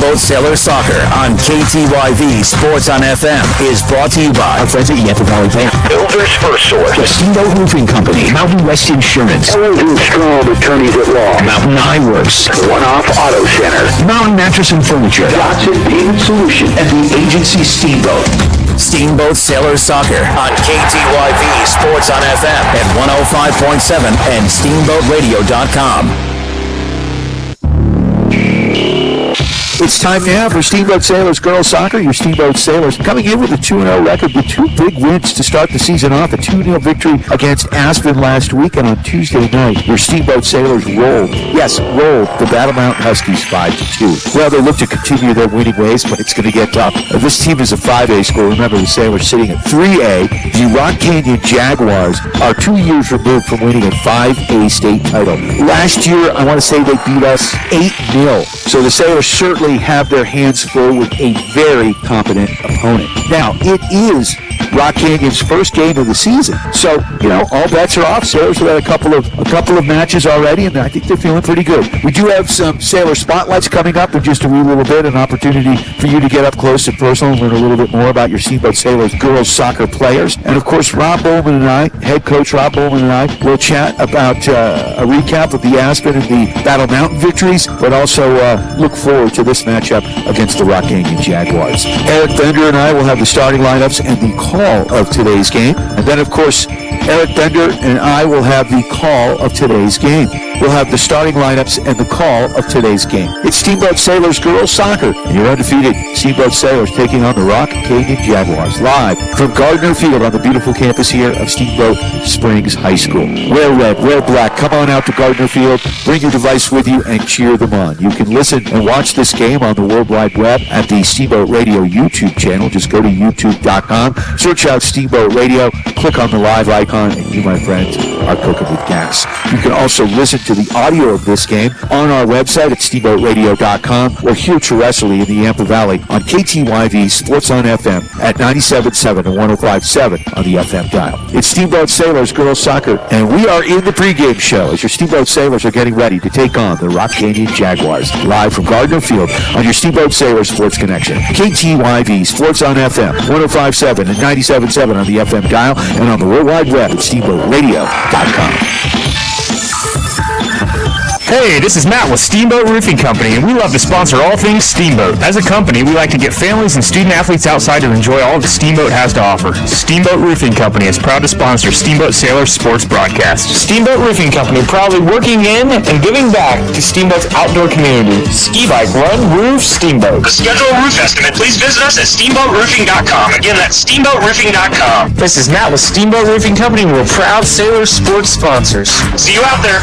Steamboat Sailor Soccer on KTYV Sports on FM is brought to you by our friends at Yampa Valley Bank, Builder's First Source, the Steamboat Roofing Company, Mountain West Insurance, Ellington Strong Attorneys at Law, Mountain Iworks, One-Off Auto Center, Mountain Mattress and Furniture, Dotson Payment Solution, and the agency Steamboat. Steamboat Sailor Soccer on KTYV Sports on FM at 105.7 and steamboatradio.com. It's time now for Steamboat Sailors Girls Soccer. Your Steamboat Sailors coming in with a 2-0 record with two big wins to start the season off. A 2-0 victory against Aspen last week, and on Tuesday night, your Steamboat Sailors rolled the Battle Mountain Huskies 5-2. Well, they look to continue their winning ways, but it's going to get tough. This team is a 5A school. Remember, the Sailors sitting at 3A. The Rock Canyon Jaguars are 2 years removed from winning a 5A state title. Last year, I want to say they beat us 8-0. So the Sailors certainly have their hands full with a very competent opponent. Now, it is Rock Canyon's first game of the season, so all bets are off. Sailors have had a couple of matches already, and I think they're feeling pretty good. We do have some Sailor spotlights coming up in just a wee little bit, an opportunity for you to get up close and personal and learn a little bit more about your Steamboat Sailors girls soccer players. And of course, Rob Bowman and I, head coach Rob Bowman and I, will chat about a recap of the Aspen and the Battle Mountain victories, but also look forward to this matchup against the Rock Canyon Jaguars. Eric Bender and I will have the starting lineups and the call of today's game. And then, of course, Eric Bender and I will have the call of today's game. We'll have the starting lineups and the call of today's game. It's Steamboat Sailors Girls Soccer, and your undefeated Steamboat Sailors taking on the Rock Canyon Jaguars, live from Gardner Field on the beautiful campus here of Steamboat Springs High School. Wear red, wear black. Come on out to Gardner Field. Bring your device with you and cheer them on. You can listen and watch this game on the World Wide Web at the Steamboat Radio YouTube channel. Just go to youtube.com, search out Steamboat Radio, click on the live icon, and you, my friends, are cooking with gas. You can also listen to the audio of this game on our website at steamboatradio.com or here terrestrially in the Yampa Valley on KTYV Sports on FM at 97.7 and 105.7 on the FM dial. It's Steamboat Sailors Girls Soccer, and we are in the pregame show as your Steamboat Sailors are getting ready to take on the Rock Canyon Jaguars, live from Gardner Field on your Steamboat Sailors Sports Connection. KTYV Sports on FM, 105.7 and 97.7 on the FM dial, and on the World Wide Web at steamboatradio.com. Hey, this is Matt with Steamboat Roofing Company, and we love to sponsor all things Steamboat. As a company, we like to get families and student-athletes outside to enjoy all that Steamboat has to offer. Steamboat Roofing Company is proud to sponsor Steamboat Sailor Sports Broadcast. Steamboat Roofing Company proudly working in and giving back to Steamboat's outdoor community. Ski Bike Run, Roof, Steamboat. To schedule a roof estimate, please visit us at steamboatroofing.com. Again, that's steamboatroofing.com. This is Matt with Steamboat Roofing Company, and we're proud Sailor Sports sponsors. See you out there.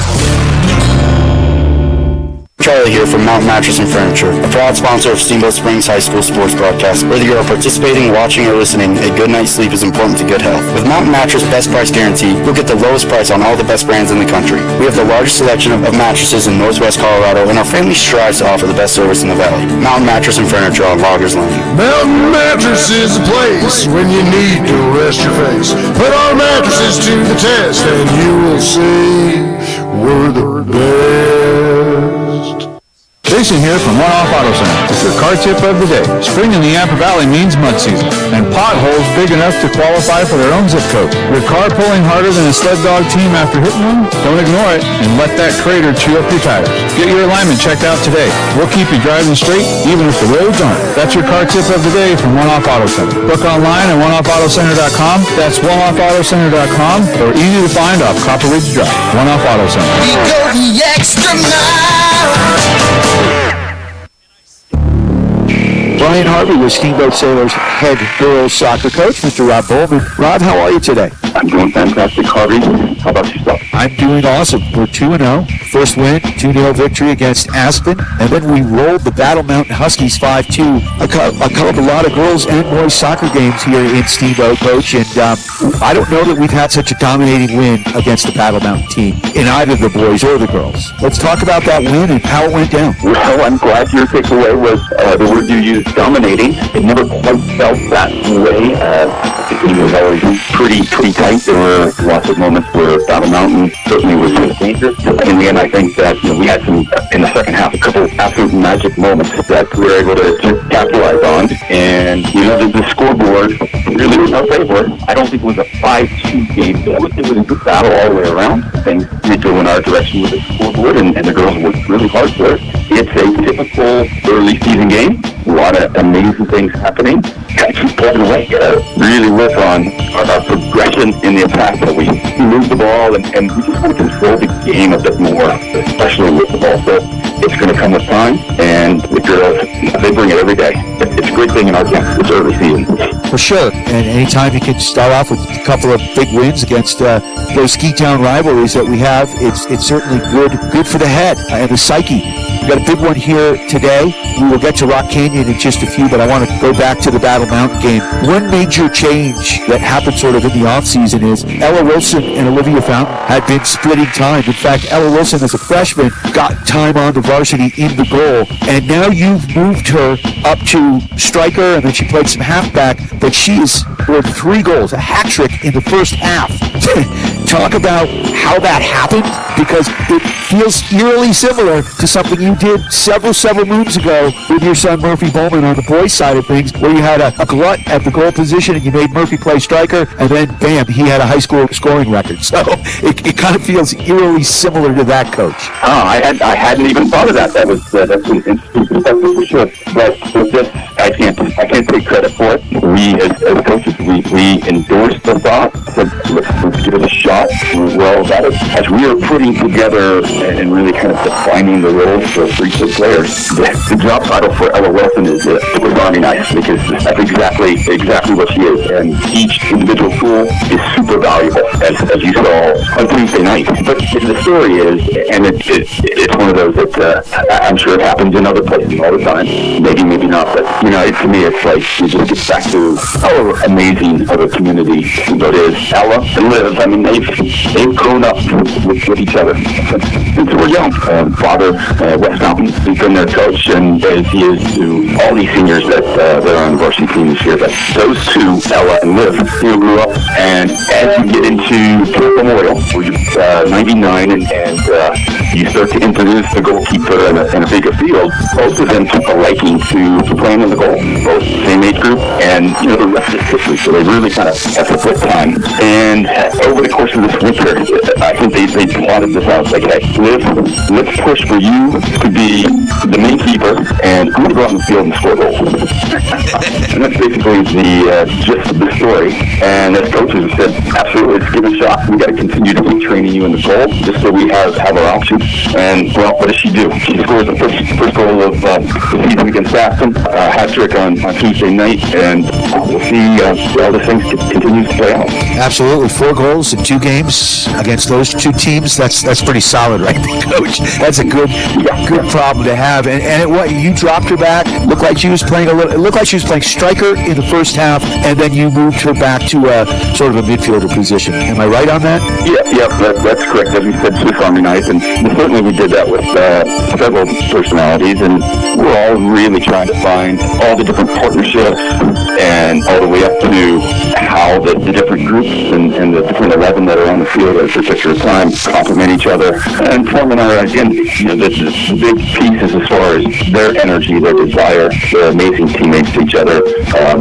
Charlie here from Mountain Mattress and Furniture, a proud sponsor of Steamboat Springs High School sports broadcast. Whether you are participating, watching, or listening, a good night's sleep is important to good health. With Mountain Mattress Best Price Guarantee, you'll get the lowest price on all the best brands in the country. We have the largest selection of mattresses in Northwest Colorado, and our family strives to offer the best service in the valley. Mountain Mattress and Furniture on Loggers Lane. Mountain Mattress is the place when you need to rest your face. Put our mattresses to the test, and you will see we're the best. Jason here from One-Off Auto Center with your car tip of the day. Spring in the Yampa Valley means mud season, and potholes big enough to qualify for their own zip code. Your car pulling harder than a sled dog team after hitting one? Don't ignore it and let that crater chew up your tires. Get your alignment checked out today. We'll keep you driving straight even if the roads aren't. That's your car tip of the day from One-Off Auto Center. Book online at oneoffautocenter.com. That's oneoffautocenter.com, or easy to find off Copper Ridge Drive. One-Off Auto Center. We go the extra mile. Brian Harvey with Steamboat Sailors head girls soccer coach, Mr. Rob Bowman. Rob, how are you today? I'm doing fantastic, Harvey. How about yourself? I'm doing awesome. We're 2-0. First win, 2-0 victory against Aspen. And then we rolled the Battle Mountain Huskies 5-2. A lot of girls and boys soccer games here in Steamboat, Coach. And I don't know that we've had such a dominating win against the Battle Mountain team in either the boys or the girls. Let's talk about that win and how it went down. Well, I'm glad your takeaway was the word you used, dominating. It never quite felt that way. The game was always pretty tight. There were lots of moments where Battle Mountain certainly was dangerous. In the end, I think that we had some, in the second half, a couple absolute magic moments that we were able to capitalize on. And, the scoreboard really was our favor. I don't think it was a 5-2 game. It was a good battle all the way around. Things did go in our direction with the scoreboard, and the girls worked really hard for it. It's a typical early season game. A lot of amazing things happening. Got to keep plugging away. Really work on our progression in the attack. That we move the ball and we just want to control the game a bit more, especially with the ball. So it's going to come with time, and the girls, they bring it every day. It's a great thing in our game. It's early season. For sure. And anytime you can start off with a couple of big wins against those ski town rivalries that we have, it's certainly good for the head and the psyche. We've got a big one here today. We will get to Rock Canyon in just a few, but I want to go back to the Battle Mountain game. One major change that happened sort of in the offseason is Ella Wilson and Olivia Fountain had been splitting time. In fact, Ella Wilson, as a freshman, got time on the varsity in the goal, and now you've moved her up to striker, and then she played some halfback, but she has scored 3 goals, a hat trick in the first half. Talk about how that happened, because it feels eerily similar to something you did several moons ago with your son Murphy Bowman on the boys' side of things, where you had a glut at the goal position and you made Murphy play striker, and then bam, he had a high school scoring record. So it kind of feels eerily similar to that, Coach. Oh, I hadn't even thought of that. That's an interesting perspective for sure. But with this, I can't take credit for it. We as coaches, we endorsed the thought. Said, let's give it a shot. Well, that is, as we are putting together and really kind of defining the roles for 3 players, the job title for Ella Wilson is Super Army Knife, because that's exactly what she is. And each individual tool is super valuable, as you saw on Tuesday night. But the story is, and it's one of those that I'm sure it happens in other places all the time. Maybe not, but to me, it's like it just gets back to how amazing of a community Steamboat is. Ella and Liv, I mean, they've grown up with each other since we're young. Father, Wes Mountain, has been their coach, and as he is to all these seniors that are on the varsity team this year. But those two, Ella and Liv, grew up, and as you get into Camp Memorial, where you're 99, and you start to introduce the goalkeeper in a bigger field, both of them took a liking to playing in the goal, both same age group, and the rest is history. So they really kind of have to put time. And over the course of this winter, I think they plotted this out. Like, hey, let's push for you to be the main keeper, and I'm going to go out in the field and score goals. And that's basically the gist of the story. And as coaches have said, absolutely, let's give it a shot. We got to continue to keep training you in the goal, just so we have our options. And well, what does she do? She scores the first goal of the season against Aston, hat trick on Tuesday night, and we'll see how this thing continues to play out. Absolutely, 4 goals in 2 games against those 2 teams. That's pretty solid, right, Coach? That's a good problem to have. And you dropped her back. Looked like she was playing It looked like she was playing striker in the first half, and then you moved her back to sort of a midfielder position. Am I right on that? Yeah, that's correct. As we said, Swiss Army knife, and certainly we did that with several personalities, and we're all really trying to find all the different partnerships and all the way up to how the different groups and the different 11 that are on the field at a particular time complement each other and forming our identity. The big pieces as far as their energy, their desire, their amazing teammates to each other.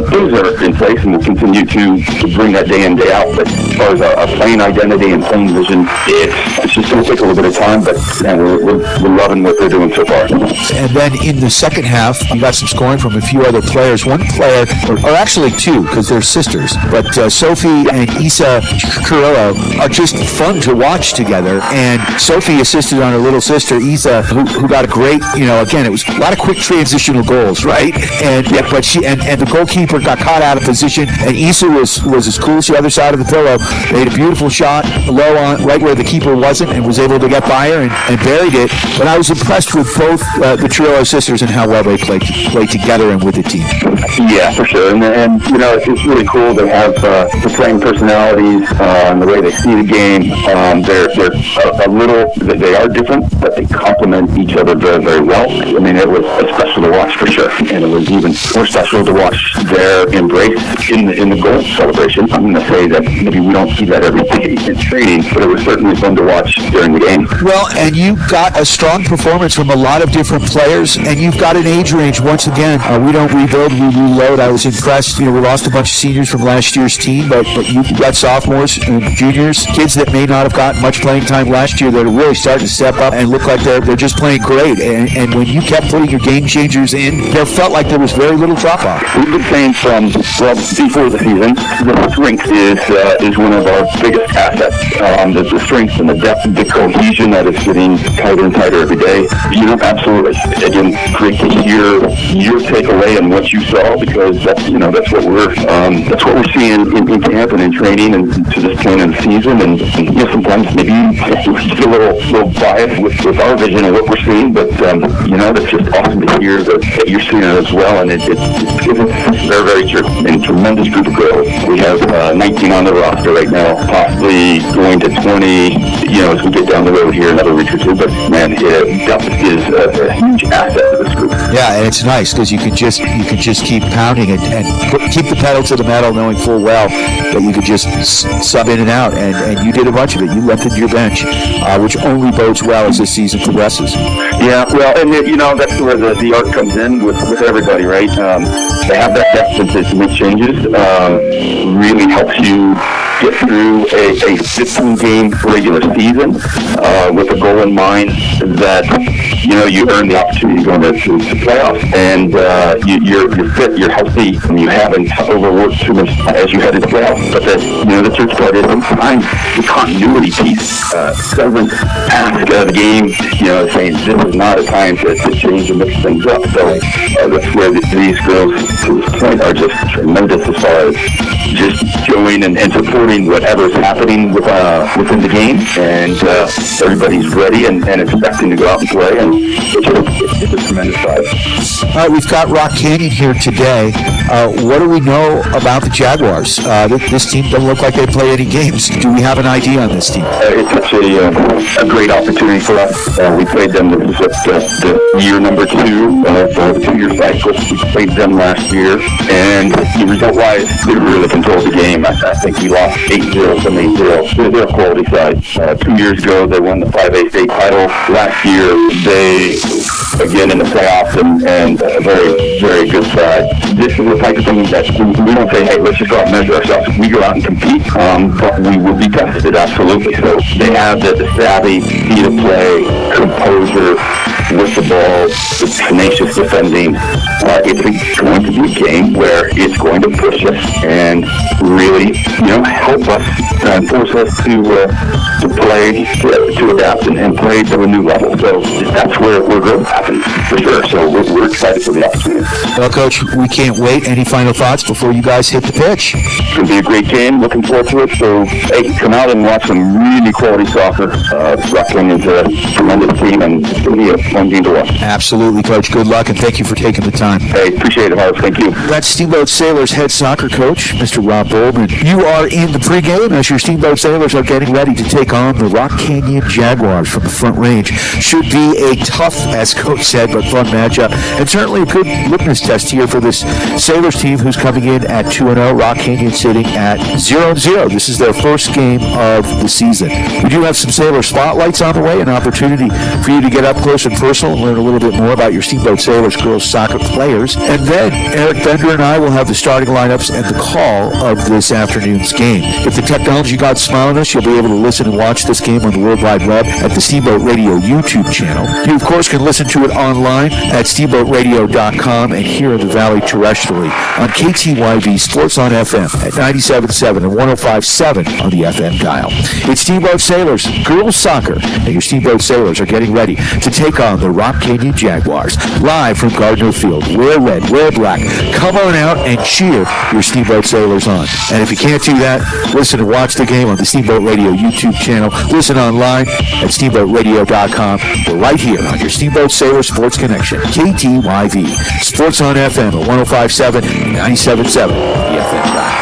Those are in place, and we'll continue to bring that day in, day out. But as far as our playing identity and playing vision, it's just going to take a little bit of time, but we're loving what they're doing so far. And then in the second half, you got some scoring from a few other players. One player, or actually 2, because they're sisters, but Sophie and Isa Curillo are just fun to watch together. And Sophie assisted on her little sister, Isa, who got a great, again, it was a lot of quick transitional goals, right? And but she and the goalkeeper got caught out of position, and Isa was as cool as the other side of the pillow. Made a beautiful shot low on right where the keeper wasn't, and was able to get by her and buried it. But I was impressed with both the Curillo sisters and how well they played together and with the team. Yeah, for sure. And it's really cool. They have the same personalities and the way they see the game. They're a little. They are different, but they complement each other very, very well. I mean, it was special to watch for sure, and it was even more special to watch their embrace in the goal celebration. I'm going to say that maybe we don't see that every day in training, but it was certainly fun to watch during the game. Well, and you got a strong performance from a lot of different players, and you've got an age range. Once again, we don't rebuild, we reload. I was impressed. We lost a bunch of seniors from last year's team, but you've got sophomores and juniors, kids that may not have gotten much playing time last year that are really starting to step up and look like they're just playing great. And when you kept putting your game changers in, there felt like there was very little drop off. We've been saying before the season, the strength is one of our biggest assets. The strength and the depth, the cohesion that is getting tighter and tighter every day. Absolutely. Again, great to hear your takeaway and what you saw, because that's what we're seeing in camp and in training and to this point in the season. And sometimes maybe just a little biased with our vision of what we're seeing, but that's just awesome to hear that you're seeing it as well. And it's very, very true. And tremendous group of girls. We have 19 on the roster right now, possibly going to 20. As we get down the road here another week or two. But man, depth is a huge asset to this group. Yeah, and it's nice because you can just keep pounding and keep the pedal to the metal, knowing full well that you could just sub in and out, and you did a bunch of it. You lengthened your bench, which only bodes well as this season progresses. Yeah, well, and that's where the art comes in with everybody, right? To have that depth to make changes really helps you get through a 15-game regular season with a goal in mind that you earn the opportunity to go into playoffs, and you're fit, you're healthy, and you haven't overworked too much as you head into playoffs. But the church part is sometimes the continuity piece doesn't ask the game, saying this is not a time to change and mix things up. So that's where these girls to this point are just tremendous as far as just showing and supporting whatever's happening within the game, and everybody's ready and expecting to go out and play, and it's a tremendous vibe. All right, we've got Rock Canyon here today. What do we know about the Jaguars? This team doesn't look like they play any games. Do we have an idea on this team? It's such a great opportunity for us. We played them, this is the year number 2 of the 2-year cycle. We played them last year, and result-wise, they really controlled the game. I think we lost 8-0 from 8-0. They're a quality side. 2 years ago, they won the 5A state title. Last year, they, again, in the playoffs, and a very, very good side. This is the type of thing that we don't say, hey, let's just go out and measure ourselves. We go out and compete, but we will be tested, absolutely. So they have the savvy, speed of play, composure with the ball, the tenacious defending. It's going to be a game where it's going to push us and really, help us and force us to play, to adapt and play to a new level. So that's where growth happens for sure. So we're excited for the opportunity. Well, Coach, we can't wait. Any final thoughts before you guys hit the pitch? It's going to be a great game. Looking forward to it. So, hey, come out and watch some really quality soccer. Rock Canyon's a tremendous team, and it's going to be a fun game to watch. Absolutely, Coach. Good luck, and thank you for taking the time. Hey, appreciate it, Harv. Thank you. That's Steamboat Sailors head soccer coach, Mr. Rob Bolden. You are in the pregame as your Steamboat Sailors are getting ready to take on the Rock Canyon Jaguars from the Front Range. Should be a tough, as Coach said, but fun matchup, and certainly a good litmus test here for this Sailors team who's coming in at 2-0. Rock Canyon sitting at 0-0. This is their first game of the season. We do have some Sailor spotlights on the way, an opportunity for you to get up close and personal and learn a little bit more about your Steamboat Sailors girls soccer players. And then Eric Bender and I will have the starting lineups and the call of this afternoon's game. If the technology god's smiling us, you'll be able to listen and watch this game on the World Wide Web at the Steamboat Radio YouTube channel. You, of course, can listen to it online at steamboatradio.com and here in the Valley terrestrially on KTYV Sports on FM at 97.7 and 105.7 on the FM dial. It's Steamboat Sailors girls soccer, and your Steamboat Sailors are getting ready to take on the Rock Canyon Jaguars live from Gardner Field. Wear red, wear black. Come on out and cheer your Steamboat Sailors on. And if you can't do that, listen and watch the game on the Steamboat Radio YouTube channel. Listen online at steamboatradio.com. We're right here on your Steamboat Sailor Sports Connection, KTYV. Sports on FM at 105.7 and 97.7 on the FM dial.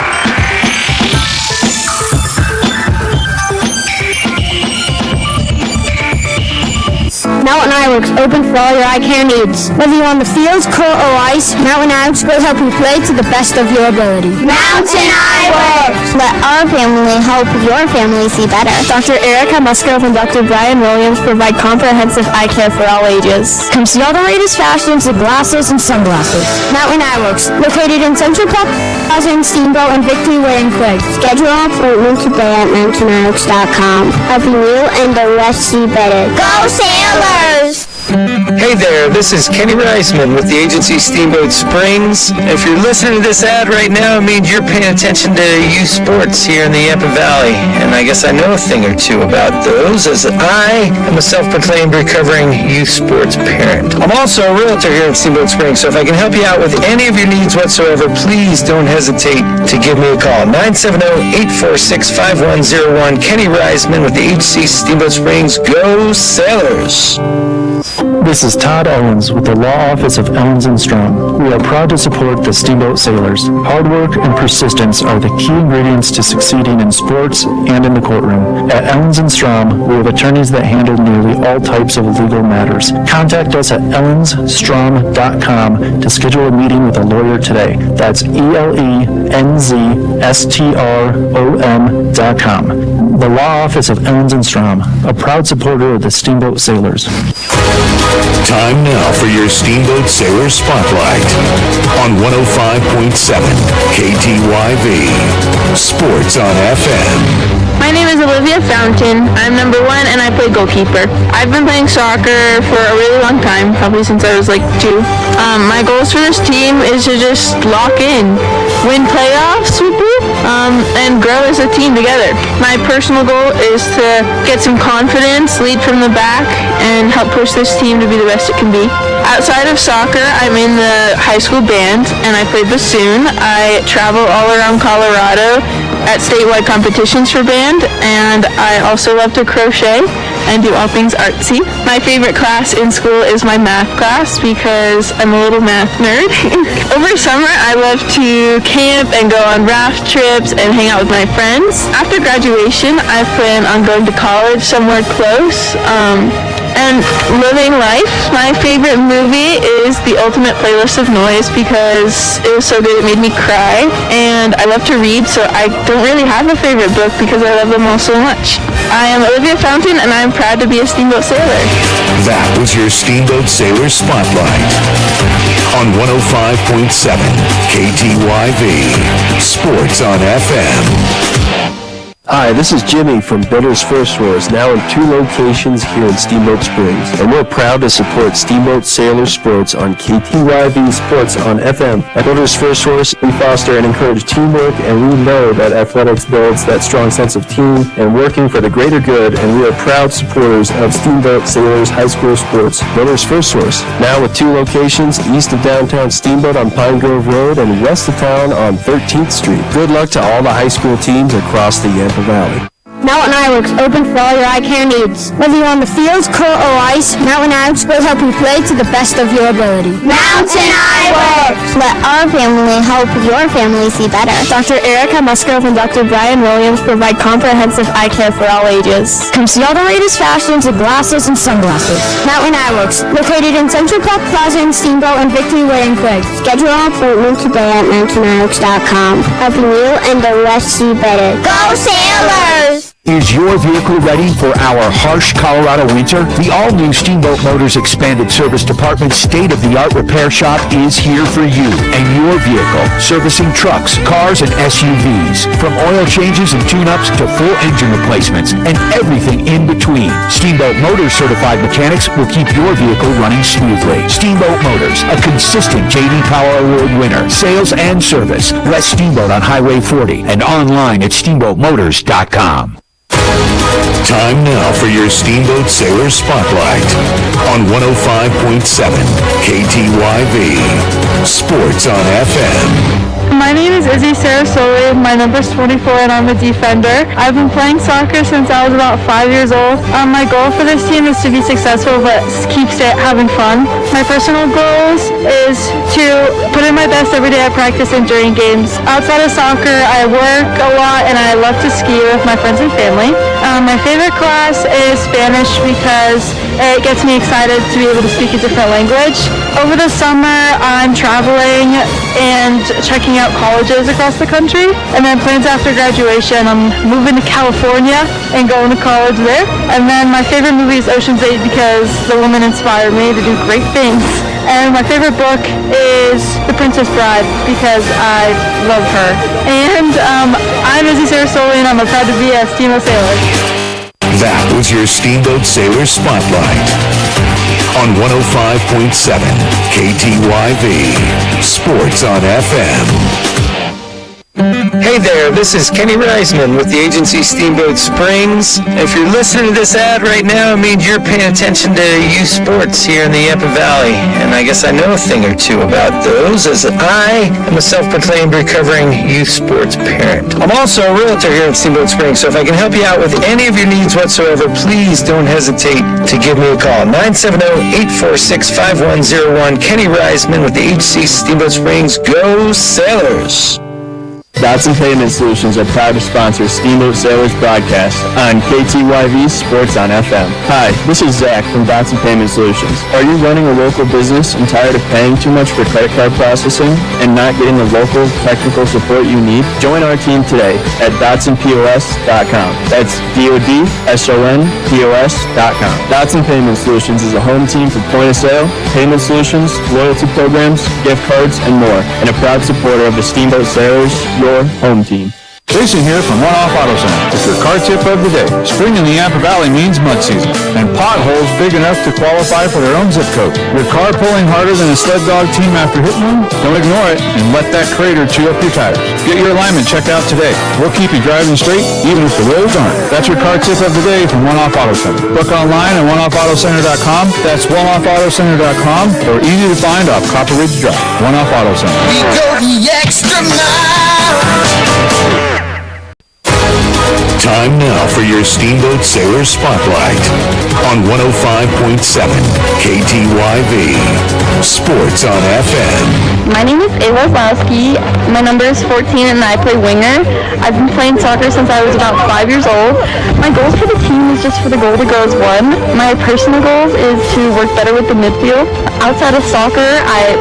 Mountain Ironworks, open for all your eye care needs. Whether you're on the fields, court, or ice, Mountain Ironworks will help you play to the best of your ability. Mountain Ironworks! Let our family help your family see better. Dr. Erica Musgrove and Dr. Brian Williams provide comprehensive eye care for all ages. Come see all the latest fashions of glasses and sunglasses. Mountain Ironworks, located in Central Park Plaza in Steamboat and Victory Way in Craig. Schedule an appointment today at mountainironworks.com. Helping you and the rest see better. Go Sailors! Hey there, this is Kenny Reisman with the agency Steamboat Springs. If you're listening to this ad right now, it means you're paying attention to youth sports here in the Yampa Valley. And I guess I know a thing or two about those, as I am a self-proclaimed recovering youth sports parent. I'm also a realtor here at Steamboat Springs, so if I can help you out with any of your needs whatsoever, please don't hesitate to give me a call. 970-846-5101. Kenny Reisman with the agency Steamboat Springs. Go Sailors! This is Todd Owens with the Law Office of Owens & Strom. We are proud to support the Steamboat Sailors. Hard work and persistence are the key ingredients to succeeding in sports and in the courtroom. At Owens & Strom, we have attorneys that handle nearly all types of legal matters. Contact us at ellensstrom.com to schedule a meeting with a lawyer today. That's ELENZSTROM.com. The Law Office of Owens & Strom, a proud supporter of the Steamboat Sailors. Time now for your Steamboat Sailor Spotlight on 105.7 KTYV. Sports on FM. My name is Olivia Fountain. I'm number 1 and I play goalkeeper. I've been playing soccer for a really long time, probably since I was like 2. My goals for this team is to just lock in, win playoffs with me, and grow as a team together. My personal goal is to get some confidence, lead from the back, and help push this team to be the best it can be. Outside of soccer, I'm in the high school band and I play bassoon. I travel all around Colorado at statewide competitions for band, and I also love to crochet and do all things artsy. My favorite class in school is my math class because I'm a little math nerd. Over summer, I love to camp and go on raft trips and hang out with my friends. After graduation, I plan on going to college somewhere close, and living life. My favorite movie is The Ultimate Playlist of Noise because it was so good it made me cry. And I love to read, so I don't really have a favorite book because I love them all so much. I am Olivia Fountain, and I'm proud to be a Steamboat Sailor. That was your Steamboat Sailor Spotlight on 105.7 KTYV. Sports on FM. Hi, this is Jimmy from Builders First Source, now in 2 locations here in Steamboat Springs. And we're proud to support Steamboat Sailor Sports on KTYV Sports on FM. At Builders First Source, we foster and encourage teamwork, and we know that athletics builds that strong sense of team and working for the greater good, and we are proud supporters of Steamboat Sailors High School Sports. Builders First Source, now with 2 locations, east of downtown Steamboat on Pine Grove Road and west of town on 13th Street. Good luck to all the high school teams across the Yampa Valley. Mountain Ironworks, open for all your eye care needs. Whether you're on the fields, court, or ice, Mountain Ironworks will help you play to the best of your ability. Mountain Ironworks! Let our family help your family see better. Dr. Erica Musgrove and Dr. Brian Williams provide comprehensive eye care for all ages. Come see all the latest fashions of glasses and sunglasses. Mountain Ironworks, located in Central Park Plaza in Steamboat and Victory Way in Craig. Schedule an appointment today at mountainironworks.com. Helping you and the rest see better. Go Sailors! Is your vehicle ready for our harsh Colorado winter? The all-new Steamboat Motors Expanded Service Department state-of-the-art repair shop is here for you and your vehicle, servicing trucks, cars, and SUVs. From oil changes and tune-ups to full engine replacements and everything in between. Steamboat Motors certified mechanics will keep your vehicle running smoothly. Steamboat Motors, a consistent J.D. Power Award winner. Sales and service. West Steamboat on Highway 40 and online at steamboatmotors.com. Time now for your Steamboat Sailor Spotlight on 105.7 KTYV. Sports on FM. My name is Izzy Sarasoli. My number is 24 and I'm a defender. I've been playing soccer since I was about 5 years old. My goal for this team is to be successful but keep having fun. My personal goals is to put in my best every day at practice and during games. Outside of soccer, I work a lot and I love to ski with my friends and family. My favorite class is Spanish because It gets me excited to be able to speak a different language. Over the summer, I'm traveling and checking out colleges across the country. And then plans after graduation, I'm moving to California and going to college there. And then my favorite movie is Ocean's 8 because the woman inspired me to do great things. And my favorite book is The Princess Bride because I love her. And I'm Izzy Sarasoli and I'm proud to be a Steamboat sailor. That was your Steamboat Sailor Spotlight on 105.7 KTYV Sports on FM. Hey there, this is Kenny Reisman with the agency Steamboat Springs. If you're listening to this ad right now, it means you're paying attention to youth sports here in the Yampa Valley. And I guess I know a thing or two about those, as I am a self-proclaimed recovering youth sports parent. I'm also a realtor here at Steamboat Springs, so if I can help you out with any of your needs whatsoever, please don't hesitate to give me a call. 970-846-5101. Kenny Reisman with the agency Steamboat Springs. Go Sailors! Dotson Payment Solutions are proud to sponsor Steamboat Sailors broadcast on KTYV Sports on FM. Hi, this is Zach from Dotson Payment Solutions. Are you running a local business and tired of paying too much for credit card processing and not getting the local technical support you need? Join our team today at DotsonPOS.com. That's DOTSONPOS.com. Dotson Payment Solutions is a home team for point of sale, payment solutions, loyalty programs, gift cards, and more, and a proud supporter of the Steamboat Sailors, your home team. Jason here from One Off Auto Center with your car tip of the day. Spring in the Yampa Valley means mud season, and potholes big enough to qualify for their own zip code. Your car pulling harder than a sled dog team after hitting one? Don't ignore it and let that crater chew up your tires. Get your alignment checked out today. We'll keep you driving straight even if the roads aren't. That's your car tip of the day from One Off Auto Center. Book online at oneoffautocenter.com. That's oneoffautocenter.com, or easy to find off Copper Ridge Drive. One Off Auto Center. We go the extra mile. Time now for your Steamboat Sailor Spotlight on 105.7 KTYV Sports on FM. My name is Ayla Zlowski. My number is 14 and I play winger. I've been playing soccer since I was about 5 years old. My goals for the team is just for the goal to go as one. My personal goals is to work better with the midfield. Outside of soccer, I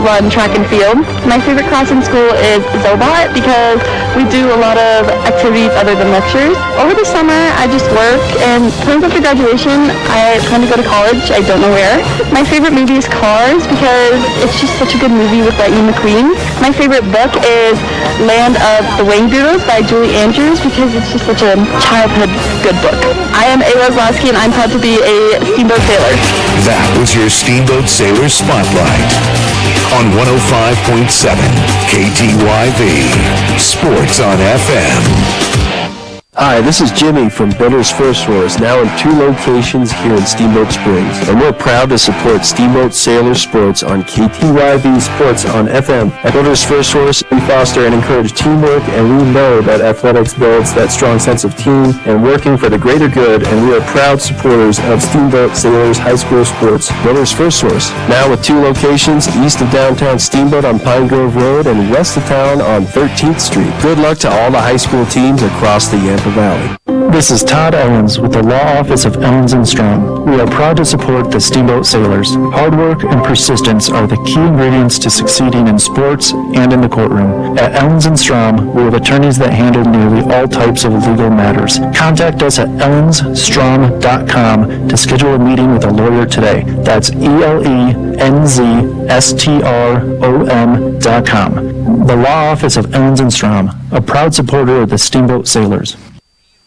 run track and field. My favorite class in school is Zobot because we do a lot of activities other than lectures. Over the summer, I just work, and plans after graduation, I plan to go to college. I don't know where. My favorite movie is Cars because it's just such a good movie with Lightning McQueen. My favorite book is Land of the Wayne Doodles by Julie Andrews because it's just such a childhood good book. I am Ayla Zlowski, and I'm proud to be a Steamboat sailor. That was your Steamboat Sailor Spotlight on 105.7 KTYV Sports on FM. Hi, this is Jimmy from Builders First Source, now in 2 locations here in Steamboat Springs. And we're proud to support Steamboat Sailor Sports on KTYV Sports on FM. At Builders First Source, we foster and encourage teamwork, and we know that athletics builds that strong sense of team and working for the greater good, and we are proud supporters of Steamboat Sailors High School Sports. Builders First Source, now with 2 locations, east of downtown Steamboat on Pine Grove Road and west of town on 13th Street. Good luck to all the high school teams across the Yampa Valley. This is Todd Owens with the Law Office of Owens & Strong. We are proud to support the Steamboat Sailors. Hard work and persistence are the key ingredients to succeeding in sports and in the courtroom. At Owens & Strong, we have attorneys that handle nearly all types of legal matters. Contact us at ellensstrong.com to schedule a meeting with a lawyer today. That's ELENZSTROM.com. The Law Office of Owens & Strong, a proud supporter of the Steamboat Sailors.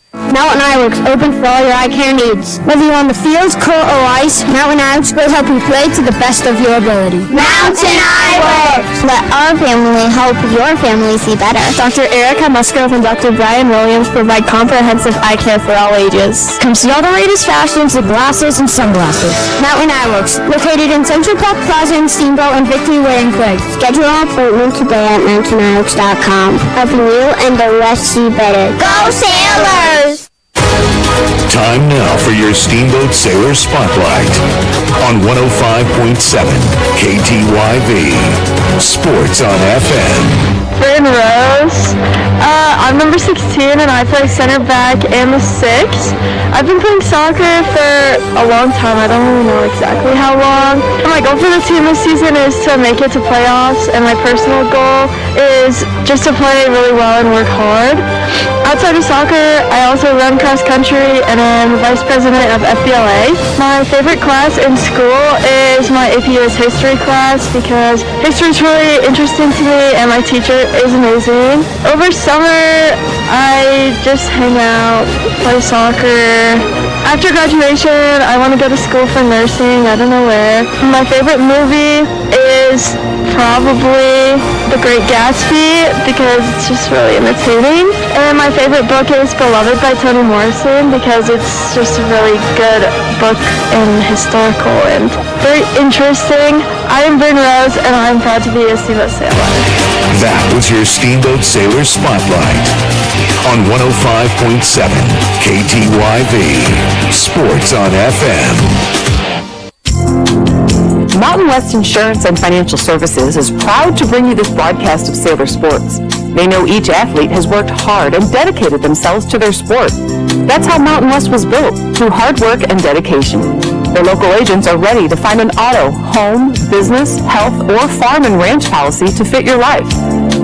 Mountain Iworks, open for all your eye care needs. Whether you're on the fields, court, or ice, Mountain Iworks will help you play to the best of your ability. Mountain Iworks! Let our family help your family see better. Dr. Erica Musgrove and Dr. Brian Williams provide comprehensive eye care for all ages. Come see all the latest fashions in glasses and sunglasses. Mountain Iworks, located in Central Park Plaza in Steamboat and Victory Way in Craig. Schedule an appointment today at mountainiworks.com. Helping you and the rest see better. Go Sailors! Time now for your Steamboat Sailor Spotlight on 105.7 KTYV Sports on FM. Fern Rose. I'm number 16 and I play center back and the 6. I've been playing soccer for a long time. I don't really know exactly how long. My goal for the team this season is to make it to playoffs, and my personal goal is just to play really well and work hard. Outside of soccer, I also run cross country and am the vice president of FBLA. My favorite class in school is my AP US history class because history is really interesting to me and my teacher is amazing. Over summer, I just hang out, play soccer. After graduation, I want to go to school for nursing. I don't know where. My favorite movie is probably The Great Gatsby because it's just really entertaining. And my favorite book is Beloved by Toni Morrison because it's just a really good book and historical and very interesting. I am Bryn Rose and I'm proud to be a Steamboat sailor. That was your Steamboat Sailor Spotlight on 105.7 KTYV Sports on FM. Mountain West Insurance and Financial Services is proud to bring you this broadcast of Sailor Sports. They know each athlete has worked hard and dedicated themselves to their sport. That's how Mountain West was built, through hard work and dedication. Their local agents are ready to find an auto, home, business, health, or farm and ranch policy to fit your life.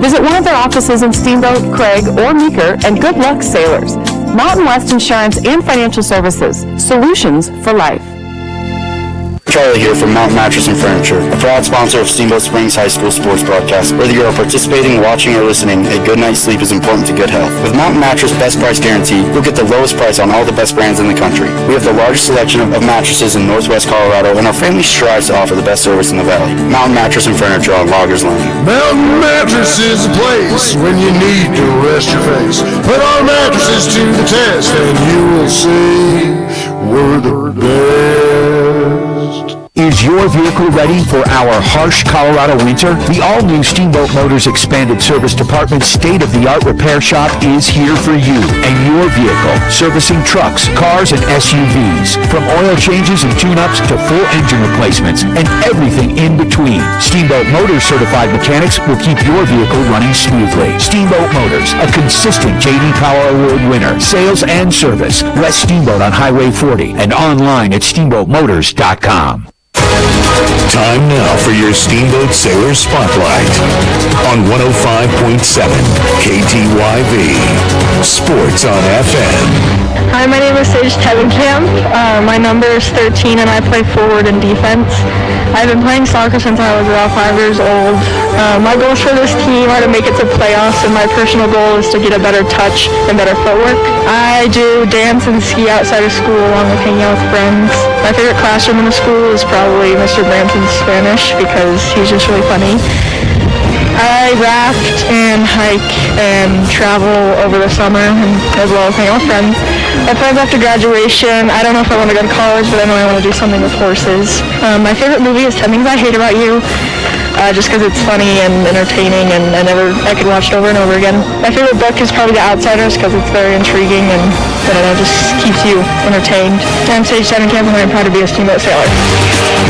Visit one of their offices in Steamboat, Craig, or Meeker, and good luck, sailors. Mountain West Insurance and Financial Services. Solutions for life. Charlie here from Mountain Mattress and Furniture, a proud sponsor of Steamboat Springs High School sports broadcast. Whether you are participating, watching, or listening, a good night's sleep is important to good health. With Mountain Mattress Best Price Guarantee, you'll get the lowest price on all the best brands in the country. We have the largest selection of mattresses in Northwest Colorado, and our family strives to offer the best service in the valley. Mountain Mattress and Furniture on Loggers Lane. Mountain Mattress is a place when you need to rest your face. Put our mattresses to the test, and you will see we're the best. Is your vehicle ready for our harsh Colorado winter? The all-new Steamboat Motors Expanded Service Department state-of-the-art repair shop is here for you and your vehicle, servicing trucks, cars, and SUVs. From oil changes and tune-ups to full engine replacements and everything in between. Steamboat Motors certified mechanics will keep your vehicle running smoothly. Steamboat Motors, a consistent J.D. Power Award winner. Sales and service. West Steamboat on Highway 40 and online at steamboatmotors.com. Time now for your Steamboat Sailor Spotlight on 105.7 KTYV Sports on FM. Hi, my name is Sage Tevenkamp. My number is 13 and I play forward and defense. I've been playing soccer since I was about 5 years old. My goals for this team are to make it to playoffs, and my personal goal is to get a better touch and better footwork. I do dance and ski outside of school along with hanging out with friends. My favorite classroom in the school is probably Mr. Brampton's Spanish because he's just really funny. I raft and hike and travel over the summer, and as well as hang out with friends. My plans after graduation, I don't know if I want to go to college, but I know I want to do something with horses. My favorite movie is 10 Things I Hate About You, just because it's funny and entertaining, and I could watch it over and over again. My favorite book is probably The Outsiders because it's very intriguing and I don't know, just keeps you entertained. I'm Sage Tevenkamp and I'm proud to be a Steamboat sailor.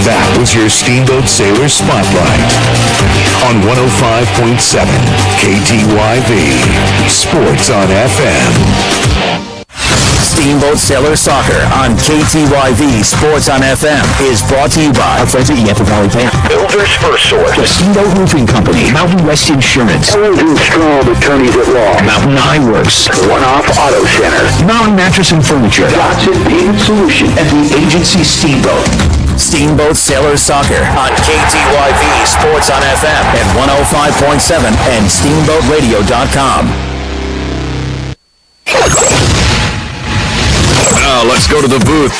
That was your Steamboat Sailor Spotlight on 105.7 KTYV Sports on FM. Steamboat Sailor Soccer on KTYV Sports on FM is brought to you by our friends at the Valley Bank, Builder's First Source, the Steamboat Roofing Company, Mountain West Insurance, Ellington Strong Attorneys at Law, Mountain Eyeworks, One-Off Auto Center, Mountain Mattress and Furniture, Dotson Payment Solution, and the agency Steamboat. Steamboat Sailor Soccer on KTYV Sports on FM at 105.7 and steamboatradio.com. Now let's go to the booth.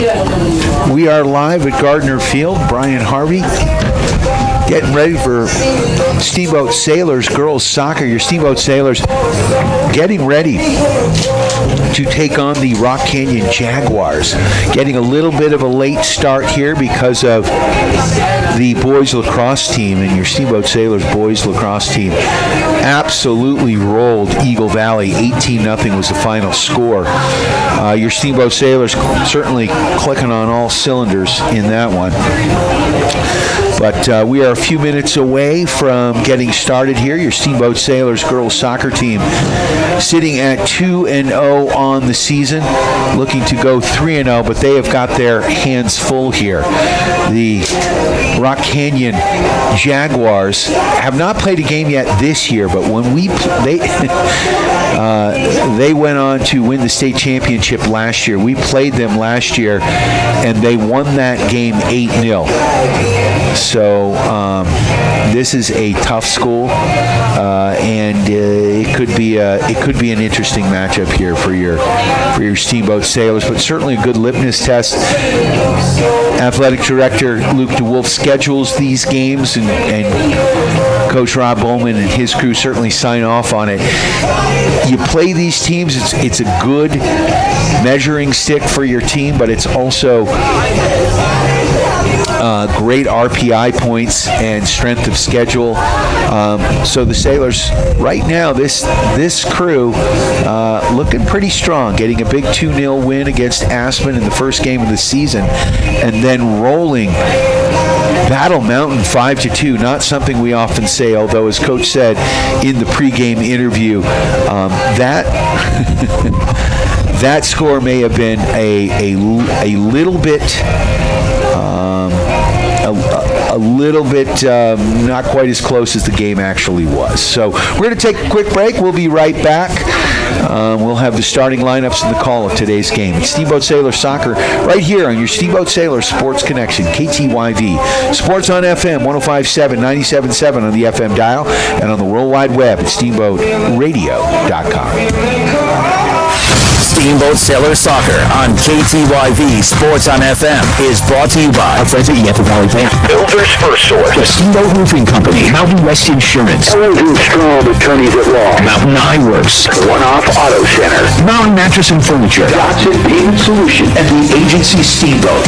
We are live at Gardner Field. Brian Harvey getting ready for Steamboat Sailors girls soccer. Your Steamboat Sailors getting ready to take on the Rock Canyon Jaguars. Getting a little bit of a late start here because of the boys lacrosse team, and your Steamboat Sailors boys lacrosse team absolutely rolled Eagle Valley. 18-0 was the final score. Your Steamboat Sailors certainly clicking on all cylinders in that one. But we are a few minutes away from getting started here. Your Steamboat Sailors girls soccer team sitting at 2-0 on the season, looking to go 3-0, but they have got their hands full here. The Rock Canyon Jaguars have not played a game yet this year, but when they went on to win the state championship last year. We played them last year, and they won that game 8-0. So this is a tough school, and it could be an interesting matchup here for your Steamboat Sailors. But certainly a good litmus test. Athletic Director Luke DeWolf schedules these games, and Coach Rob Bowman and his crew certainly sign off on it. You play these teams, it's a good measuring stick for your team, but it's also great RPI points and strength of schedule. So the Sailors right now, this crew looking pretty strong, getting a big 2-0 win against Aspen in the first game of the season, and then rolling Battle Mountain 5-2. Not something we often say, although as Coach said in the pregame interview, that score may have been a little bit not quite as close as the game actually was. So we're going to take a quick break. We'll be right back. We'll have the starting lineups and the call of today's game. It's Steamboat Sailor Soccer right here on your Steamboat Sailor Sports Connection, KTYV. Sports on FM, 105.7, 97.7 on the FM dial, and on the World Wide Web at steamboatradio.com. Steamboat Sailor Soccer on KTYV Sports on FM is brought to you by our friends at Yapa Valley Bank, Builder's First Source, the Steamboat Roofing Company, Mountain West Insurance, Strong Attorneys at Law, Mountain Eyeworks, One-Off Auto Center, Mountain Mattress and Furniture, Dotson Payment Solution, and the agency Steamboat.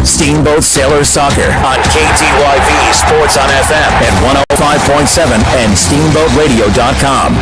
Steamboat Sailor Soccer on KTYV Sports on FM at 105.7 and steamboatradio.com.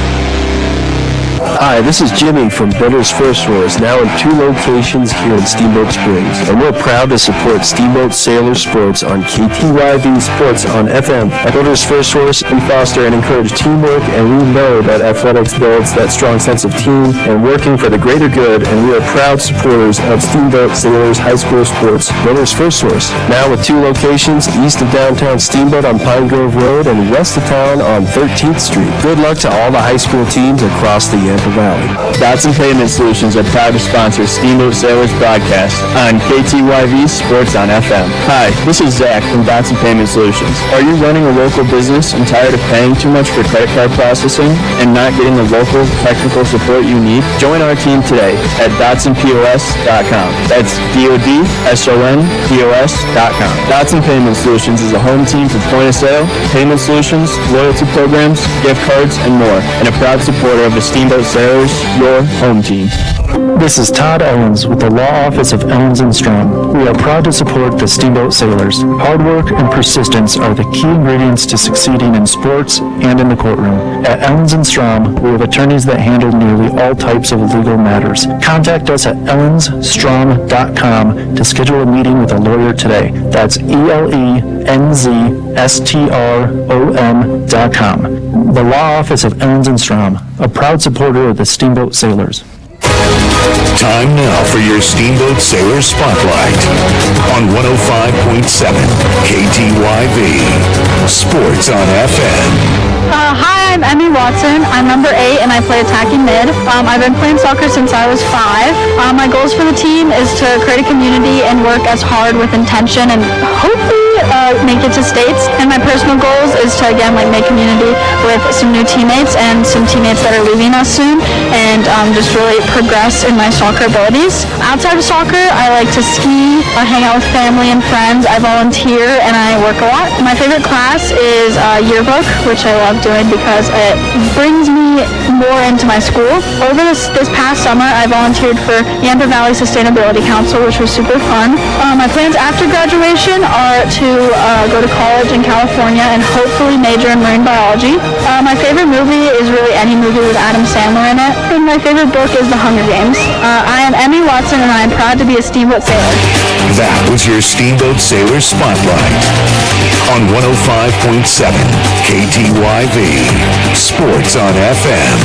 Hi, this is Jimmy from Builders First Source, now in 2 locations here in Steamboat Springs. And we're proud to support Steamboat Sailor Sports on KTYV Sports on FM. At Builders First Source, we foster and encourage teamwork, and we know that athletics builds that strong sense of team and working for the greater good, and we are proud supporters of Steamboat Sailors High School Sports. Builders First Source, now with 2 locations, east of downtown Steamboat on Pine Grove Road and west of town on 13th Street. Good luck to all the high school teams across the Yampa Valley. Dotson Payment Solutions are proud to sponsor Steamboat Sailors broadcast on KTYV Sports on FM. Hi, this is Zach from Dotson Payment Solutions. Are you running a local business and tired of paying too much for credit card processing and not getting the local technical support you need? Join our team today at DotsonPOS.com. That's DOTSONPOS.com. Dotson Payment Solutions is a home team for point of sale, payment solutions, loyalty programs, gift cards, and more, and a proud supporter of the Steamboat Sailors, your home team. This is Todd Owens with the Law Office of Owens & Strom. We are proud to support the Steamboat Sailors. Hard work and persistence are the key ingredients to succeeding in sports and in the courtroom. At Owens & Strom, we have attorneys that handle nearly all types of legal matters. Contact us at ellensstrom.com to schedule a meeting with a lawyer today. That's ELENZSTROM.com. The Law Office of Owens & Strom, a proud supporter of the Steamboat Sailors. Time now for your Steamboat Sailor Spotlight on 105.7 KTYV Sports on FM. Hi, I'm Emmy Watson. I'm number 8 and I play attacking mid. I've been playing soccer since I was 5. My goals for the team is to create a community and work as hard with intention and hopefully make it to states. And my personal goals is to again make community with some new teammates and some teammates that are leaving us soon, and just really progress in my soccer abilities. Outside of soccer, I like to ski, I hang out with family and friends, I volunteer, and I work a lot. My favorite class is yearbook, which I love doing because it brings me more into my school. Over this past summer, I volunteered for Yampa Valley Sustainability Council, which was super fun. My plans after graduation are to go to college in California and hopefully major in marine biology. My favorite movie is really any movie with Adam Sandler in it. And my favorite book is The Hunger Games. I am Emmy Watson and I am proud to be a Steamboat sailor. That was your Steamboat Sailor Spotlight on 105.7 KTYV Sports on FM.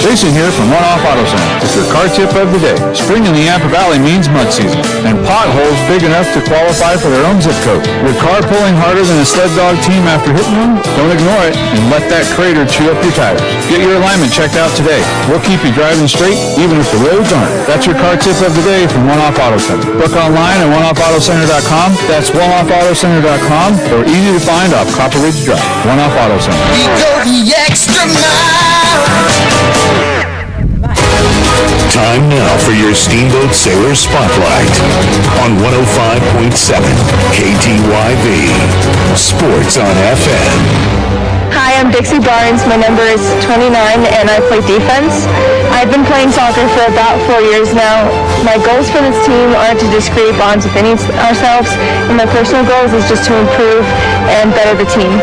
Jason here from One Off Auto Center with your car tip of the day. Spring in the Yampa Valley means mud season, and potholes big enough to qualify for their own zip code. Your car pulling harder than a sled dog team after hitting one? Don't ignore it and let that crater chew up your tires. Get your alignment checked out today. We'll keep you driving straight even if the roads aren't. That's your car tip of the day from One Off Auto Center. Book online at oneoffautocenter.com. That's oneoffautocenter.com, or easy to find off Copper Ridge Drive. One Off Auto Center. We go the extra mile. Time now for your Steamboat Sailor Spotlight on 105.7 KTYV Sports on FM. Hi, I'm Dixie Barnes. My number is 29 and I play defense. I've been playing soccer for about 4 years now. My goals for this team are to just create bonds within ourselves, and my personal goals is just to improve and better the team.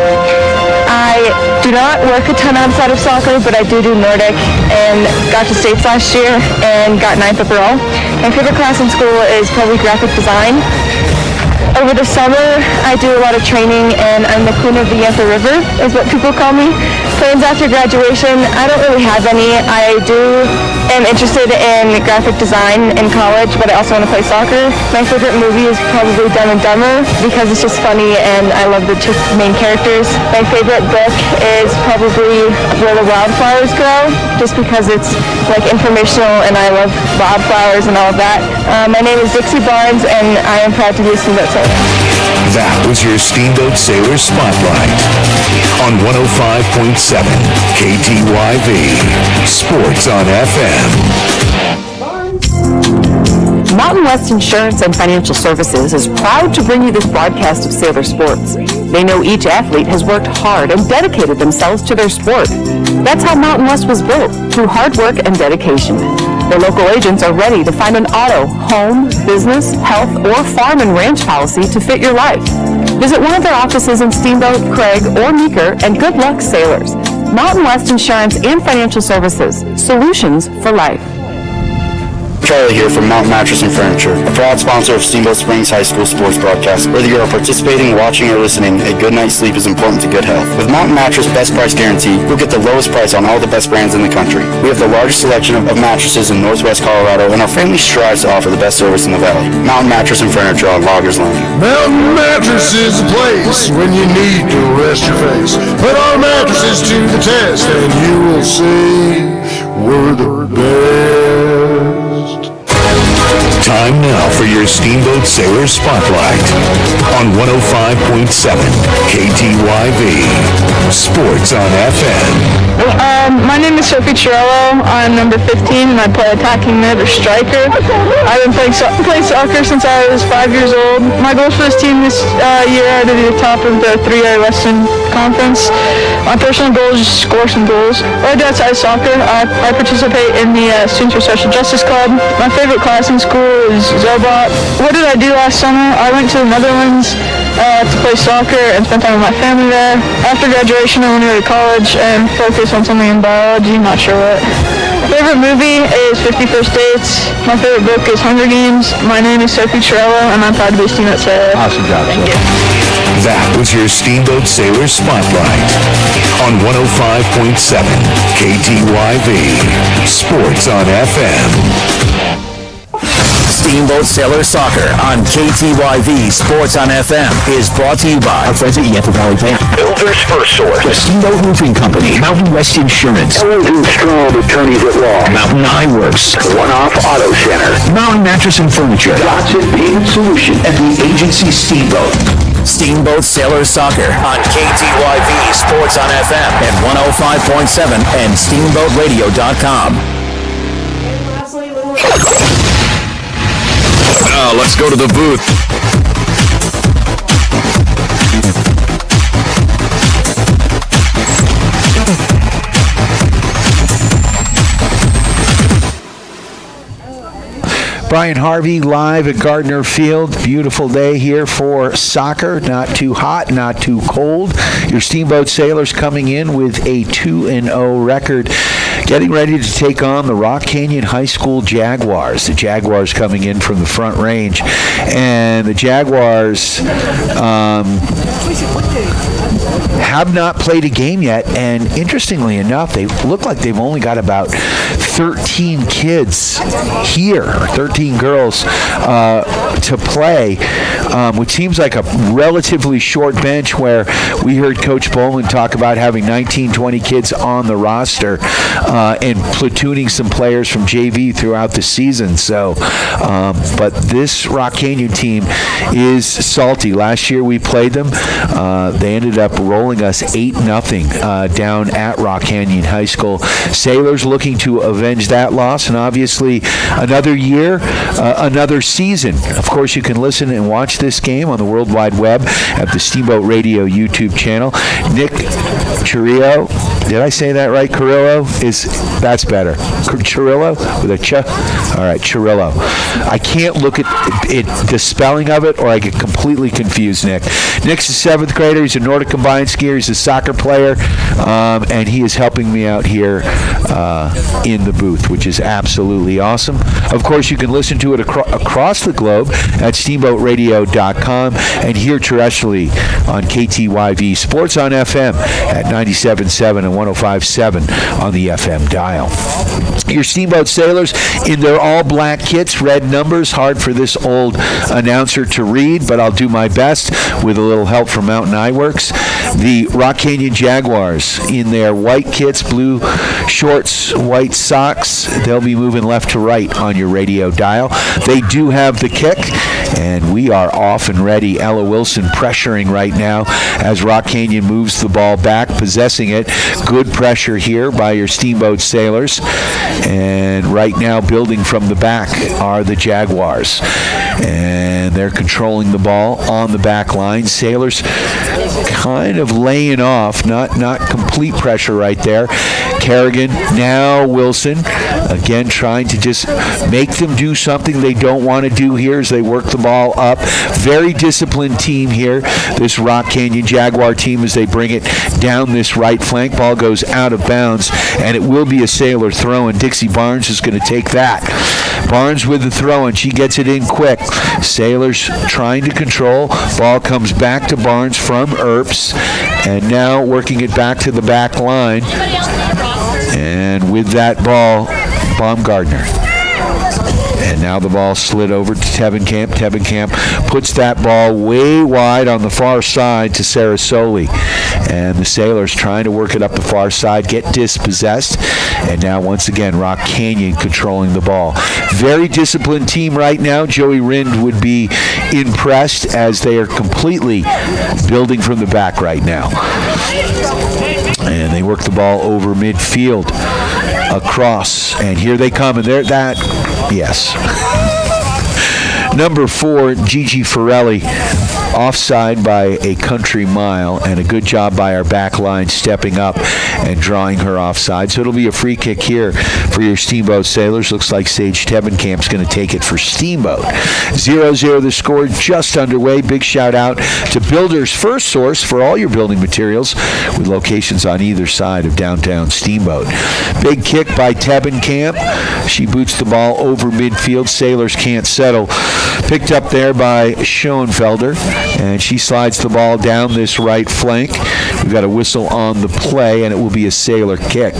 I do not work a ton outside of soccer, but I do Nordic and got to states last year and got 9th overall. My favorite class in school is probably graphic design. Over the summer, I do a lot of training, and I'm the queen of the Yampa River, is what people call me. Plans after graduation, I don't really have any. I am interested in graphic design in college, but I also want to play soccer. My favorite movie is probably Dumb and Dumber because it's just funny and I love the two main characters. My favorite book is probably Where the Wildflowers Grow, just because it's informational and I love wildflowers and all of that. My name is Dixie Barnes and I am proud to be a Steamboat Sailor. That was your Steamboat Sailor Spotlight on 105.7 KTYV Sports on FM. Mountain West Insurance and Financial Services is proud to bring you this broadcast of Sailor Sports. They know each athlete has worked hard and dedicated themselves to their sport. That's how Mountain West was built, through hard work and dedication. Their local agents are ready to find an auto, home, business, health, or farm and ranch policy to fit your life. Visit one of their offices in Steamboat, Craig, or Meeker, and good luck, sailors. Mountain West Insurance and Financial Services. Solutions for life. Charlie here from Mountain Mattress and Furniture, a proud sponsor of Steamboat Springs High School sports broadcast. Whether you are participating, watching, or listening, a good night's sleep is important to good health. With Mountain Mattress Best Price Guarantee, you'll get the lowest price on all the best brands in the country. We have the largest selection of mattresses in Northwest Colorado, and our family strives to offer the best service in the valley. Mountain Mattress and Furniture on Loggers Lane. Mountain Mattress is the place when you need to rest your face. Put our mattresses to the test, and you will see we're the best. Time now for your Steamboat Sailor Spotlight on 105.7 KTYV Sports on FM. My name is Sophie Chirello. I'm number 15 and I play attacking mid or striker. I've been playing soccer since I was 5 years old. My goals for this team this year are to be the top of the 3A Western Conference. My personal goal is to score some goals. What I do outside soccer, I participate in the Students for Social Justice Club. My favorite class in school is Zobot. What did I do last summer? I went to the Netherlands to play soccer and spend time with my family there. After graduation, I want to go to college and focus on something in biology, not sure what. Favorite movie is 50 First Dates. My favorite book is Hunger Games. My name is Sophie Chirello, and I'm proud to be a Steamboat Sailor. Awesome job. Thank you. That was your Steamboat Sailor Spotlight on 105.7 KTYV Sports on FM. Steamboat Sailor Soccer on KTYV Sports on FM is brought to you by our friends at Yapa Valley Bank, Builder's First Source, the Steamboat Roofing Company, Mountain West Insurance, Ellington Strong Attorneys at Law, Mountain Ironworks, One-Off Auto Center, Mountain Mattress and Furniture, Johnson Payment Solution, and the agency Steamboat. Steamboat Sailor Soccer on KTYV Sports on FM at 105.7 and SteamboatRadio.com. Now let's go to the booth. Brian Harvey live at Gardner Field. Beautiful day here for soccer. Not too hot, not too cold. Your Steamboat Sailors coming in with a 2-0 record, getting ready to take on the Rock Canyon High School Jaguars. The Jaguars coming in from the Front Range. And the Jaguars have not played a game yet. And interestingly enough, they look like they've only got about 13 kids here, 13 girls to play, which seems like a relatively short bench, where we heard Coach Bowman talk about having 19, 20 kids on the roster and platooning some players from JV throughout the season. So, but this Rock Canyon team is salty. Last year we played them. They ended up rolling us 8-0 down at Rock Canyon High School. Sailors looking to avenge that loss, and obviously another year, another season. Of course, you can listen and watch this game on the World Wide Web at the Steamboat Radio YouTube channel. Nick Chirillo, did I say that right? That's better. Chirillo with a ch. All right, Chirillo. I can't look at it, the spelling of it, or I get completely confused, Nick. Nick's a 7th grader. He's a Nordic Combined skier. He's a soccer player, and he is helping me out here in the booth, which is absolutely awesome. Of course, you can listen to it across the globe at SteamboatRadio.com and hear terrestrially on KTYV Sports on FM at 97.7 and 105.7 on the FM dial. Your Steamboat Sailors in their all-black kits, red numbers, hard for this old announcer to read, but I'll do my best with a little help from Mountain Ironworks. The Rock Canyon Jaguars in their white kits, blue shorts, white socks. They'll be moving left to right on your radio dial. They do have the kick, and we are off and ready. Ella Wilson pressuring right now as Rock Canyon moves the ball back, possessing it. Good pressure here by your Steamboat Sailors. And right now, building from the back are the Jaguars. And they're controlling the ball on the back line. Sailors kind of laying off, not complete pressure right there. Kerrigan, now Wilson, again trying to just make them do something they don't want to do here as they work the ball up. Very disciplined team here, this Rock Canyon Jaguar team, as they bring it down this right flank. Ball goes out of bounds, and it will be a Sailor throw, and Dixie Barnes is going to take that. Barnes with the throw, and she gets it in quick. Sailors trying to control. Ball comes back to Barnes from Earps, and now working it back to the back line. And with that ball, Baumgartner. And now the ball slid over to Tebenkamp. Tebenkamp puts that ball way wide on the far side to Sarasoli. And the Sailors trying to work it up the far side, get dispossessed. And now once again, Rock Canyon controlling the ball. Very disciplined team right now. Joey Rind would be impressed as they are completely building from the back right now. And they work the ball over midfield, across, and here they come, and they're that, yes. Number 4, Gigi Forelli, offside by a country mile, and a good job by our back line stepping up and drawing her offside. So it'll be a free kick here for your Steamboat Sailors. Looks like Sage Tebenkamp's going to take it for Steamboat. 0-0 the score, just underway. Big shout out to Builder's First Source for all your building materials with locations on either side of downtown Steamboat. Big kick by Tebenkamp. She boots the ball over midfield. Sailors can't settle. Picked up there by Schoenfelder, and she slides the ball down this right flank. We've got a whistle on the play, and it will be a Sailor kick.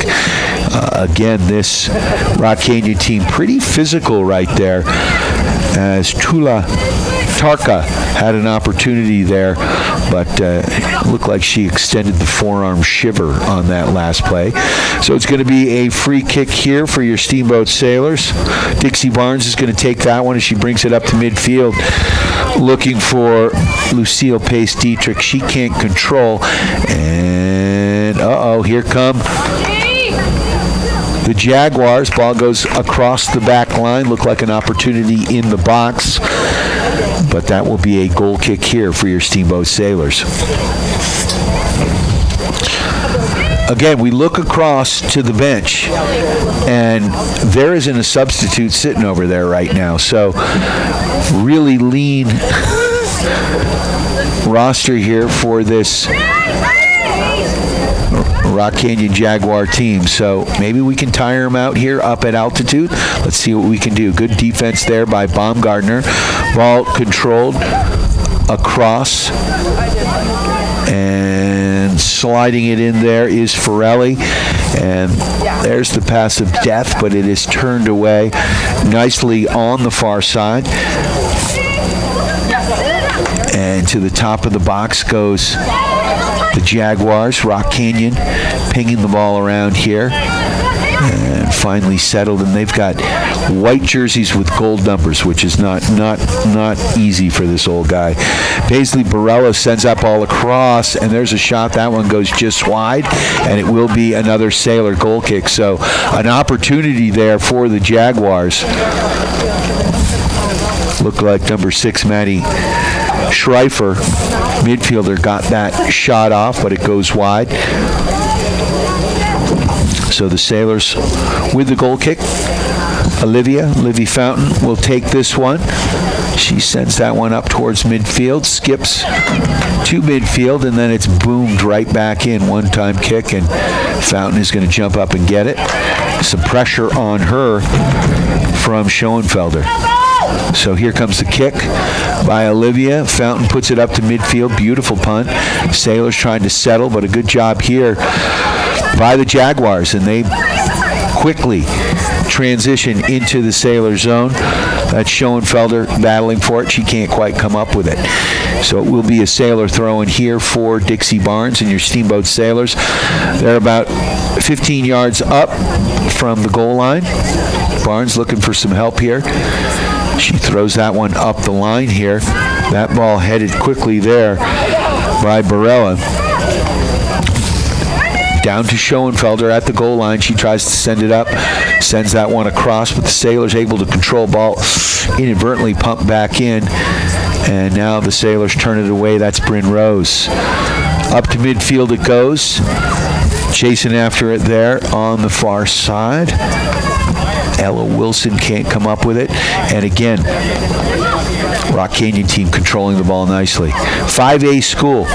Again, this Rock Canyon team pretty physical right there. as Tula Tarka had an opportunity there, but looked like she extended the forearm shiver on that last play. So it's going to be a free kick here for your Steamboat Sailors. Dixie Barnes is going to take that one as she brings it up to midfield, looking for Lucille Pace-Dietrich. She can't control, and here come the Jaguars. Ball goes across the back line. Looked like an opportunity in the box, but that will be a goal kick here for your Steamboat Sailors. Again, we look across to the bench, and there isn't a substitute sitting over there right now. So really lean roster here for this Rock Canyon Jaguar team. So maybe we can tire them out here up at altitude. Let's see what we can do. Good defense there by Baumgartner. Ball controlled across, and sliding it in there is Forelli, and there's the pass of death, but it is turned away nicely on the far side. And to the top of the box goes the Jaguars. Rock Canyon pinging the ball around here and finally settled, and they've got white jerseys with gold numbers, which is not easy for this old guy. Paisley Barella sends that ball across, and there's a shot. That one goes just wide, and it will be another Sailor goal kick. So an opportunity there for the Jaguars. Looked like number 6, Maddie Schreifer, midfielder, got that shot off, but it goes wide. So the Sailors with the goal kick. Livy Fountain will take this one. She sends that one up towards midfield, skips to midfield, and then it's boomed right back in. One-time kick, and Fountain is going to jump up and get it. Some pressure on her from Schoenfelder. So here comes the kick by Olivia. Fountain puts it up to midfield. Beautiful punt. Sailors trying to settle, but a good job here by the Jaguars, and they quickly transition into the Sailor zone. That's Schoenfelder battling for it. She can't quite come up with it. So it will be a Sailor throw in here for Dixie Barnes and your Steamboat Sailors. They're about 15 yards up from the goal line. Barnes looking for some help here. She throws that one up the line here. That ball headed quickly there by Barella. Down to Schoenfelder at the goal line. She tries to send it up, sends that one across, but the Sailors able to control ball, inadvertently pumped back in, and now the Sailors turn it away. That's Bryn Rose. Up to midfield it goes. Chasing after it there on the far side. Ella Wilson can't come up with it. And again, Rock Canyon team controlling the ball nicely. 5A school,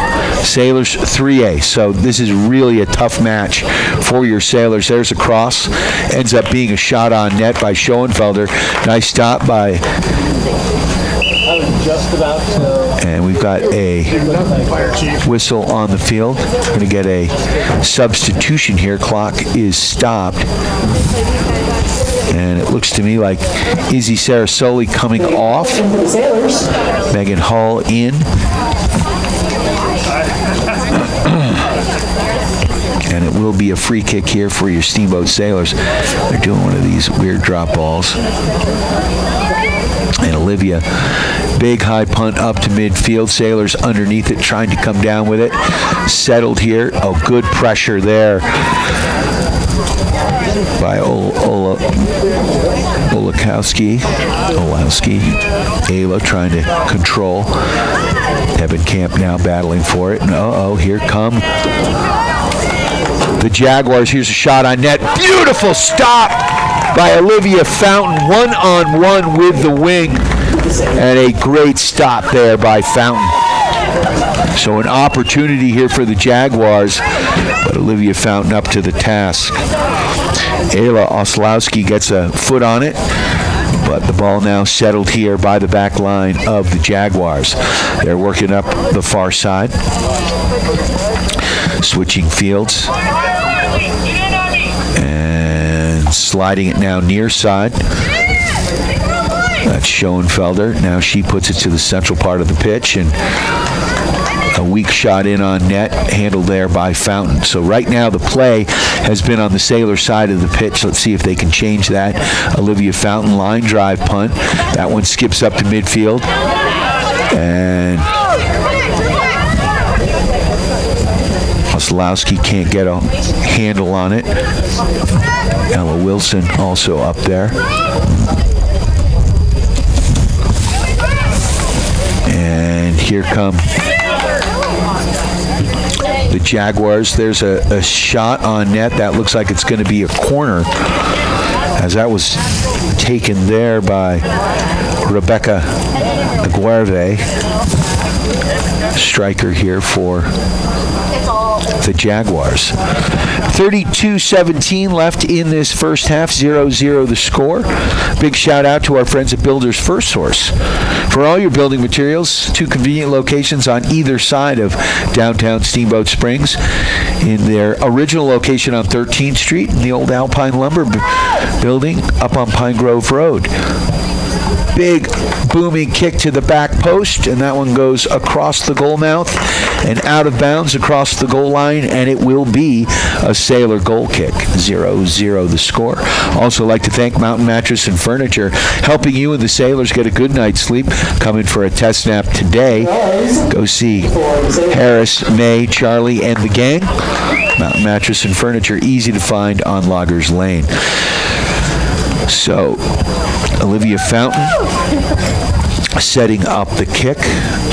Sailors 3A. So this is really a tough match for your Sailors. There's a cross. Ends up being a shot on net by Schoenfelder. Nice stop by... And we've got a whistle on the field. We're going to get a substitution here. Clock is stopped. And it looks to me like Izzy Sarasoli coming off. Megan Hall in. And it will be a free kick here for your Steamboat Sailors. They're doing one of these weird drop balls. And Olivia, big high punt up to midfield. Sailors underneath it, trying to come down with it. Settled here. Oh, good pressure there by Olakowski. Ayla trying to control. Evan Camp now battling for it. And here come the Jaguars. Here's a shot on net. Beautiful stop by Olivia Fountain. One-on-one with the wing. And a great stop there by Fountain. So an opportunity here for the Jaguars, but Olivia Fountain up to the task. Ayla Oslowski gets a foot on it, but the ball now settled here by the back line of the Jaguars. They're working up the far side. Switching fields. And sliding it now near side. That's Schoenfelder. Now she puts it to the central part of the pitch, and a weak shot in on net, handled there by Fountain. So right now the play has been on the Sailor side of the pitch. Let's see if they can change that. Olivia Fountain, line drive punt. That one skips up to midfield. And Oslowski can't get a handle on it. Ella Wilson also up there. And here come the Jaguars. There's a shot on net. That looks like it's going to be a corner, as that was taken there by Rebecca Aguirre, striker here for the Jaguars. 32-17 left in this first half, 0-0 the score. Big shout out to our friends at Builders First Source. For all your building materials, 2 convenient locations on either side of downtown Steamboat Springs. In their original location on 13th Street, in the old Alpine Lumber building up on Pine Grove Road. Big booming kick to the back post, and that one goes across the goal mouth and out of bounds across the goal line, and it will be a Sailor goal kick. 0-0 the score. Also like to thank Mountain Mattress and Furniture, helping you and the Sailors get a good night's sleep. Coming for a test snap today. Go see Harris, May, Charlie, and the gang. Mountain Mattress and Furniture, easy to find on Loggers Lane. So, Olivia Fountain setting up the kick.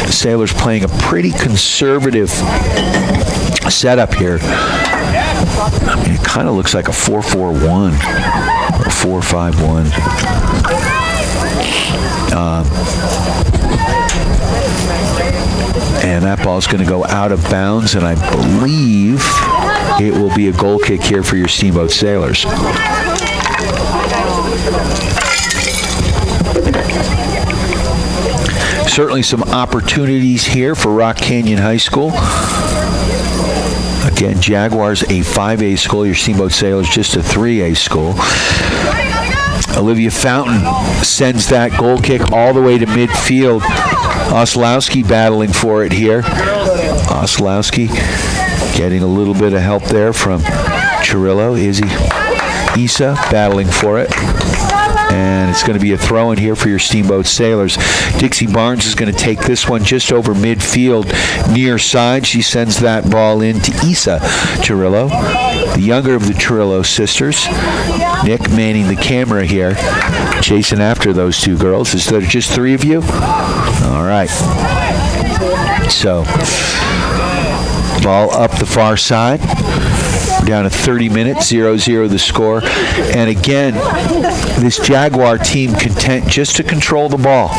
Sailors playing a pretty conservative setup here. I mean, it kind of looks like a 4-4-1 or 4-5-1. And that ball's going to go out of bounds, and I believe it will be a goal kick here for your Steamboat Sailors. Certainly some opportunities here for Rock Canyon High School. Again, Jaguars a 5A school. Your Steamboat Sailors just a 3A school. Olivia Fountain sends that goal kick all the way to midfield. Oslowski battling for it here. Oslowski getting a little bit of help there from Chirillo. Isa battling for it. And it's going to be a throw-in here for your Steamboat Sailors. Dixie Barnes is going to take this one just over midfield, near side. She sends that ball in to Isa Chirillo, the younger of the Chirillo sisters. Nick manning the camera here, chasing after those 2 girls. Is there just 3 of you? All right. So, ball up the far side. We're down to 30 minutes, 0-0 the score. And again, this Jaguar team content just to control the ball.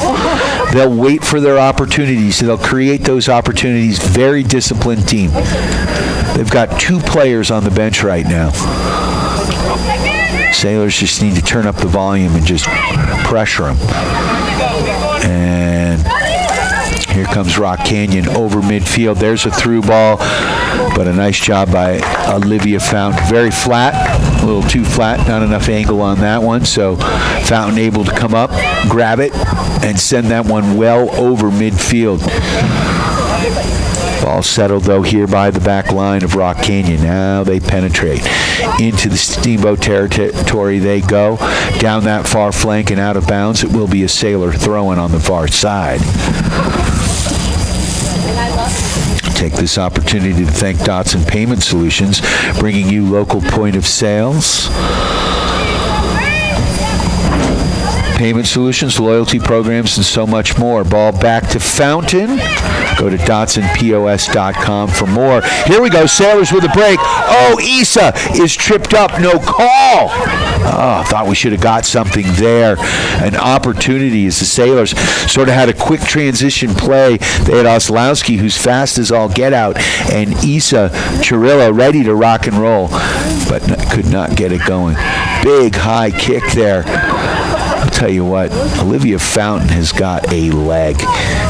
They'll wait for their opportunities. They'll create those opportunities. Very disciplined team. They've got 2 players on the bench right now. Sailors just need to turn up the volume and just pressure them. And here comes Rock Canyon over midfield. There's a through ball, but a nice job by Olivia Fountain. Very flat, a little too flat, not enough angle on that one. So Fountain able to come up, grab it, and send that one well over midfield. Ball settled, though, here by the back line of Rock Canyon. Now they penetrate into the Steamboat territory. They go down that far flank and out of bounds. It will be a Sailor throw-in on the far side. Take this opportunity to thank Dotson Payment Solutions, bringing you local point of sales. Payment solutions, loyalty programs, and so much more. Ball back to Fountain. Go to DotsonPOS.com for more. Here we go, Sailors with a break. Oh, Isa is tripped up, no call. Oh, thought we should have got something there. An opportunity as the Sailors sort of had a quick transition play. They had Oslowski, who's fast as all get out, and Isa Chirillo ready to rock and roll, but could not get it going. Big high kick there. I'll tell you what, Olivia Fountain has got a leg.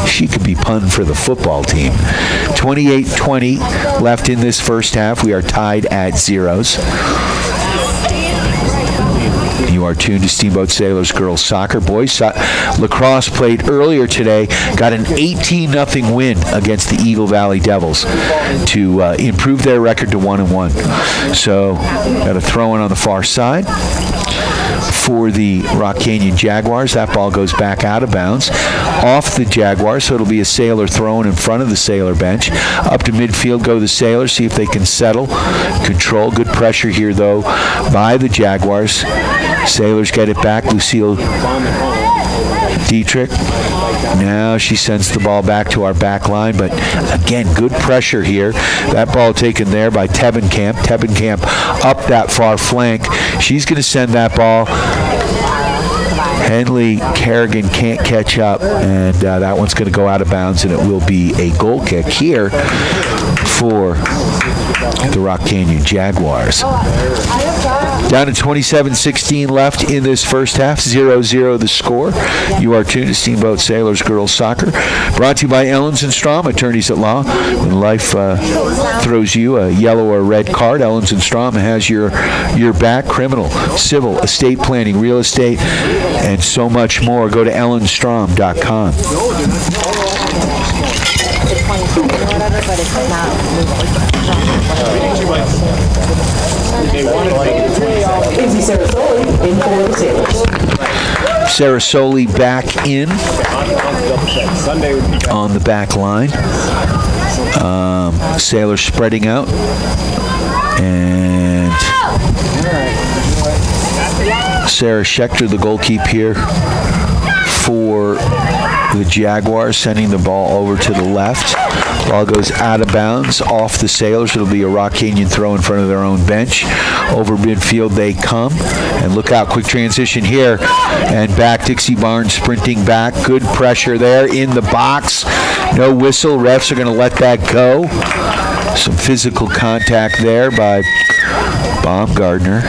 She could be punned for the football team. 28-20 left in this first half. We are tied at zeros. You are tuned to Steamboat Sailors Girls Soccer. Boys lacrosse played earlier today, got an 18-0 win against the Eagle Valley Devils to improve their record to 1-1. So, got a throw-in on the far side for the Rock Canyon Jaguars. That ball goes back out of bounds off the Jaguars, so it'll be a Sailor thrown in front of the Sailor bench. Up to midfield go the Sailors, see if they can settle, control. Good pressure here, though, by the Jaguars. Sailors get it back. Lucille Dietrich. Now she sends the ball back to our back line, but again, good pressure here. That ball taken there by Tebenkamp. Tebenkamp up that far flank. She's going to send that ball. Henley Kerrigan can't catch up, and that one's going to go out of bounds, and it will be a goal kick here for the Rock Canyon Jaguars. Down to 27-16 left in this first half. 0-0 the score. You are tuned to Steamboat Sailors Girls Soccer. Brought to you by Ellens & Strom, attorneys at law. When life throws you a yellow or red card, Ellens & Strom has your back. Criminal, civil, estate planning, real estate, and so much more. Go to ellensstrom.com. Sarasoli back in on the back line. Sailors spreading out, and Sarah Schechter, the goalkeeper here for the Jaguars, sending the ball over to the left. Ball goes out of bounds off the Sailors. It'll be a Rock Canyon throw in front of their own bench. Over midfield they come. And look out, quick transition here. And back, Dixie Barnes sprinting back. Good pressure there in the box. No whistle. Refs are going to let that go. Some physical contact there by Gardner.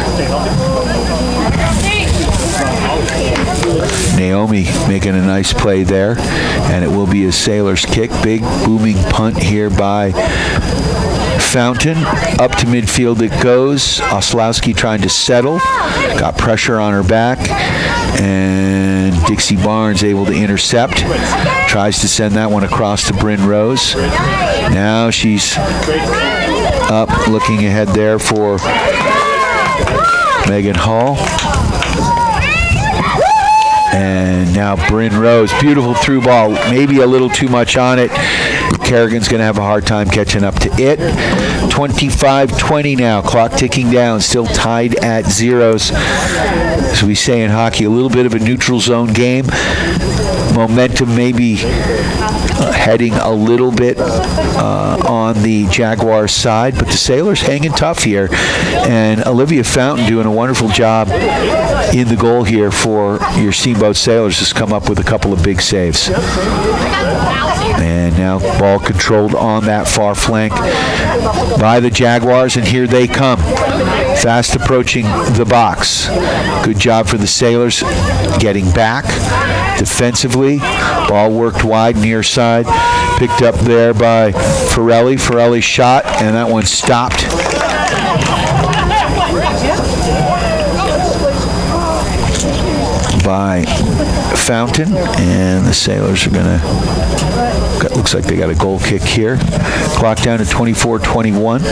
Naomi making a nice play there, and it will be a Sailors kick. Big booming punt here by Fountain. Up to midfield it goes. Oslowski trying to settle. Got pressure on her back, and Dixie Barnes able to intercept. Tries to send that one across to Bryn Rose. Now she's up, looking ahead there for Megan Hall. And now Bryn Rose, beautiful through ball, maybe a little too much on it. Kerrigan's going to have a hard time catching up to it. 25-20 now, clock ticking down, still tied at zeros. As we say in hockey, a little bit of a neutral zone game. Momentum maybe heading a little bit on the Jaguars side, but the Sailors hanging tough here. And Olivia Fountain doing a wonderful job in the goal here for your Steamboat Sailors. Has come up with a couple of big saves. And now ball controlled on that far flank by the Jaguars, and here they come. Fast approaching the box. Good job for the Sailors getting back defensively. Ball worked wide near side. Picked up there by Ferrelli. Ferrelli shot, and that one stopped. By Fountain, and the Sailors are going to, looks like they got a goal kick here. Clock down to 24-21.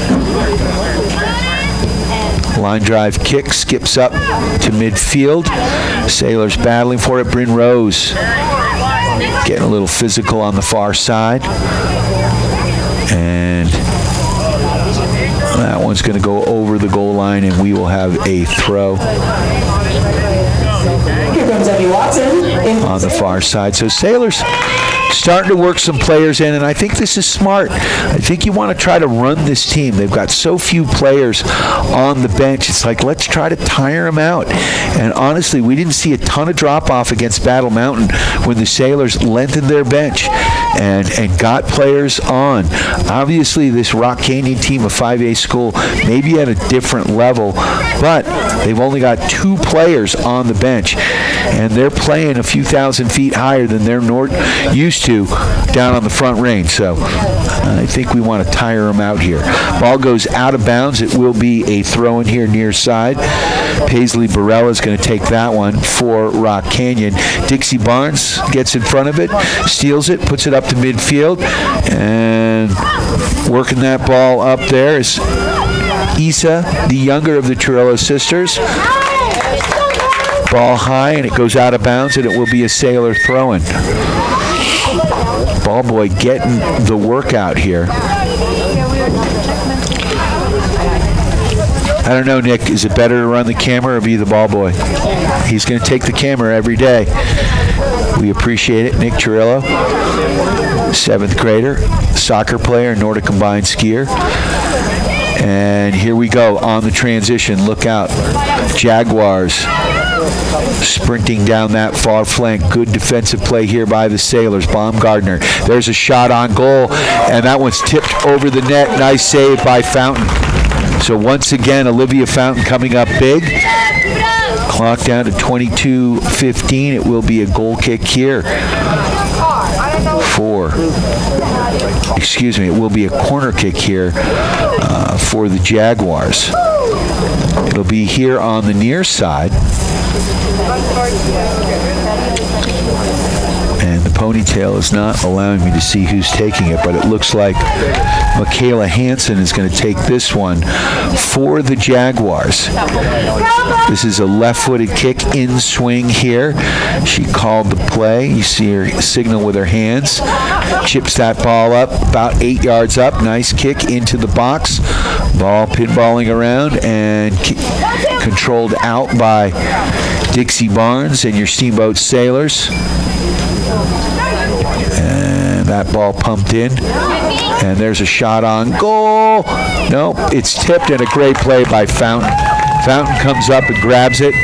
Line drive kick, skips up to midfield. Sailors battling for it. Bryn Rose getting a little physical on the far side. And that one's going to go over the goal line, and we will have a throw. Here comes Eddie Watson on the far side. So Sailors starting to work some players in, and I think this is smart. I think you want to try to run this team. They've got so few players on the bench. It's like, let's try to tire them out. And honestly, we didn't see a ton of drop-off against Battle Mountain when the Sailors lengthened their bench and got players on. Obviously, this Rock Canyon team, a 5A school, maybe at a different level, but they've only got 2 players on the bench, and they're playing a few thousand feet higher than they're used to down on the front range. So I think we want to tire them out here. Ball goes out of bounds. It will be a throw in here near side. Paisley Barella is going to take that one for Rock Canyon. Dixie Barnes gets in front of it, steals it, puts it up to midfield, and working that ball up there is Isa, the younger of the Chirillo sisters. Ball high, and it goes out of bounds, and it will be a Sailor throw-in. Ball boy getting the workout here. I don't know, Nick. Is it better to run the camera or be the ball boy? He's going to take the camera every day. We appreciate it. Nick Chirillo, 7th grader, soccer player, Nordic combined skier. And here we go on the transition. Look out. Jaguars sprinting down that far flank. Good defensive play here by the Sailors. Baumgartner. There's a shot on goal, and that one's tipped over the net. Nice save by Fountain. So once again, Olivia Fountain coming up big. Clock down to 22:15. It will be a goal kick here it will be a corner kick here for the Jaguars. It'll be here on the near side. And the ponytail is not allowing me to see who's taking it, but it looks like Michaela Hansen is going to take this one for the Jaguars. This is a left-footed kick in swing here. She called the play. You see her signal with her hands. Chips that ball up, about 8 yards up. Nice kick into the box. Ball pinballing around and controlled out by Dixie Barnes and your Steamboat Sailors. And that ball pumped in. And there's a shot on goal. Nope, it's tipped, and a great play by Fountain. Fountain comes up and grabs it.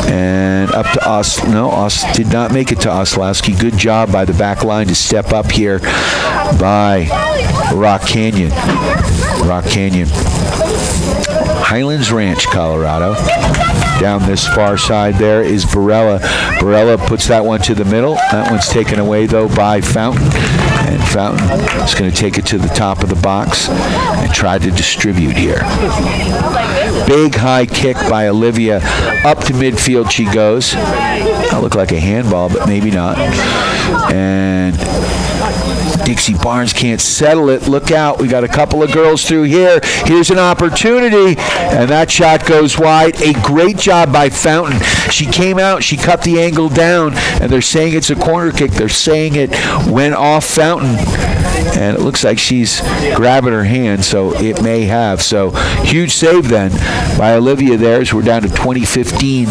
And up to us. No, us did not make it to Oslowski. Good job by the back line to step up here by Rock Canyon. Rock Canyon. Highlands Ranch, Colorado. Down this far side there is Barella. Barella puts that one to the middle. That one's taken away, though, by Fountain. And Fountain is going to take it to the top of the box and try to distribute here. Big high kick by Olivia. Up to midfield she goes. That looked like a handball, but maybe not. And Dixie Barnes can't settle it. Look out. We got a couple of girls through here. Here's an opportunity. And that shot goes wide. A great job by Fountain. She came out. She cut the angle down. And they're saying it's a corner kick. They're saying it went off Fountain. And it looks like she's grabbing her hand, so it may have. So huge save then by Olivia there as we're down to 20:15.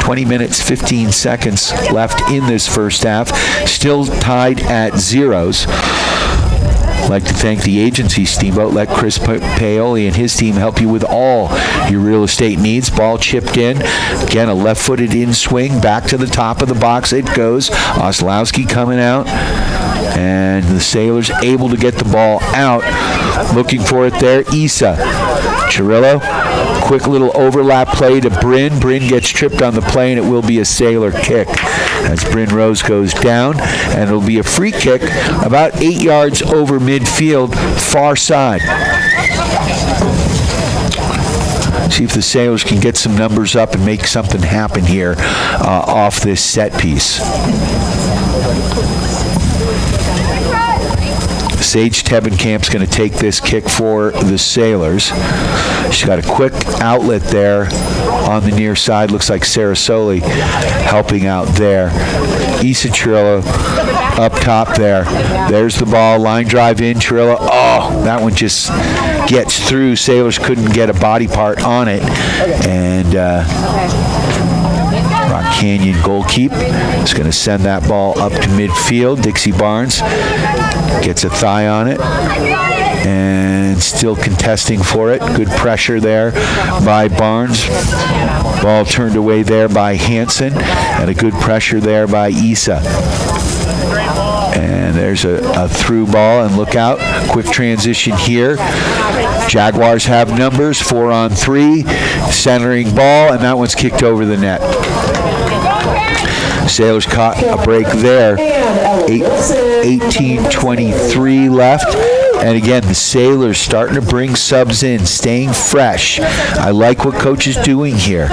20 minutes, 15 seconds left in this first half. Still tied at zeros. I'd like to thank the agency, Steamboat. Let Chris Paoli and his team help you with all your real estate needs. Ball chipped in. Again, a left-footed in swing. Back to the top of the box it goes. Oslowski coming out. And the Sailors able to get the ball out. Looking for it there. Isa. Chirillo. Quick little overlap play to Bryn. Bryn gets tripped on the play, and it will be a Sailor kick as Bryn Rose goes down. And it'll be a free kick about 8 yards over midfield, far side. See if the Sailors can get some numbers up and make something happen here off this set piece. Sage Tebenkamp's going to take this kick for the Sailors. She's got a quick outlet there on the near side. Looks like Sarah Soli helping out there. Issa Chirillo up top there. There's the ball. Line drive in. Chirillo. Oh, that one just gets through. Sailors couldn't get a body part on it. And Rock Canyon goalkeep is going to send that ball up to midfield. Dixie Barnes gets a thigh on it and still contesting for it. Good pressure there by Barnes. Ball turned away there by Hansen, and a good pressure there by Isa. And there's a through ball, and look out. Quick transition here. Jaguars have numbers, 4-on-3. Centering ball, and that one's kicked over the net. Sailors caught a break there. 18:23 left. And again, the Sailors starting to bring subs in, staying fresh. I like what Coach is doing here.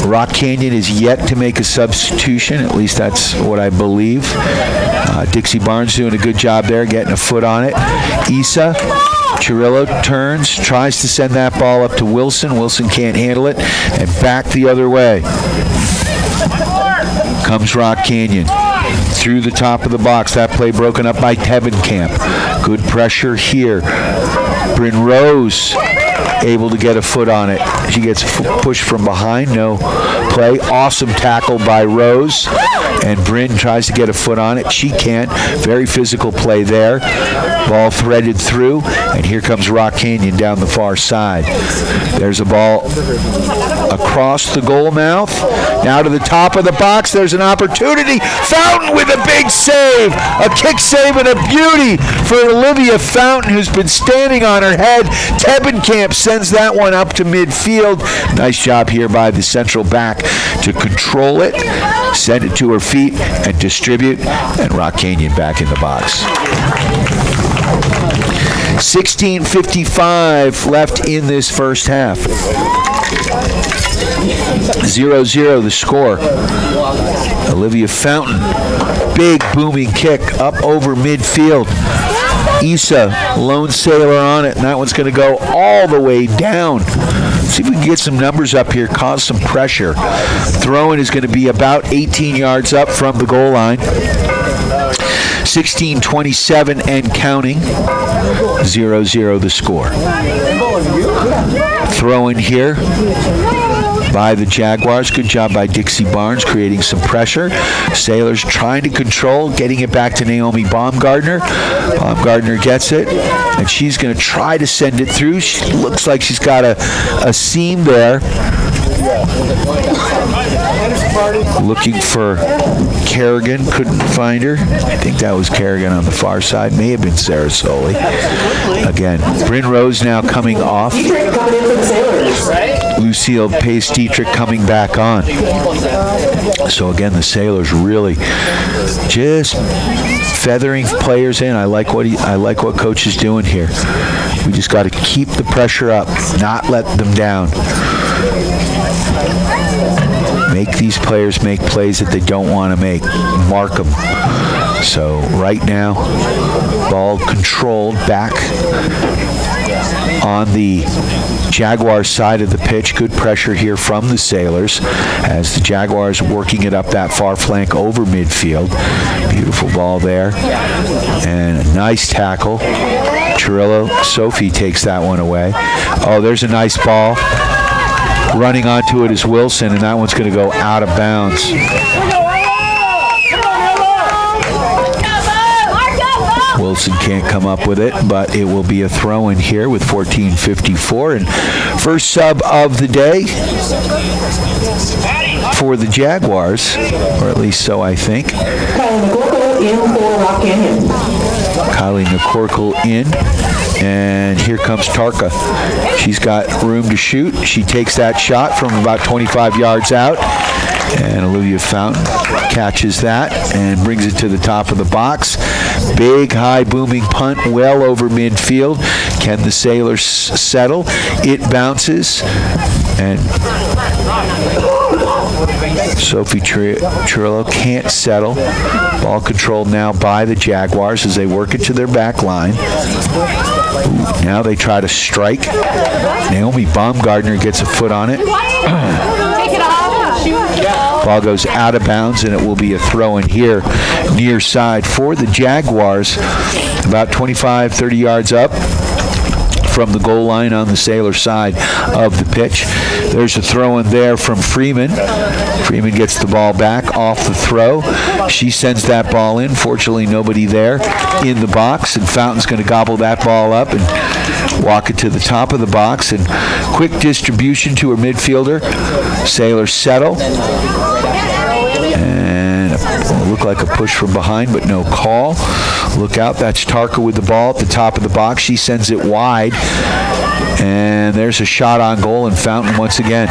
Rock Canyon is yet to make a substitution. At least that's what I believe. Dixie Barnes doing a good job there, getting a foot on it. Issa Chirillo turns, tries to send that ball up to Wilson. Wilson can't handle it, and back the other way. Comes Rock Canyon. Through the top of the box. That play broken up by Tebenkamp. Good pressure here. Bryn Rose able to get a foot on it. She gets pushed from behind. No play. Awesome tackle by Rose. And Bryn tries to get a foot on it. She can't. Very physical play there. Ball threaded through. And here comes Rock Canyon down the far side. There's a ball across the goal mouth. Now to the top of the box. There's an opportunity. Fountain with a big save. A kick save and a beauty for Olivia Fountain, who's been standing on her head. Tebenkamp sends that one up to midfield. Nice job here by the central back to control it, send it to her feet, and distribute. And Rock Canyon back in the box. 16:55 left in this first half. 0-0 the score. Olivia Fountain, big booming kick up over midfield. Issa, lone sailor on it, and that one's going to go all the way down. See if we can get some numbers up here, cause some pressure. Throw-in is going to be about 18 yards up from the goal line. 16:27 and counting. 0-0 the score. Throw-in here by the Jaguars. Good job by Dixie Barnes creating some pressure. Sailors trying to control, getting it back to Naomi Baumgartner. Baumgartner gets it, and she's going to try to send it through. She looks like she's got a seam there. Looking for Kerrigan, couldn't find her. I think that was Kerrigan on the far side. May have been Sarah Soley. Again, Bryn Rose now coming off. Lucille Pace-Dietrich coming back on. So again, the Sailors really just feathering players in. I like what Coach is doing here. We just got to keep the pressure up, not let them down. Make these players make plays that they don't want to make. Mark them. So right now, ball controlled back on the Jaguars side of the pitch. Good pressure here from the Sailors as the Jaguars working it up that far flank over midfield. Beautiful ball there. And a nice tackle. Chirillo, Sophie takes that one away. Oh, there's a nice ball. Running onto it is Wilson, and that one's going to go out of bounds. Wilson can't come up with it, but it will be a throw-in here with 14:54. And first sub of the day for the Jaguars, or at least so I think. Kylie McCorkle in. And here comes Tarka. She's got room to shoot. She takes that shot from about 25 yards out. And Olivia Fountain catches that and brings it to the top of the box. Big, high, booming punt well over midfield. Can the Sailors settle? It bounces. And Sophie Chirillo can't settle. Ball controlled now by the Jaguars as they work it to their back line. Now they try to strike. Naomi Baumgartner gets a foot on it. Ball goes out of bounds, and it will be a throw-in here near side for the Jaguars. About 25, 30 yards up from the goal line on the Sailor side of the pitch. There's a throw in there from Freeman. Freeman gets the ball back off the throw. She sends that ball in. Fortunately, nobody there in the box, and Fountain's going to gobble that ball up and walk it to the top of the box. And quick distribution to her midfielder. Sailor settle. And it looked like a push from behind, but no call. Look out, that's Tarka with the ball at the top of the box. She sends it wide. And there's a shot on goal, and Fountain once again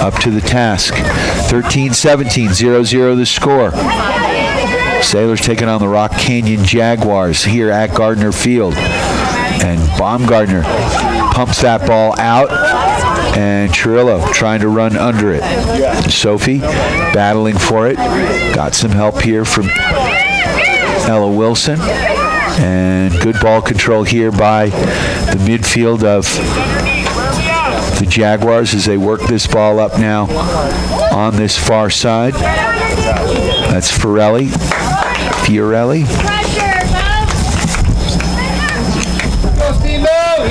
up to the task. 13-17, 0-0 the score. Sailors taking on the Rock Canyon Jaguars here at Gardner Field. And Baumgartner pumps that ball out, and Cirillo trying to run under it. Sophie battling for it. Got some help here from Ella Wilson. And good ball control here by the midfield of the Jaguars as they work this ball up now on this far side. That's Fiorelli.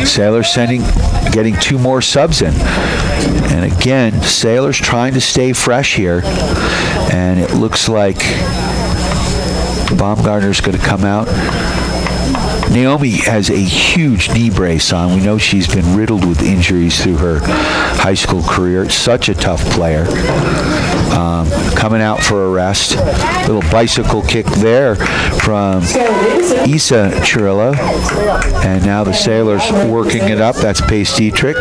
Sailors getting two more subs in. And again, Sailors trying to stay fresh here. And it looks like Baumgartner's going to come out. Naomi has a huge knee brace on. We know she's been riddled with injuries through her high school career. Such a tough player. Coming out for a rest. Little bicycle kick there from Isa Cirillo. And now the Sailors working it up. That's Pace Dietrich.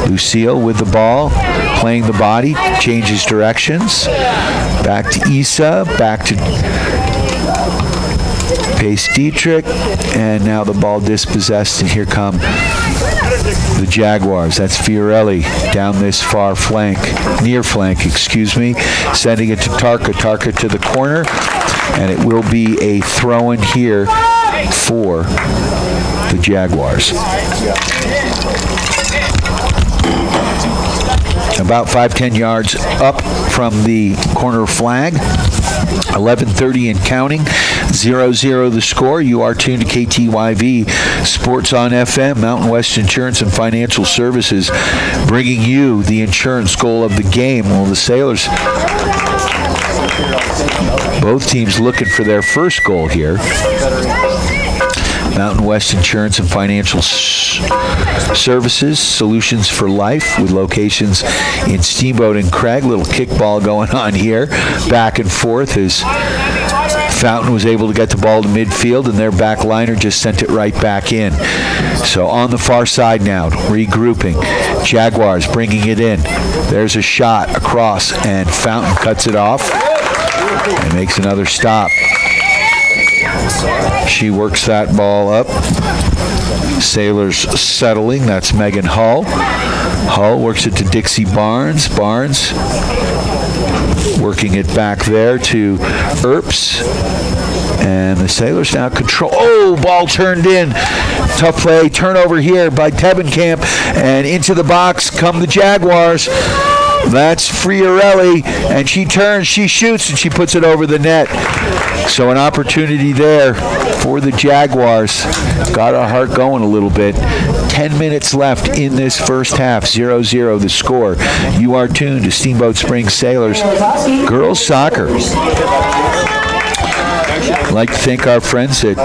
Lucille with the ball, playing the body, changes directions. Back to Isa, back to Pace Dietrich, and now the ball dispossessed, and here come the Jaguars. That's Fiorelli down this far flank, near flank, sending it to Tarka. Tarka to the corner, and it will be a throw-in here for the Jaguars. About 5-10 yards up from the corner flag. 11:30 and counting. 0-0 the score. You are tuned to KTYV Sports on FM, Mountain West Insurance and Financial Services, bringing you the insurance goal of the game. Well, the Sailors, both teams looking for their first goal here. Mountain West Insurance and Financial Services, solutions for life, with locations in Steamboat and Craig. Little kickball going on here, back and forth as Fountain was able to get the ball to midfield, and their back liner just sent it right back in. So on the far side now, regrouping. Jaguars bringing it in. There's a shot across, and Fountain cuts it off and makes another stop. She works that ball up. Sailors settling. That's Megan Hull. Hull works it to Dixie Barnes. Barnes working it back there to Earps. And the Sailors now control. Oh, ball turned in. Tough play. Turnover here by Tebenkamp. And into the box come the Jaguars. That's Fiorelli. And she turns, she shoots, and she puts it over the net. So an opportunity there for the Jaguars. Got our heart going a little bit. 10 minutes left in this first half. 0-0 the score. You are tuned to Steamboat Springs Sailors Girls Soccer. I'd like to thank our friends at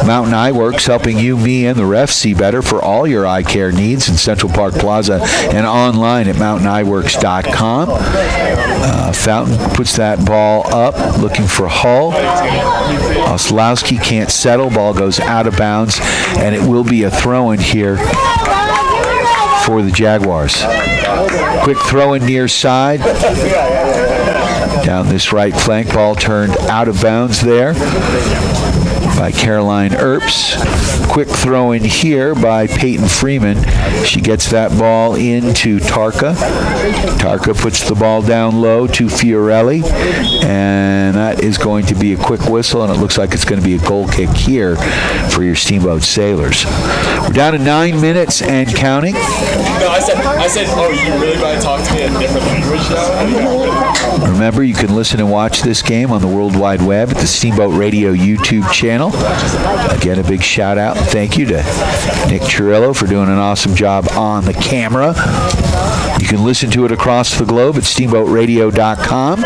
Mountain Eye Works, helping you, me, and the refs see better for all your eye care needs in Central Park Plaza and online at mountainayeworks.com. Fountain puts that ball up, looking for Hull. Oslowski can't settle. Ball goes out of bounds, and it will be a throw-in here for the Jaguars. Quick throw-in near side. Down this right flank, ball turned out of bounds there by Caroline Earps. Quick throw in here by Peyton Freeman. She gets that ball into Tarka. Tarka puts the ball down low to Fiorelli, and that is going to be a quick whistle, and it looks like it's going to be a goal kick here for your Steamboat Sailors. We're down to 9 minutes and counting. No, I said, oh, you really want to talk to me in a different language now? Remember, you can listen and watch this game on the World Wide Web at the Steamboat Radio YouTube channel. Again, a big shout out and thank you to Nick Chirillo for doing an awesome job on the camera. You can listen to it across the globe at steamboatradio.com.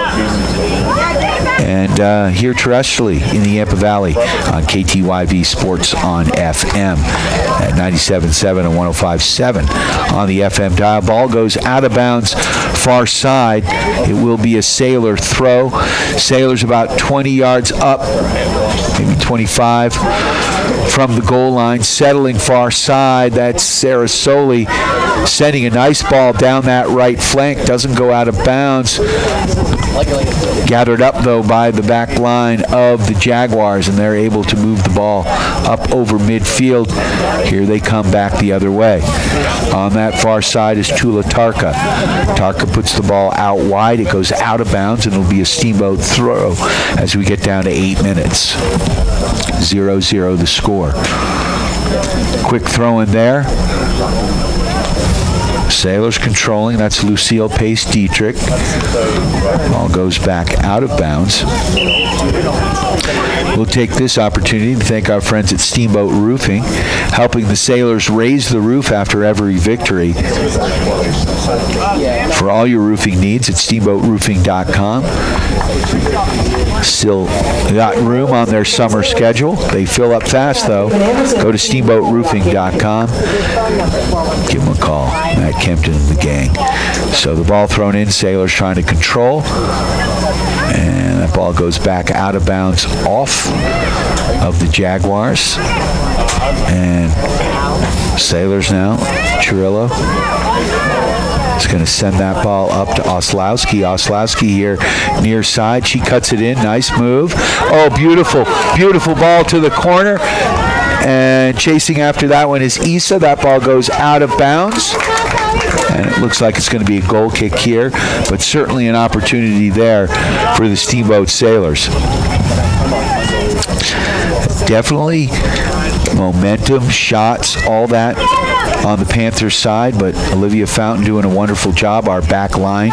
And here terrestrially in the Yampa Valley on KTYV Sports on FM at 97.7 and 105.7 on the FM dial. Ball goes out of bounds far side. It will be a Sailor throw. Sailor's about 20 yards up, maybe 25 from the goal line, settling far side. That's Sarah Soli sending a nice ball down that right flank. Doesn't go out of bounds. Gathered up, though, by the back line of the Jaguars, and they're able to move the ball up over midfield. Here they come back the other way. On that far side is Tula Tarka. Tarka puts the ball out wide. It goes out of bounds, and it'll be a Steamboat throw as we get down to 8 minutes. 0-0 the score. Quick throw in there. Sailors controlling. That's Lucille Pace-Dietrich. Ball goes back out of bounds. We'll take this opportunity to thank our friends at Steamboat Roofing, helping the Sailors raise the roof after every victory. For all your roofing needs at steamboatroofing.com. Still got room on their summer schedule. They fill up fast, though. Go to steamboatroofing.com. Give them a call. Matt Kempton and the gang. So the ball thrown in, Sailors trying to control. And that ball goes back out of bounds off of the Jaguars. And Sailors now, Chirillo is going to send that ball up to Oslowski. Oslowski here near side. She cuts it in. Nice move. Oh, beautiful, beautiful ball to the corner. And chasing after that one is Issa. That ball goes out of bounds. And it looks like it's going to be a goal kick here, but certainly an opportunity there for the Steamboat Sailors. Definitely momentum, shots, all that on the Panthers side, but Olivia Fountain doing a wonderful job. Our back line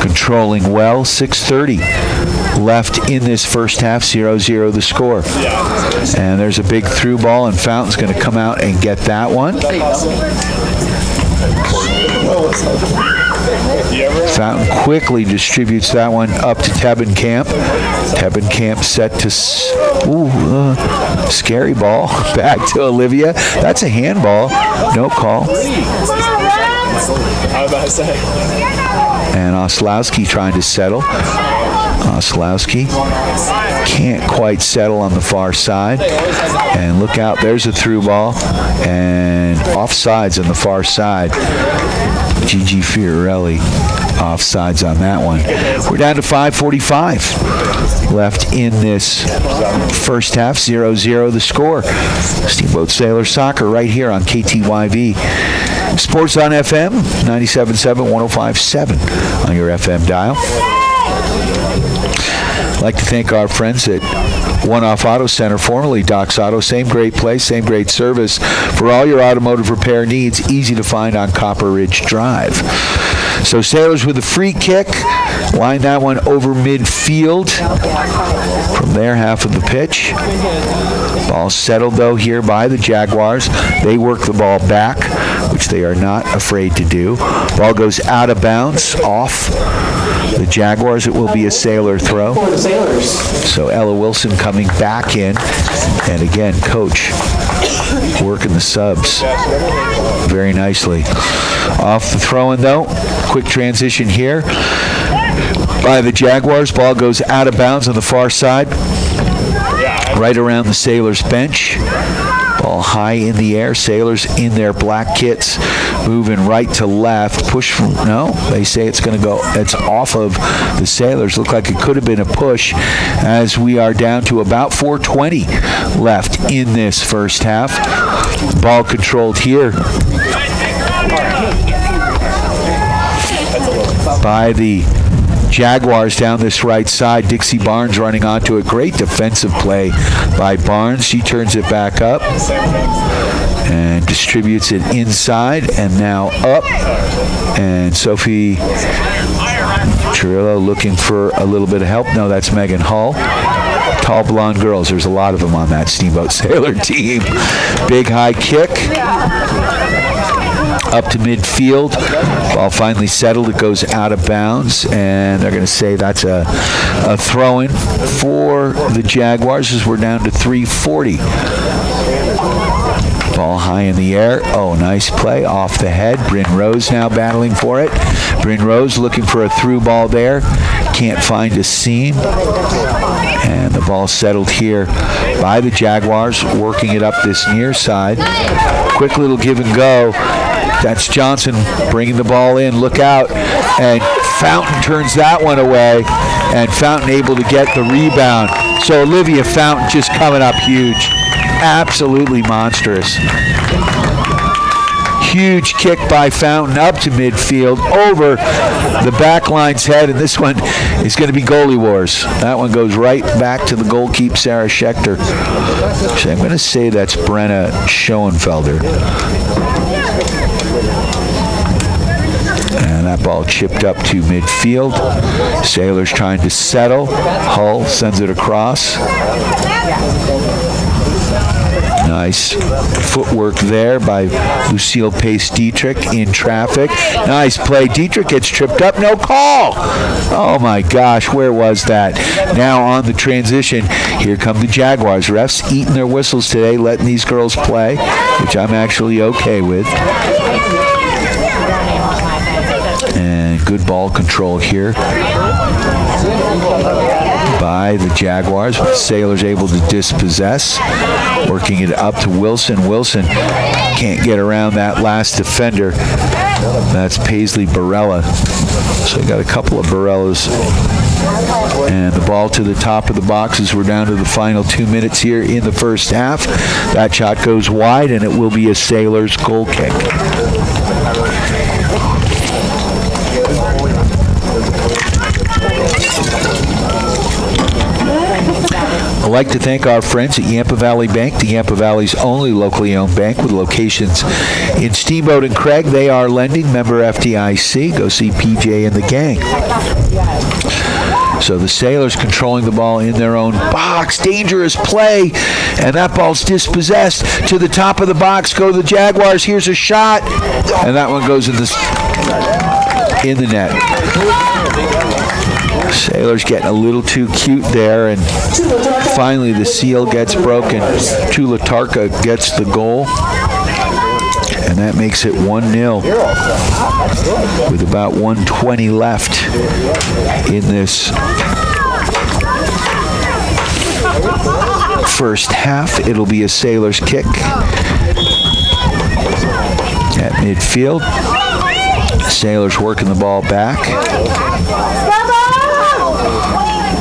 controlling well. 6:30 left in this first half, 0-0 the score. And there's a big through ball, and Fountain's going to come out and get that one. Fountain quickly distributes that one up to Tebenkamp. Tebenkamp set to scary ball. Back to Olivia. That's a handball. No call. And Oslowski trying to settle. Oslowski can't quite settle on the far side. And look out, there's a through ball. And offsides on the far side. Gigi Fiorelli offsides on that one. We're down to 5:45 left in this first half. 0-0 the score. Steamboat Sailor Soccer right here on KTYV. Sports on FM, 97.7, 105.7 on your FM dial. I'd like to thank our friends at One Off Auto Center, formerly Doc's Auto. Same great place, same great service for all your automotive repair needs. Easy to find on Copper Ridge Drive. So Sailors with a free kick. Line that one over midfield from their half of the pitch. Ball settled, though, here by the Jaguars. They work the ball back, which they are not afraid to do. Ball goes out of bounds, off the Jaguars. It will be a Sailor throw. So Ella Wilson coming back in. And again, coach working the subs very nicely. Off the throw-in, though. Quick transition here by the Jaguars. Ball goes out of bounds on the far side, right around the Sailors bench. Ball high in the air. Sailors in their black kits, moving right to left. Push from, no, they say it's going to go, it's off of the Sailors. Look like it could have been a push, as we are down to about 4:20 left in this first half. Ball controlled here by the Jaguars down this right side. Dixie Barnes running onto it. Great defensive play by Barnes. She turns it back up and distributes it inside and now up. And Sophie Chirillo looking for a little bit of help. No, that's Megan Hull. Tall blonde girls. There's a lot of them on that Steamboat Sailor team. Big high kick. Up to midfield. Ball finally settled. It goes out of bounds, and they're going to say that's a throw-in for the Jaguars as we're down to 3:40. Ball high in the air. Oh, nice play off the head. Bryn Rose now battling for it. Bryn Rose looking for a through ball there. Can't find a seam. And the ball settled here by the Jaguars, working it up this near side. Quick little give and go. That's Johnson bringing the ball in. Look out. And Fountain turns that one away. And Fountain able to get the rebound. So Olivia Fountain just coming up huge. Absolutely monstrous. Huge kick by Fountain up to midfield, over the back line's head, and this one is going to be goalie wars. That one goes right back to the goalkeeper, Sarah Schechter. So I'm going to say that's Brenna Schoenfelder. And that ball chipped up to midfield. Sailors trying to settle. Hull sends it across. Nice footwork there by Lucille Pace-Dietrich in traffic. Nice play. Dietrich gets tripped up. No call. Oh, my gosh. Where was that? Now on the transition, here come the Jaguars. Refs eating their whistles today, letting these girls play, which I'm actually okay with. And good ball control here by the Jaguars, with the Sailors able to dispossess, working it up to Wilson. Wilson can't get around that last defender. That's Paisley Barella. So you got a couple of Barellas. And the ball to the top of the box as we're down to the final 2 minutes here in the first half. That shot goes wide, and it will be a Sailors goal kick. I'd like to thank our friends at Yampa Valley Bank, the Yampa Valley's only locally owned bank with locations in Steamboat and Craig. They are lending, member FDIC. Go see PJ and the gang. So the Sailors controlling the ball in their own box. Dangerous play, and that ball's dispossessed. To the top of the box go the Jaguars. Here's a shot, and that one goes in the net. Sailors getting a little too cute there, and finally the seal gets broken. Tula Tarka gets the goal, and that makes it 1-0 with about 1:20 left in this first half. It'll be a Sailors kick at midfield. Sailors working the ball back.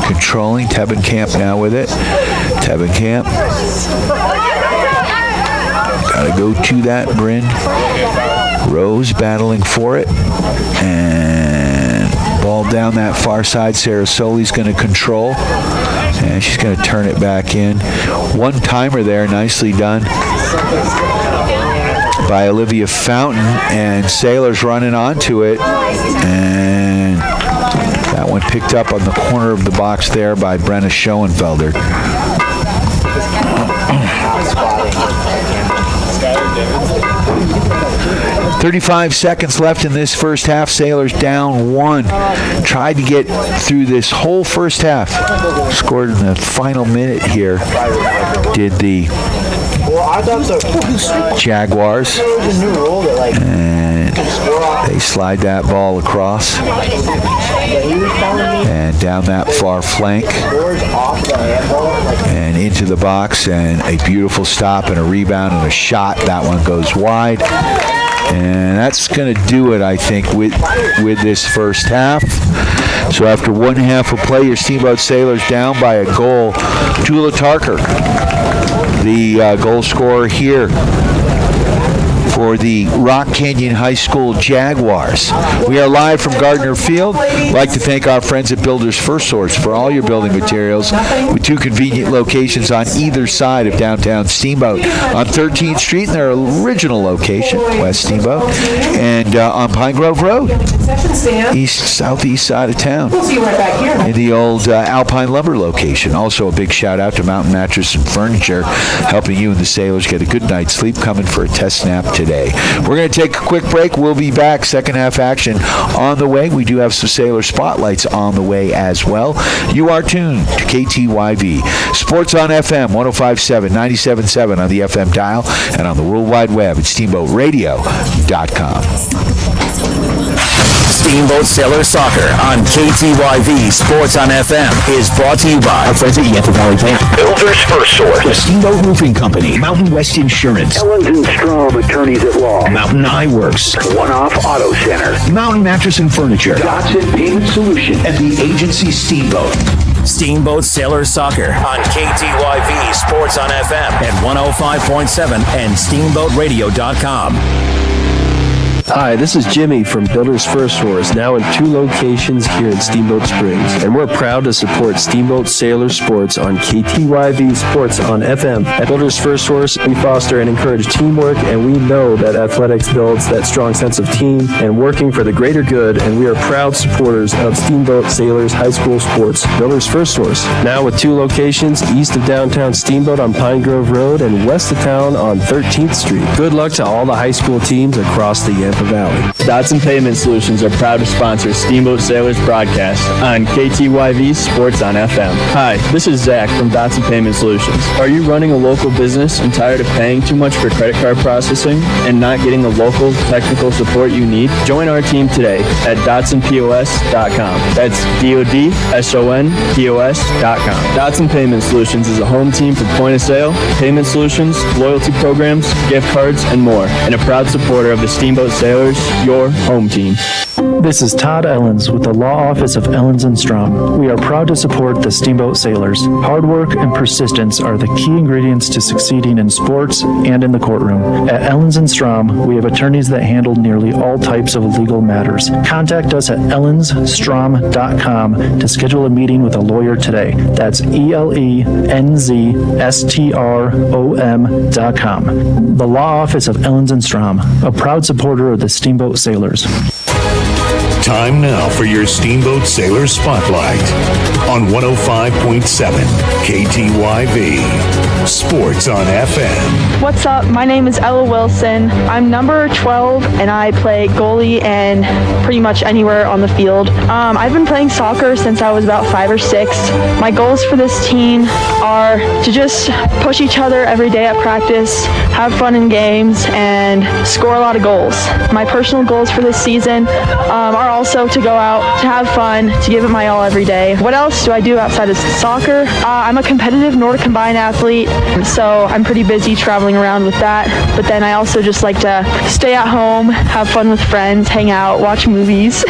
Controlling. Tebenkamp now with it. Tebenkamp. Got to go to that, Bryn. Rose battling for it. And ball down that far side. Sarasoli's going to control. And she's going to turn it back in. One-timer there. Nicely done by Olivia Fountain. And Sailors running onto it. And that one picked up on the corner of the box there by Brenna Schoenfelder. 35 seconds left in this first half. Sailors down 1. Tried to get through this whole first half. Scored in the final minute here. Did the Jaguars. And they slide that ball across. And down that far flank. And into the box. And a beautiful stop and a rebound and a shot. That one goes wide. And that's going to do it, I think, with this first half. So after one half of play, your Steamboat Sailors down by a goal. Tula Tarker, the goal scorer here for the Rock Canyon High School Jaguars. We are live from Gardner Field. I'd like to thank our friends at Builders First Source for all your building materials with 2 convenient locations on either side of downtown Steamboat. On 13th Street in their original location, West Steamboat, and on Pine Grove Road, southeast side of town, in the old Alpine Lumber location. Also a big shout out to Mountain Mattress and Furniture, helping you and the sailors get a good night's sleep, coming for a test nap today. We're going to take a quick break. We'll be back. Second half action on the way. We do have some sailor spotlights on the way as well. You are tuned to KTYV Sports on FM 105.7, 97.7 on the FM dial and on the World Wide Web at steamboatradio.com. Steamboat Sailor Soccer on KTYV Sports on FM is brought to you by our friends at Yampa Valley Camp, Builders First Source, the Steamboat Roofing Company, Mountain West Insurance, Ellens & Strom Attorneys at Law, Mountain Eye Works, One Off Auto Center, Mountain Mattress and Furniture, Dotson Payment Solution, and the agency Steamboat. Steamboat Sailor Soccer on KTYV Sports on FM at 105.7 and steamboatradio.com. Hi, this is Jimmy from Builders First Source, now in 2 locations here in Steamboat Springs. And we're proud to support Steamboat Sailor Sports on KTYV Sports on FM. At Builders First Source, we foster and encourage teamwork, and we know that athletics builds that strong sense of team and working for the greater good, and we are proud supporters of Steamboat Sailors High School Sports. Builders First Source, now with 2 locations east of downtown Steamboat on Pine Grove Road and west of town on 13th Street. Good luck to all the high school teams across the Yampa Valley. Dotson Payment Solutions are proud to sponsor Steamboat Sailors broadcast on KTYV Sports on FM. Hi, this is Zach from Dotson Payment Solutions. Are you running a local business and tired of paying too much for credit card processing and not getting the local technical support you need? Join our team today at DotsonPOS.com. That's DODSONPOS.com. Dotson Payment Solutions is a home team for point of sale, payment solutions, loyalty programs, gift cards, and more, and a proud supporter of the Steamboat Sailors, your home team. This is Todd Ellens with the Law Office of Ellens & Strom. We are proud to support the Steamboat Sailors. Hard work and persistence are the key ingredients to succeeding in sports and in the courtroom. At Ellens & Strom, we have attorneys that handle nearly all types of legal matters. Contact us at ellensstrom.com to schedule a meeting with a lawyer today. That's ELENZSTROM.com. The Law Office of Ellens & Strom, a proud supporter of the Steamboat Sailors. Time now for your Steamboat Sailor Spotlight on 105.7 KTYV Sports on FM. What's up? My name is Ella Wilson. I'm number 12 and I play goalie and pretty much anywhere on the field. I've been playing soccer since I was about 5 or 6. My goals for this team are to just push each other every day at practice, have fun in games, and score a lot of goals. My personal goals for this season are also to go out, to have fun, to give it my all every day. What else do I do outside of soccer? I'm a competitive Nordic combined athlete, so I'm pretty busy traveling around with that. But then I also just like to stay at home, have fun with friends, hang out, watch movies.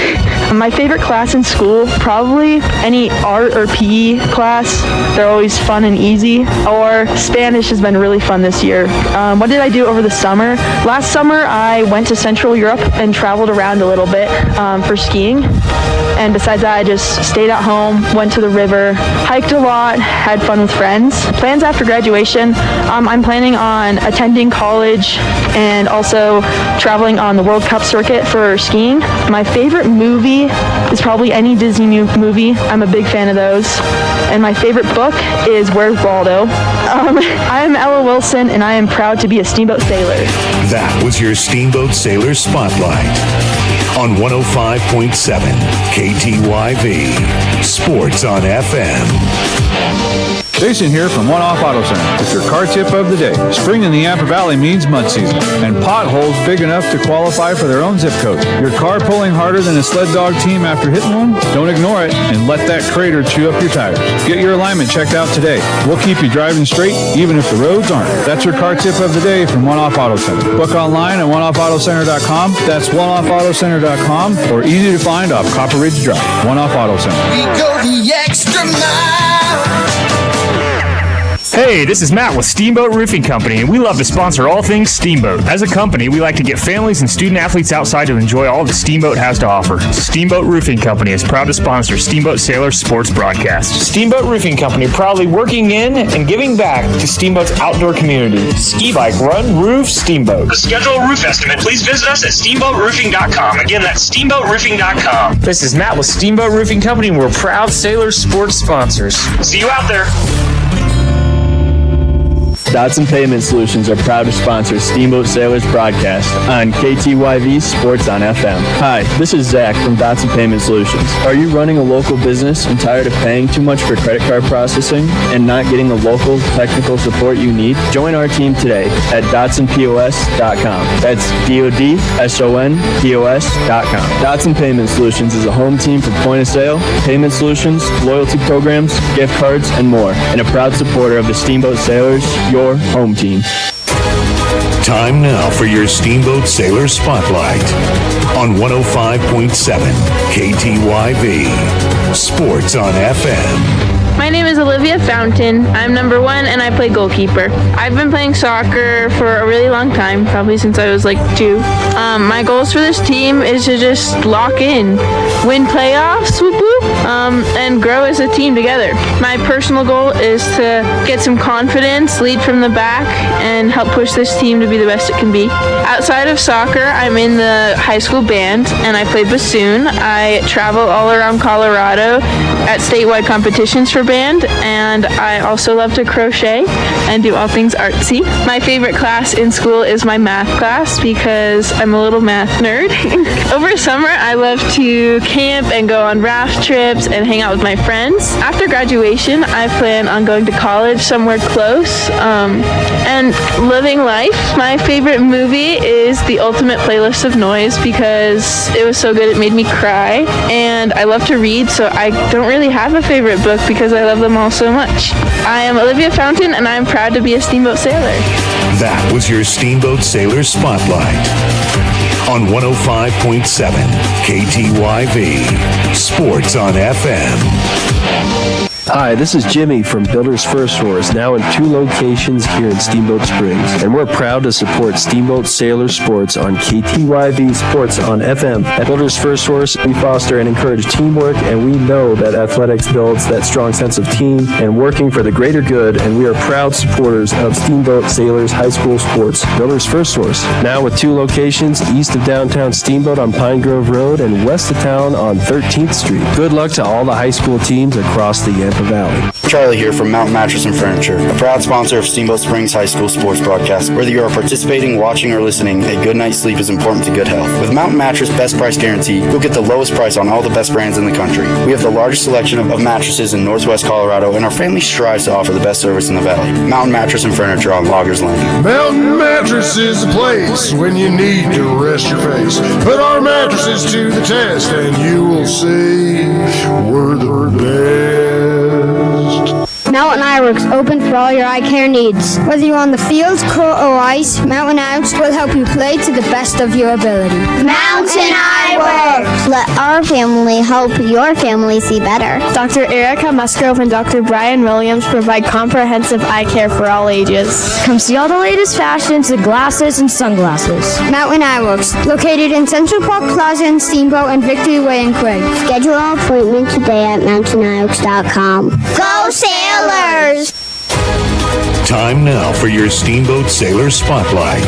My favorite class in school, probably any art or PE class. They're always fun and easy. Or Spanish has been really fun this year. What did I do over the summer? Last summer, I went to Central Europe and traveled around a little bit for skiing. And besides that, I just stayed at home, went to the river, hiked a lot, had fun with friends. Plans after graduation, I'm planning on attending college and also traveling on the World Cup circuit for skiing. My favorite movie is probably any Disney movie. I'm a big fan of those. And my favorite book is Where's Waldo? I'm Ella Wilson, and I am proud to be a Steamboat Sailor. That was your Steamboat Sailor Spotlight on 105.7 KTYV Sports on FM. Jason here from One Off Auto Center with your car tip of the day. Spring in the Yampa Valley means mud season and potholes big enough to qualify for their own zip code. Your car pulling harder than a sled dog team after hitting one? Don't ignore it and let that crater chew up your tires. Get your alignment checked out today. We'll keep you driving straight even if the roads aren't. That's your car tip of the day from One Off Auto Center. Book online at oneoffautocenter.com. That's oneoffautocenter.com or easy to find off Copper Ridge Drive. One Off Auto Center. We go the extra mile. Hey, this is Matt with Steamboat Roofing Company, and we love to sponsor all things Steamboat. As a company, we like to get families and student athletes outside to enjoy all that Steamboat has to offer. Steamboat Roofing Company is proud to sponsor Steamboat Sailors sports broadcast. Steamboat Roofing Company proudly working in and giving back to Steamboat's outdoor community. Ski, bike, run, roof, Steamboat. To schedule a roof estimate, please visit us at steamboatroofing.com. Again, that's steamboatroofing.com. This is Matt with Steamboat Roofing Company, and we're proud Sailors sports sponsors. See you out there. Dotson Payment Solutions are proud to sponsor Steamboat Sailors broadcast on KTYV Sports on FM. Hi, this is Zach from Dotson Payment Solutions. Are you running a local business and tired of paying too much for credit card processing and not getting the local technical support you need? Join our team today at DotsonPOS.com. That's DOTSONPOS.com. Dotson Payment Solutions is a home team for point of sale, payment solutions, loyalty programs, gift cards, and more, and a proud supporter of the Steamboat Sailors, your home team. Time now for your Steamboat Sailor Spotlight on 105.7 KTYV. Sports on FM. My name is Olivia Fountain. I'm number 1 and I play goalkeeper. I've been playing soccer for a really long time, probably since I was like 2. My goals for this team is to just lock in, win playoffs, whoop whoop, and grow as a team together. My personal goal is to get some confidence, lead from the back, and help push this team to be the best it can be. Outside of soccer, I'm in the high school band and I play bassoon. I travel all around Colorado at statewide competitions for band, and I also love to crochet and do all things artsy. My favorite class in school is my math class because I'm a little math nerd. Over summer, I love to camp and go on raft trips and hang out with my friends. After graduation, I plan on going to college somewhere close and living life. My favorite movie is The Ultimate Playlist of Noise because it was so good it made me cry, and I love to read, so I don't really have a favorite book because I love them all so much. I am Olivia Fountain, and I'm proud to be a Steamboat Sailor. That was your Steamboat Sailor Spotlight on 105.7 KTYV. Sports on FM. Hi, this is Jimmy from Builders First Source, now in 2 locations here in Steamboat Springs, and we're proud to support Steamboat Sailor Sports on KTYV Sports on FM. At Builders First Source, we foster and encourage teamwork, and we know that athletics builds that strong sense of team and working for the greater good, and we are proud supporters of Steamboat Sailors High School Sports. Builders First Source, now with 2 locations east of downtown Steamboat on Pine Grove Road and west of town on 13th Street. Good luck to all the high school teams across the Yampa Valley. Charlie here from Mountain Mattress and Furniture, a proud sponsor of Steamboat Springs High School sports broadcast. Whether you are participating, watching, or listening, a good night's sleep is important to good health. With Mountain Mattress Best Price Guarantee, you'll get the lowest price on all the best brands in the country. We have the largest selection of mattresses in Northwest Colorado, and our family strives to offer the best service in the valley. Mountain Mattress and Furniture on Loggers Lane. Mountain Mattress is the place when you need to rest your face. Put our mattresses to the test, and you will see we're the best. Mountain Eyeworks, open for all your eye care needs. Whether you're on the field, court, or ice, Mountain Eyeworks will help you play to the best of your ability. Mountain Eyeworks! Let our family help your family see better. Dr. Erica Musgrove and Dr. Brian Williams provide comprehensive eye care for all ages. Come see all the latest fashions in glasses and sunglasses. Mountain Eyeworks, located in Central Park Plaza in Steamboat and Victory Way in Quig. Schedule an appointment today at MountainEyeworks.com. Go Sailors! Time now for your Steamboat Sailor Spotlight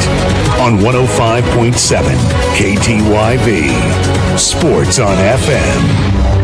on 105.7 KTYV. Sports on FM.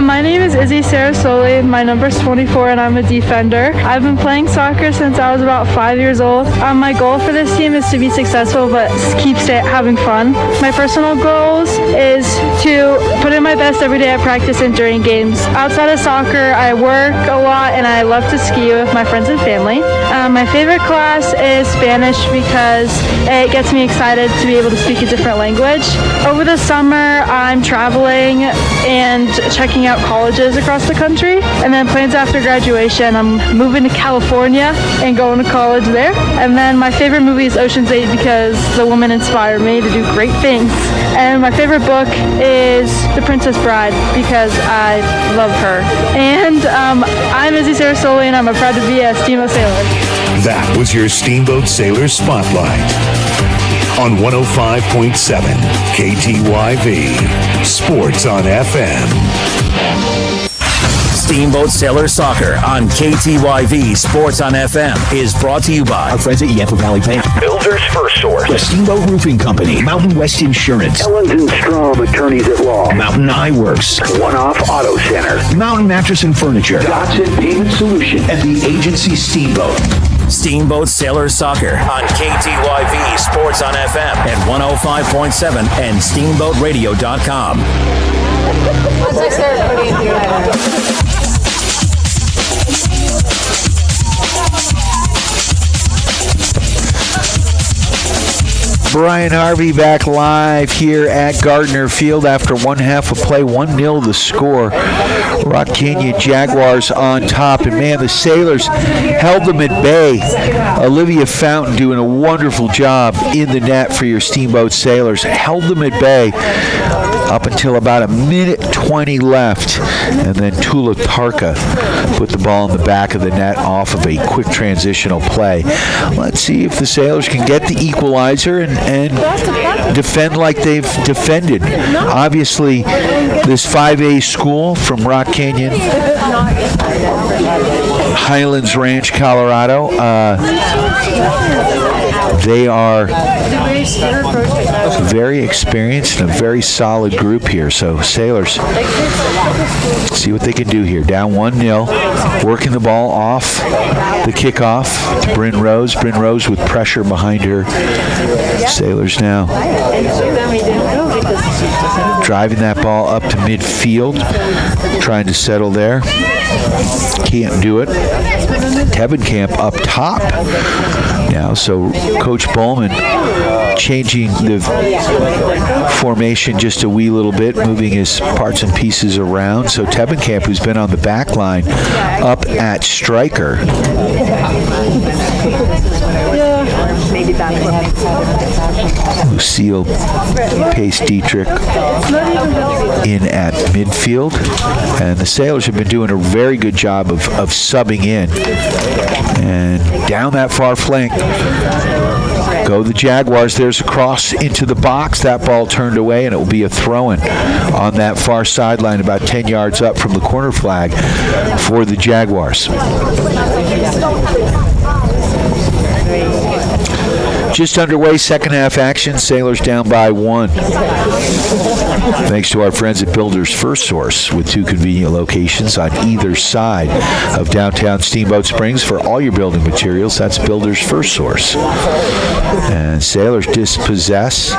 My name is Izzy Sarasoli. My number is 24 and I'm a defender. I've been playing soccer since I was about 5 years old. My goal for this team is to be successful but keep having fun. My personal goals is to put in my best every day at practice and during games. Outside of soccer, I work a lot and I love to ski with my friends and family. My favorite class is Spanish because it gets me excited to be able to speak a different language. Over the summer, I'm traveling and checking out colleges across the country, and then plans after graduation, I'm moving to California and going to college there. And then my favorite movie is Ocean's 8 because the woman inspired me to do great things. And my favorite book is The Princess Bride because I love her. And I'm Izzy Sarasoli and I'm proud to be a Steamboat Sailor. That was your Steamboat Sailor Spotlight on 105.7 KTYV. Sports on FM. Steamboat Sailor Soccer on KTYV Sports on FM is brought to you by our friends at Yampa Valley Bank, Builder's First Source, the Steamboat Roofing Company, Mountain West Insurance, Ellens & Strom Attorneys at Law, Mountain Eye Works, One Off Auto Center, Mountain Mattress and Furniture, Dotson Payment Solution, and the agency Steamboat. Steamboat Sailor Soccer on KTYV Sports on FM at 105.7 and steamboatradio.com. Once I start putting it Brian Harvey back live here at Gardner Field after one half of play, 1-0 the score. Rock Canyon Jaguars on top, and man, the Sailors held them at bay. Olivia Fountain doing a wonderful job in the net for your Steamboat Sailors. Held them at bay up until about 1:20 left, and then Tula Tarka put the ball in the back of the net off of a quick transitional play. Let's see if the Sailors can get the equalizer and defend like they've defended. Obviously, this 5A school from Rock Canyon, Highlands Ranch, Colorado, they are very experienced and a very solid group here. So Sailors, see what they can do here. Down 1-0, working the ball off the kickoff to Bryn Rose. Bryn Rose with pressure behind her. Sailors now driving that ball up to midfield, trying to settle there. Can't do it. Tevenkamp up top now, so Coach Bowman changing the formation just a wee little bit, moving his parts and pieces around. So Tevenkamp, who's been on the back line, up at striker. Lucille Pace-Dietrich in at midfield. And the Sailors have been doing a very good job of subbing in. And down that far flank go the Jaguars. There's a cross into the box. That ball turned away, and it will be a throw-in on that far sideline about 10 yards up from the corner flag for the Jaguars. Just underway, second half action. Sailors down by 1. Thanks to our friends at Builder's First Source, with 2 convenient locations on either side of downtown Steamboat Springs for all your building materials. That's Builder's First Source. And Sailors dispossess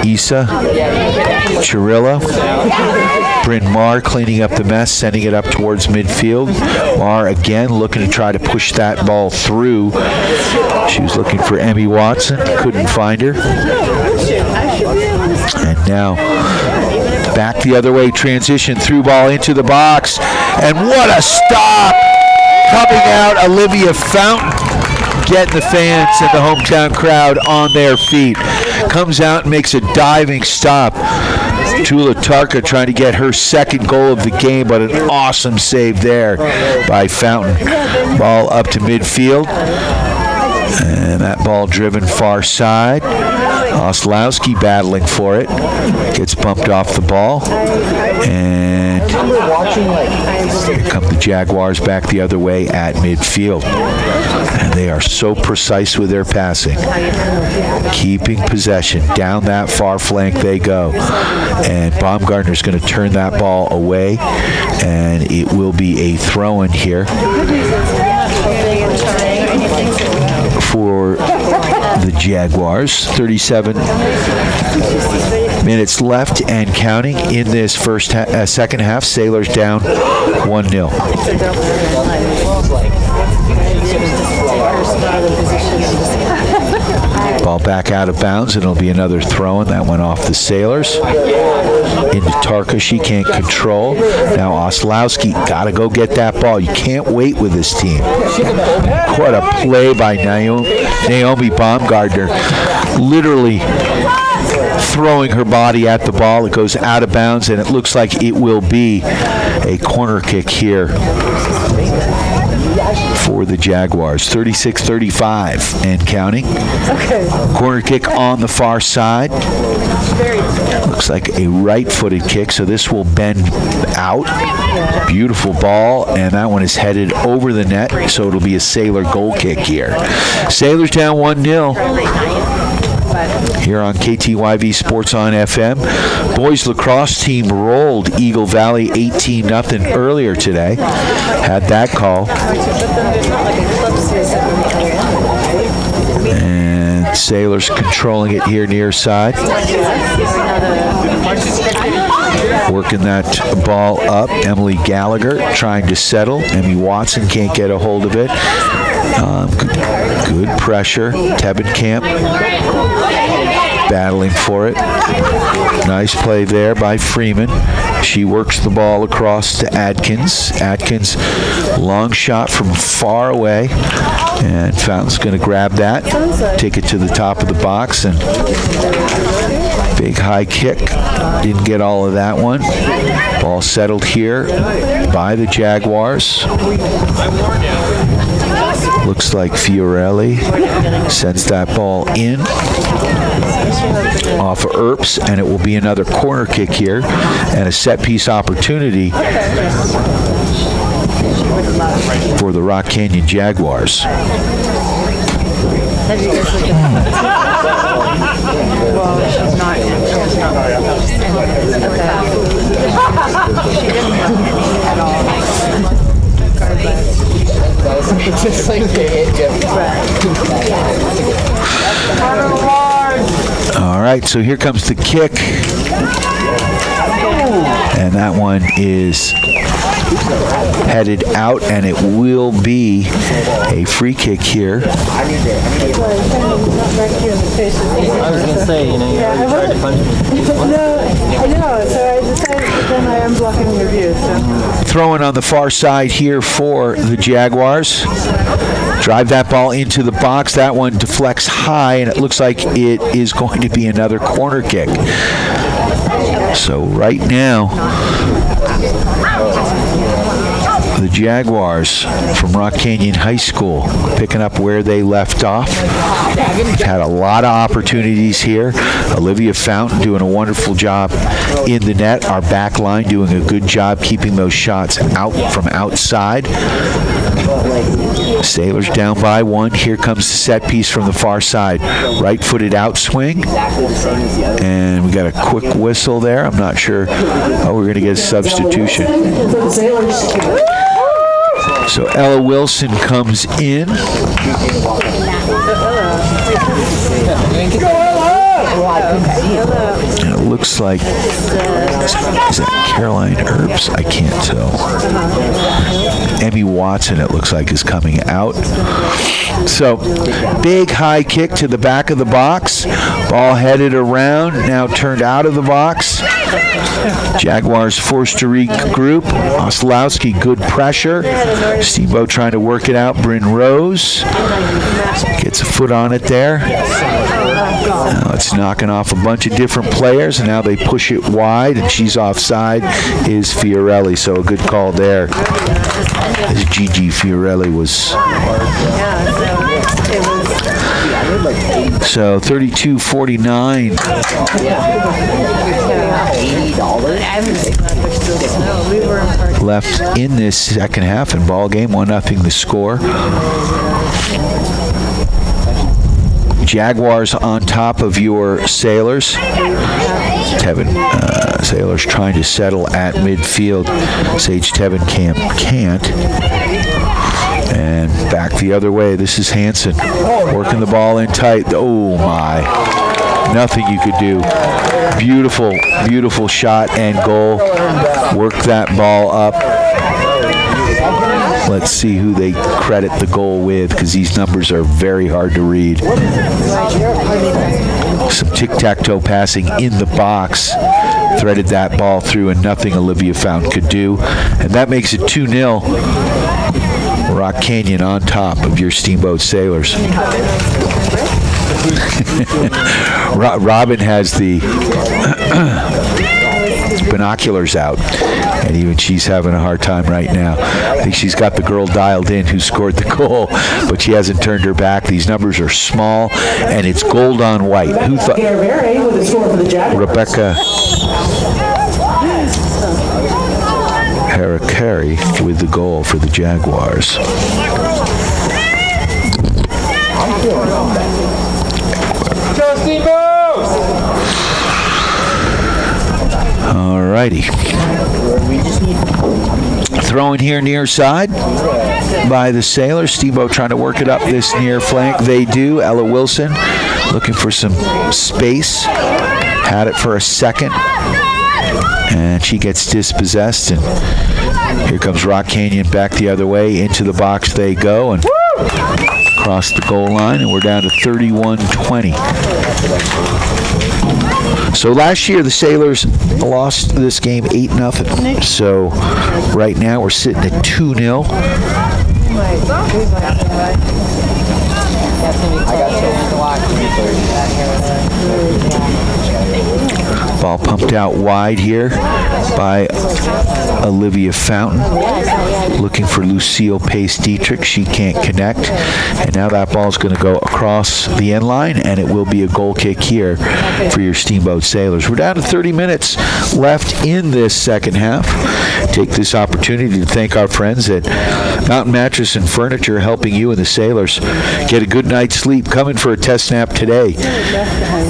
Issa Chirilla. Bryn Marr cleaning up the mess, sending it up towards midfield. Marr again looking to try to push that ball through. She was looking for Emmy Watson, couldn't find her. And now back the other way, transition, through ball into the box. And what a stop! Coming out, Olivia Fountain, getting the fans and the hometown crowd on their feet. Comes out and makes a diving stop. Tula Tarka trying to get her second goal of the game, but an awesome save there by Fountain. Ball up to midfield. And that ball driven far side. Oslowski battling for it. Gets bumped off the ball. And here come the Jaguars back the other way at midfield. And they are so precise with their passing. Keeping possession. Down that far flank they go. And Baumgartner's going to turn that ball away. And it will be a throw-in here for the Jaguars. 37 minutes left and counting in this second half. Sailors down 1-0. Ball back out of bounds, and it'll be another throw-in. That went off the Sailors. Into Tarka, she can't control. Now Oslowski, got to go get that ball. You can't wait with this team. What a play by Naomi Baumgartner. Literally throwing her body at the ball. It goes out of bounds, and it looks like it will be a corner kick here for the Jaguars. 36-35 and counting. Corner kick on the far side. Looks like a right-footed kick, so this will bend out. Beautiful ball, and that one is headed over the net, so it'll be a Sailor goal kick here. Sailors down 1-0. Here on KTYV Sports on FM. Boys lacrosse team rolled Eagle Valley 18-0 earlier today. Had that call. And Sailors controlling it here near side. Working that ball up. Emily Gallagher trying to settle. Emmy Watson can't get a hold of it. Good pressure. Tebenkamp battling for it. Nice play there by Freeman. She works the ball across to Adkins. Adkins, long shot from far away. And Fountain's going to grab that. Take it to the top of the box. And big high kick. Didn't get all of that one. Ball settled here by the Jaguars. Looks like Fiorelli sends that ball in off of Earps, and it will be another corner kick here and a set-piece opportunity for the Rock Canyon Jaguars. All right, so here comes the kick. And that one is headed out, and it will be a free kick here. I was going to say, you tried to punch me. No, I know, so I decided then I am blocking your view. So. Throwing on the far side here for the Jaguars. Drive that ball into the box. That one deflects high, and it looks like it is going to be another corner kick. So right now, the Jaguars from Rock Canyon High School picking up where they left off. Had a lot of opportunities here. Olivia Fountain doing a wonderful job in the net. Our back line doing a good job keeping those shots out from outside. Sailors down by 1. Here comes the set piece from the far side. Right-footed outswing. And we got a quick whistle there. I'm not sure how we're going to get a substitution. So Ella Wilson comes in. And it looks like, is that Caroline Earps? I can't tell. Emmy Watson, it looks like, is coming out. So, big high kick to the back of the box. Ball headed around, now turned out of the box. Jaguars forced to regroup. Oslowski, good pressure. Steamboat trying to work it out. Bryn Rose gets a foot on it there. Now it's knocking off a bunch of different players, and now they push it wide, and she's offside is Fiorelli, so a good call there. As Gigi Fiorelli was. So 32-49. Left in this second half, and ball game 1-0 the score. Jaguars on top of your Sailors. Sailors trying to settle at midfield. Sage Tebenkamp can't. And back the other way. This is Hansen working the ball in tight. Oh my. Nothing you could do. Beautiful, beautiful shot and goal. Work that ball up. Let's see who they credit the goal with, because these numbers are very hard to read. Some tic-tac-toe passing in the box. Threaded that ball through, and nothing Olivia Fountain could do. And that makes it 2-0. Rock Canyon on top of your Steamboat Sailors. Robin has the binoculars out. And even she's having a hard time right now. I think she's got the girl dialed in who scored the goal, but she hasn't turned her back. These numbers are small, and it's gold on white. Who thought? Rebecca Harakari with the goal for the Jaguars. Go Steamboat! All righty. Throwing here near side by the Sailors. Steamboat trying to work it up this near flank. They do. Ella Wilson looking for some space. Had it for a second. And she gets dispossessed. And here comes Rock Canyon back the other way. Into the box they go. And across the goal line. And we're down to 31-20. So last year the Sailors lost this game 8-0. So right now we're sitting at 2-0. Ball pumped out wide here by Olivia Fountain. Looking for Lucille Pace-Dietrich. She can't connect. And now that ball's going to go across the end line, and it will be a goal kick here for your Steamboat Sailors. We're down to 30 minutes left in this second half. Take this opportunity to thank our friends at Mountain Mattress and Furniture, helping you and the Sailors get a good night's sleep. Coming for a test nap today.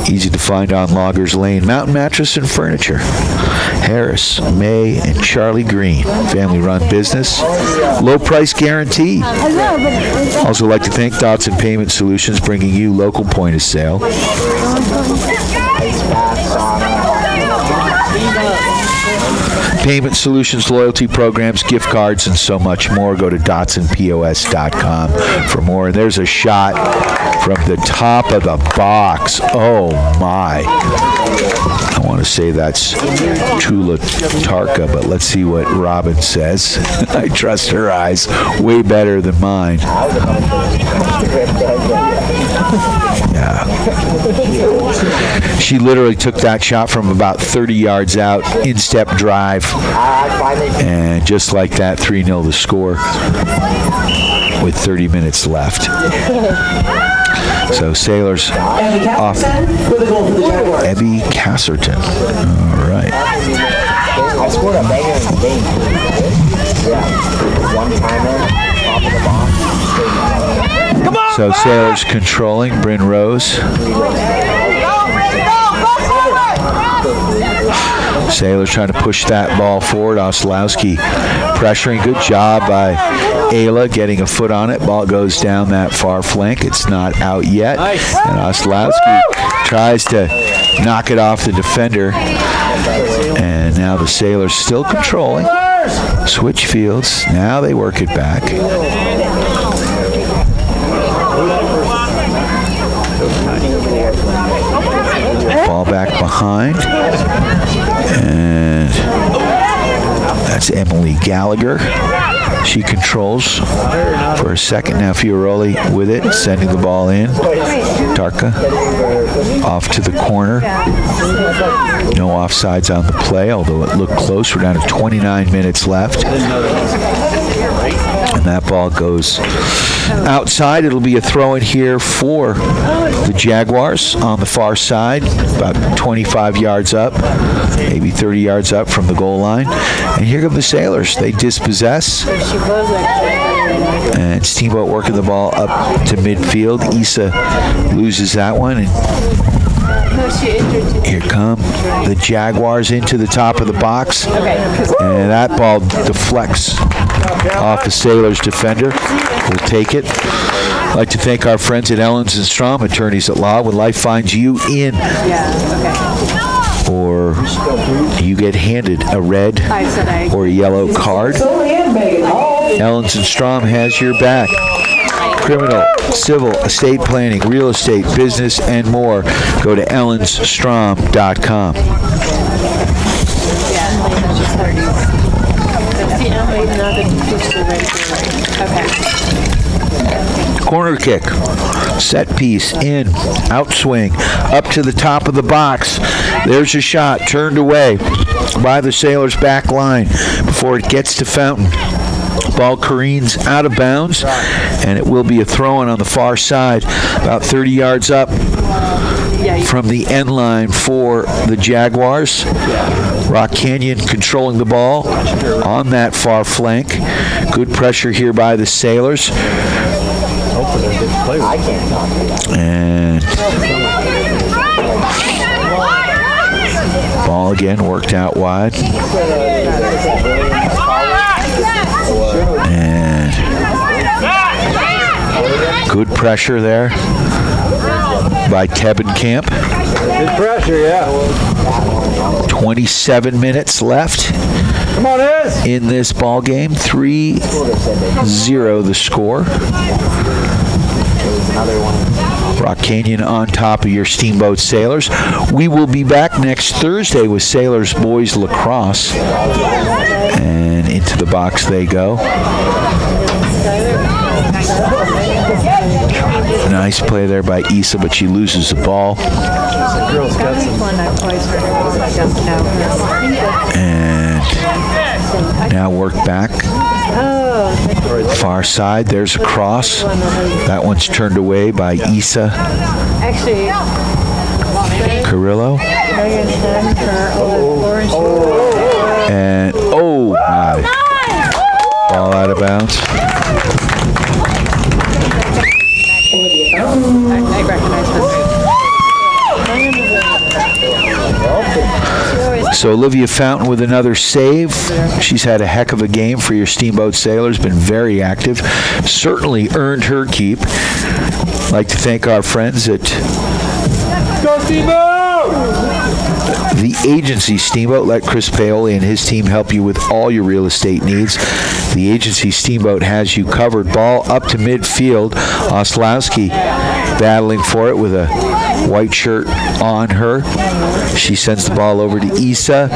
Easy to find on Loggers Lane. Mountain Mattress and Furniture. Harris, May, and Charlie Green. Family-run business. Low price guarantee. Also like to thank Dotson Payment Solutions, bringing you local point of sale. Payment solutions, loyalty programs, gift cards, and so much more. Go to DotsonPOS.com for more. And there's a shot from the top of the box. Oh, my. I want to say that's Tula Tarka, but let's see what Robin says. I trust her eyes way better than mine. Yeah. She literally took that shot from about 30 yards out, in-step drive, and just like that, 3-0 the score with 30 minutes left. So Sailors off. Ebby Casserton. All right. I scored a banger in the game. Yeah. One-timer, top of the box. Come on, so Sailors controlling. Bryn Rose. Sailors trying to push that ball forward. Oslowski pressuring. Good job by Ayla getting a foot on it. Ball goes down that far flank. It's not out yet. Nice. And Oslowski tries to knock it off the defender. And now the Sailors still controlling. Switch fields. Now they work it back. Ball back behind. And that's Emily Gallagher. She controls for a second. Now Fioroli with it, sending the ball in. Tarka off to the corner. No offsides on the play, although it looked close. We're down to 29 minutes left. And that ball goes outside. It'll be a throw in here for the Jaguars on the far side, about 25 yards up, maybe 30 yards up from the goal line. And here come the Sailors. They dispossess. And Steamboat working the ball up to midfield. Issa loses that one. And here come the Jaguars into the top of the box. And that ball deflects off the Sailors defender. We'll take it. I'd like to thank our friends at Ellens & Strom, attorneys at law. When life finds you in or you get handed a red or a yellow card, Ellens & Strom has your back. Criminal, civil, estate planning, real estate, business, and more. Go to ellensstrom.com. Corner kick Set piece, in, outswing, up to the top of the box. There's a shot, turned away by the Sailors' back line before it gets to Fountain. Ball careens out of bounds, and it will be a throw-in on the far side, about 30 yards up from the end line for the Jaguars. Rock Canyon controlling the ball on that far flank. Good pressure here by the Sailors. And ball again worked out wide. And good pressure there by Tebenkamp. Good pressure, yeah. 27 minutes left. Come on, Ez. In this ball game. 3-0 the score. Rock Canyon on top of your Steamboat Sailors. We will be back next Thursday with Sailors Boys Lacrosse. And into the box they go. Nice play there by Issa, but she loses the ball. And now work back. Far side, there's a cross. That one's turned away by Issa Carrillo. And oh my. Ball out of bounds. I recognize So Olivia Fountain with another save. She's had a heck of a game for your Steamboat Sailors, been very active, certainly earned her keep. I'd like to thank our friends at Go Steamboat! the agency Steamboat. Let Chris Paoli and his team help you with all your real estate needs. The agency Steamboat has you covered. Ball up to midfield. Oslowski battling for it with a white shirt on her. She sends the ball over to Issa.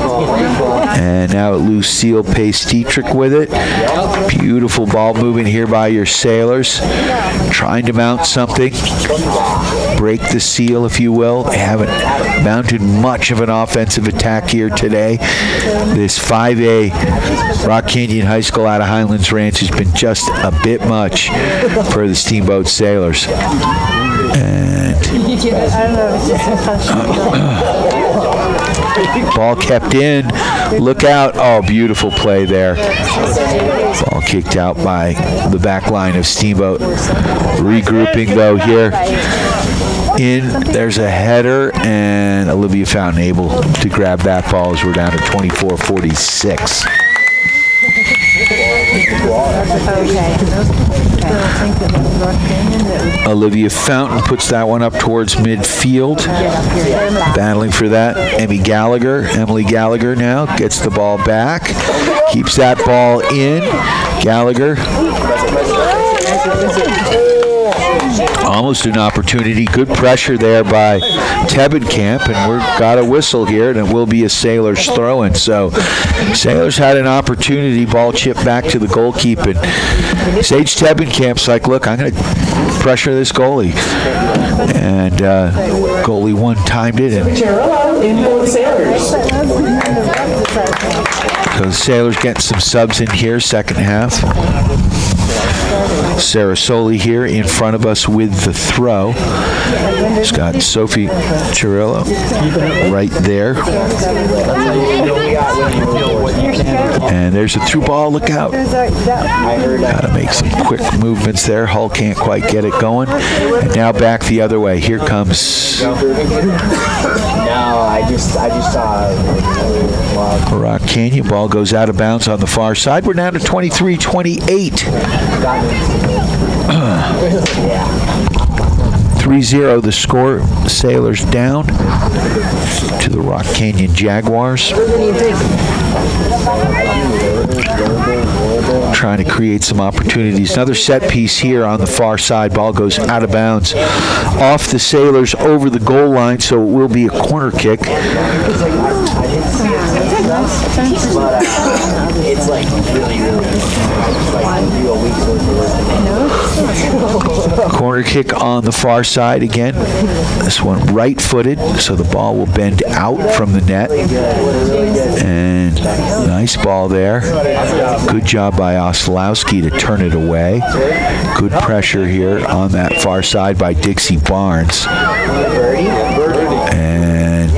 And now Lucille Pace-Dietrich with it. Beautiful ball moving here by your Sailors. Trying to mount something. Break the seal, if you will. They haven't mounted much of an offensive attack here today. This 5A Rock Canyon High School out of Highlands Ranch has been just a bit much for the Steamboat Sailors. And ball kept in. Look out. Oh, beautiful play there. Ball kicked out by the back line of Steamboat. Regrouping, though, here. There's a header, and Olivia Fountain able to grab that ball as we're down to 24-46. Olivia Fountain puts that one up towards midfield. Battling for that, Emily Gallagher now gets the ball back. Keeps that ball in. Gallagher. Almost an opportunity. Good pressure there by Tebenkamp, and we've got a whistle here, and it will be a Sailors throw-in. So Sailors had an opportunity. Ball chipped back to the goalkeeper. Sage Tebenkamp's like, look, I'm going to pressure this goalie. And goalie one timed it. And so the Sailors getting some subs in here, second half. Sarah Soli here in front of us with the throw. It's got Sophie Chirillo right there. And there's a through ball. Look out. Got to make some quick movements there. Hull can't quite get it going. And now back the other way. Here comes Rock Canyon. Ball goes out of bounds on the far side. We're down to 23-28. 3-0 the score. Sailors down to the Rock Canyon Jaguars. Trying to create some opportunities. Another set piece here on the far side. Ball goes out of bounds off the Sailors over the goal line, so it will be a corner kick. It's like really, really like real weeks worth of work. Corner corner kick on the far side again. This one right-footed, so the ball will bend out from the net. And nice ball there. Good job by Oslowski to turn it away. Good pressure here on that far side by Dixie Barnes. And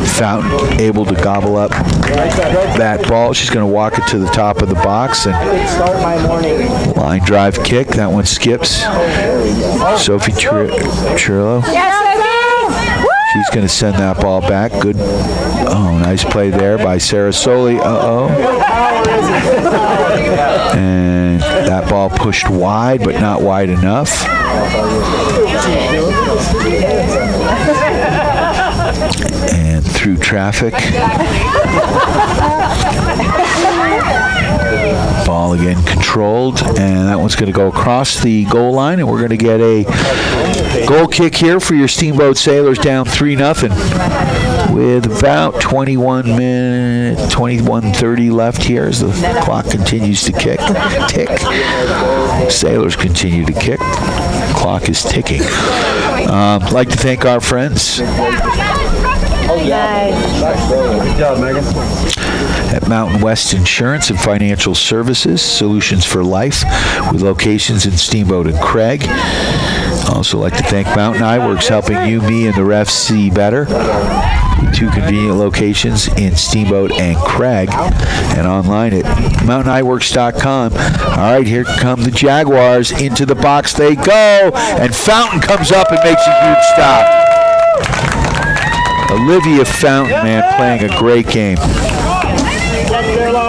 Fountain able to gobble up that ball. She's going to walk it to the top of the box and line drive kick. That one skips. Sophie Trillo. She's going to send that ball back. Good. Oh, nice play there by Sarah Soli. And that ball pushed wide, but not wide enough. And through traffic. Ball again controlled, and that one's going to go across the goal line, and we're going to get a goal kick here for your Steamboat Sailors, down 3-0 with about 21:30 left here as the clock continues to tick. Sailors continue to kick. Clock is ticking. I'd like to thank our friends Good job, Megan. at Mountain West Insurance and Financial Services, Solutions for Life, with locations in Steamboat and Craig. Also like to thank Mountain Eyeworks, helping you, me, and the refs see better. With 2 convenient locations in Steamboat and Craig, and online at mountainiworks.com. All right, here come the Jaguars. Into the box they go, and Fountain comes up and makes a huge stop. Olivia Fountain, man, playing a great game.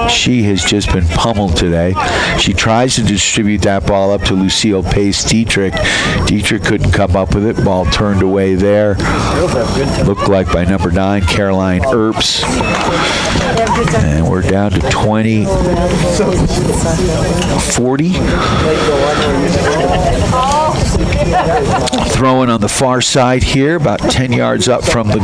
She has just been pummeled today. She tries to distribute that ball up to Lucille Pace-Dietrich. Dietrich couldn't come up with it. Ball turned away there. Looked like by number 9, Caroline Earps. And we're down to 20-40. Throwing on the far side here, about 10 yards up from the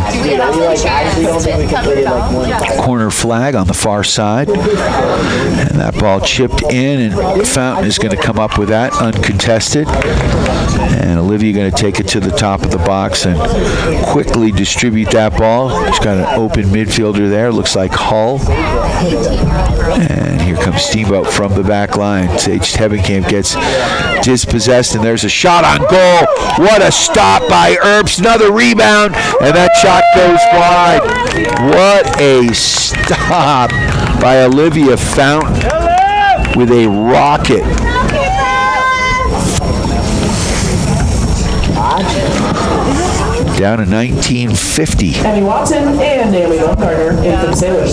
corner flag on the far side. And that ball chipped in, and Fountain is going to come up with that uncontested. And Olivia going to take it to the top of the box and quickly distribute that ball. She's got an open midfielder there. Looks like Hull. And here comes Steamboat from the back line. Sage Tebenkamp gets dispossessed, and there's a shot on goal. What a stop by Earps. Another rebound, and that shot goes wide. What a stop by Olivia Fountain with a rocket. Down to 1950. Abby Watson and Naomi Baumgartner in for the Sailors.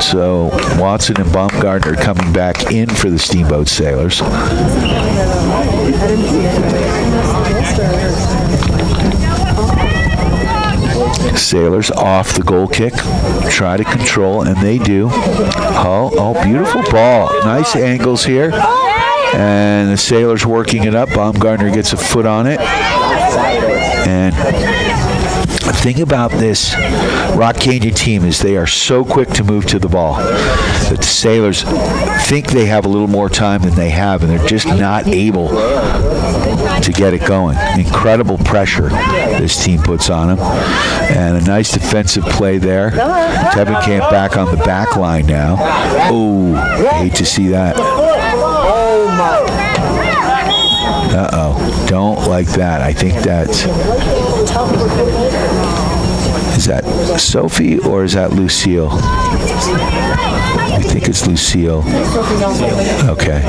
So Watson and Baumgartner coming back in for the Steamboat Sailors. Sailors off the goal kick, try to control, and they do. Oh, beautiful ball. Nice angles here. And the Sailors working it up. Baumgartner gets a foot on it. And the thing about this Rock Canyon team is they are so quick to move to the ball that the Sailors think they have a little more time than they have, and they're just not able to get it going. Incredible pressure this team puts on them, and a nice defensive play there. Tebenkamp back on the back line now. Oh, hate to see that. Uh-oh, don't like that. I think that's... Is that Sophie or is that Lucille? I think it's Lucille. Okay.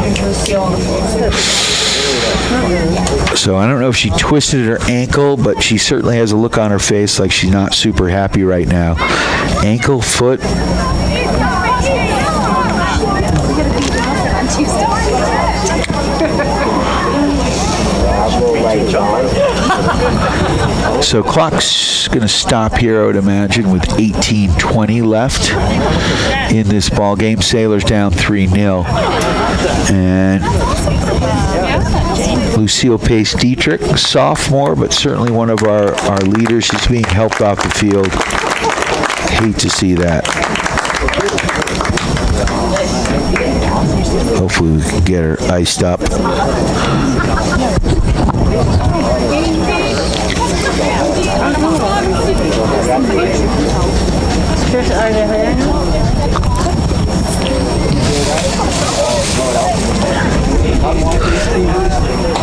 So I don't know if she twisted her ankle, but she certainly has a look on her face like she's not super happy right now. Ankle, foot. So clock's going to stop here, I would imagine, with 18:20 left in this ball game. Sailors down 3-0. And Lucille Pace-Dietrich, sophomore, but certainly one of our leaders. She's being helped off the field. Hate to see that. Hopefully we can get her iced up.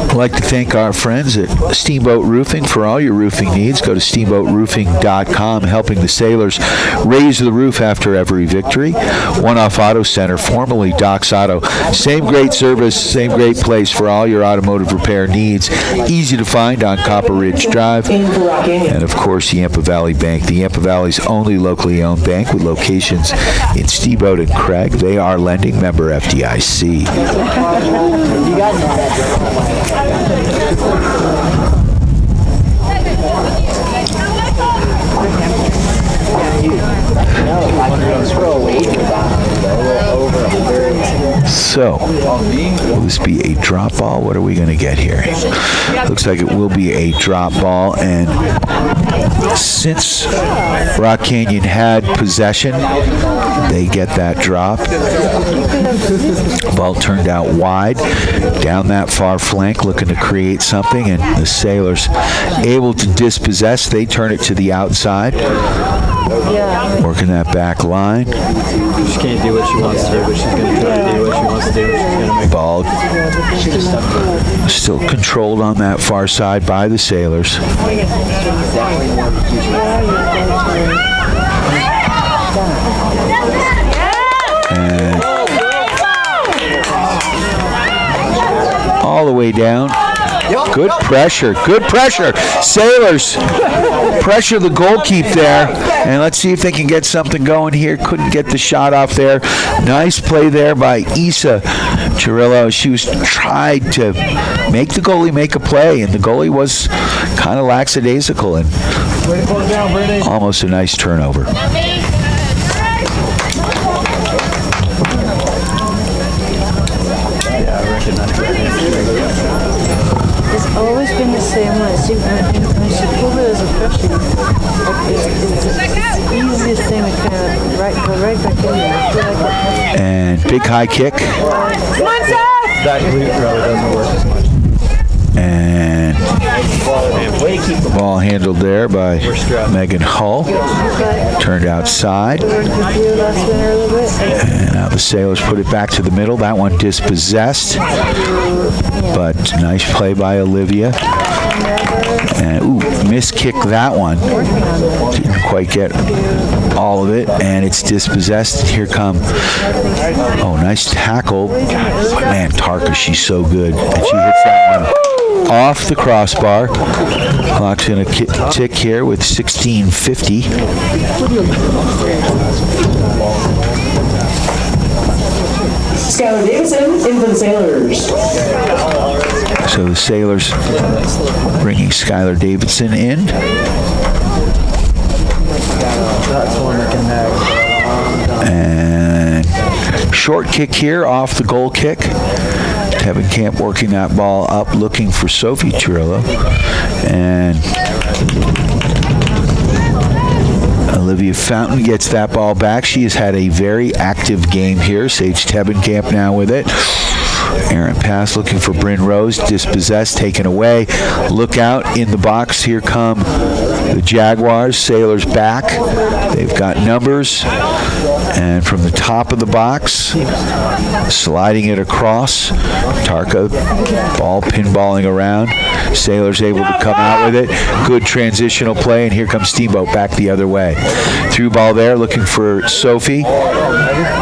I'd like to thank our friends at Steamboat Roofing for all your roofing needs. Go to steamboatroofing.com, helping the sailors raise the roof after every victory. One Off Auto Center, formerly Doc's Auto. Same great service, same great place for all your automotive repair needs. Easy to find on Copper Ridge Drive. And, of course, the Yampa Valley Bank. The Yampa Valley's only locally owned bank with locations in Steamboat and Craig. They are lending, member FDIC. So, will this be a drop ball? What are we going to get here? Looks like it will be a drop ball, and since Rock Canyon had possession, they get that drop. Ball turned out wide, down that far flank, looking to create something, and the Sailors able to dispossess. They turn it to the outside. Working that back line. She can't do what she wants to, but she's going to try to do what she wants to do. She's going to make ball still controlled on that far side by the Sailors. And all the way down. Good pressure. Good pressure. Sailors pressure the goalkeeper there. And let's see if they can get something going here. Couldn't get the shot off there. Nice play there by Issa Chirillo. She was tried to make the goalie make a play, and the goalie was kind of lackadaisical and almost a nice turnover. It's always been the same way. See, when she pulled it as a freshman, it's the easiest thing to kind of go right back in there. And big high kick. that really doesn't work as much. And ball handled there by Megan Hull. Turned outside. And now the Sailors put it back to the middle. That one dispossessed. But nice play by Olivia. And miskick that one. Didn't quite get all of it, and it's dispossessed. Here come, nice tackle. But man, Tarka, she's so good. And she hits that one off the crossbar. Clock's going to tick here with 16:50. Skylar Davidson in for the Sailors. So the Sailors bringing Skylar Davidson in. And short kick here off the goal kick. Tevin Camp working that ball up, looking for Sophie Chirillo. And Olivia Fountain gets that ball back. She has had a very active game here. Sage Tebenkamp now with it. Errant pass looking for Bryn Rose. Dispossessed, taken away. Look out in the box. Here come the Jaguars. Sailors back. They've got numbers. And from the top of the box, sliding it across. Tarka, ball pinballing around. Sailors able to come out with it. Good transitional play, and here comes Steamboat back the other way. Through ball there, looking for Sophie.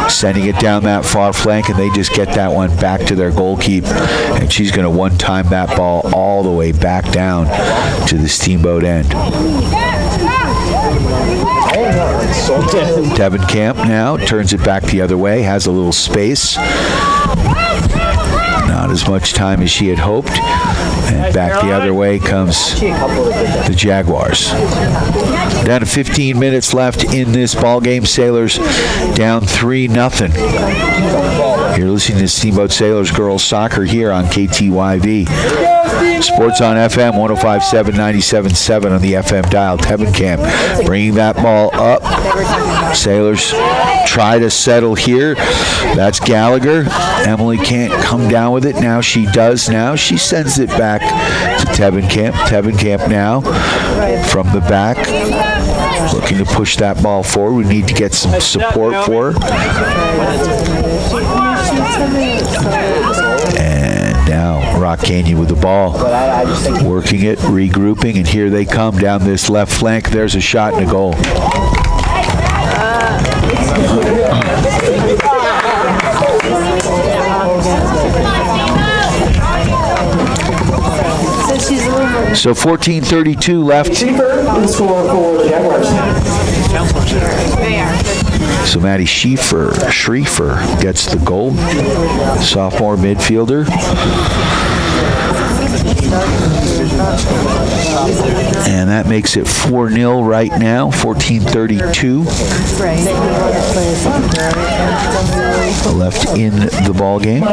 Sending it down that far flank, and they just get that one back to their goalkeeper. And she's going to one-time that ball all the way back down to the Steamboat end. Devin Camp now turns it back the other way, has a little space. Not as much time as she had hoped. And back the other way comes the Jaguars. Down to 15 minutes left in this ball game. Sailors down 3-0. You're listening to Steamboat Sailors Girls Soccer here on KTYV. Sports on FM 105.7, 97.7 on the FM dial. Tevin Camp bringing that ball up. Sailors try to settle here. That's Gallagher. Emily can't come down with it. Now she does now. She sends it back to Tevenkamp. Tevenkamp now from the back, looking to push that ball forward. We need to get some support for her. And now Rock Canyon with the ball, working it, regrouping, and here they come down this left flank. There's a shot and a goal. So 14:32 left. So Maddie Schrieffer gets the goal. Sophomore midfielder. And that makes it 4-0 right now, 14:32 left in the ball game.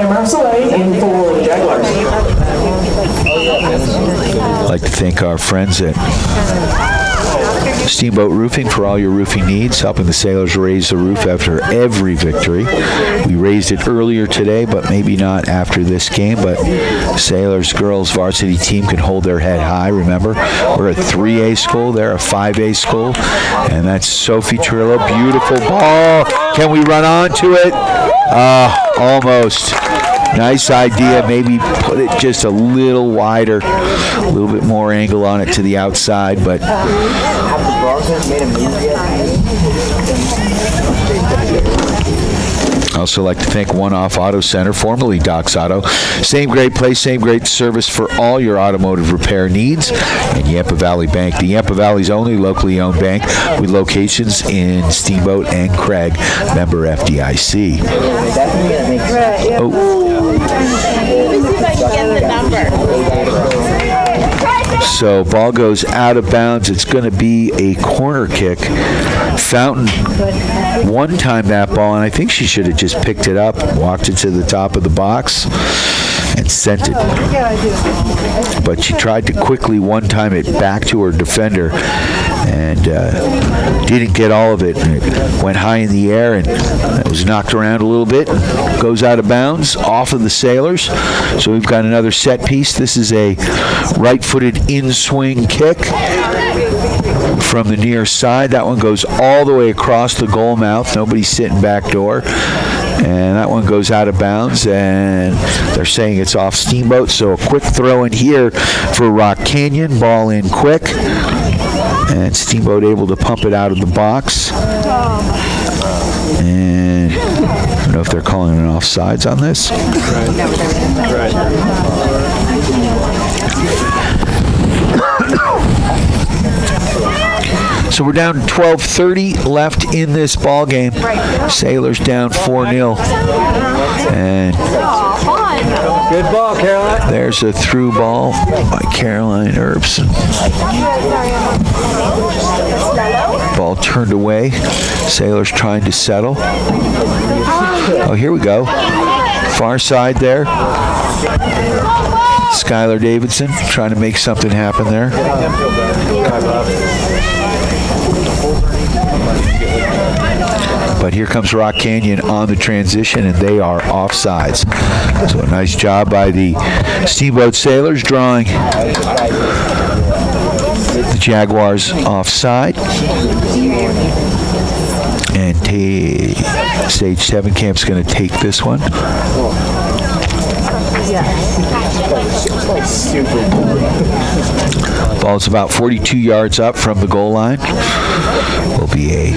I'd like to thank our friends at Steamboat Roofing for all your roofing needs, helping the Sailors raise the roof after every victory. We raised it earlier today, but maybe not after this game. But Sailors girls varsity team can hold their head high. Remember, we're a 3A school, they're a 5A school. And that's Sophie Trillo. Beautiful ball. Can we run onto it? Almost. Nice idea. Maybe put it just a little wider, a little bit more angle on it to the outside, but I also like to thank One Off Auto Center, formerly Doc's Auto. Same great place, same great service for all your automotive repair needs. And Yampa Valley Bank, the Yampa Valley's only locally owned bank with locations in Steamboat and Craig, member FDIC. So ball goes out of bounds. It's going to be a corner kick. Fountain one-time that ball, and I think she should have just picked it up, walked it to the top of the box, and sent it. But she tried to quickly one-time it back to her defender and didn't get all of it. And it went high in the air and it was knocked around a little bit. Goes out of bounds off of the Sailors. So we've got another set piece. This is a right-footed in-swing kick from the near side. That one goes all the way across the goal mouth. Nobody's sitting back door. And that one goes out of bounds, and they're saying it's off Steamboat. So a quick throw in here for Rock Canyon. Ball in quick. And Steamboat able to pump it out of the box. And I don't know if they're calling an offsides on this. So we're down to 12:30 left in this ball game. Sailors down 4-0. And good ball, Caroline. There's a through ball by Caroline Erbsen. Ball turned away. Sailors trying to settle. Oh, here we go. Far side there. Skylar Davidson trying to make something happen there. But here comes Rock Canyon on the transition, and they are offsides. So a nice job by the Steamboat Sailors drawing the Jaguars offside. And Stage 7 Camp's going to take this one. Ball's about 42 yards up from the goal line. Will be a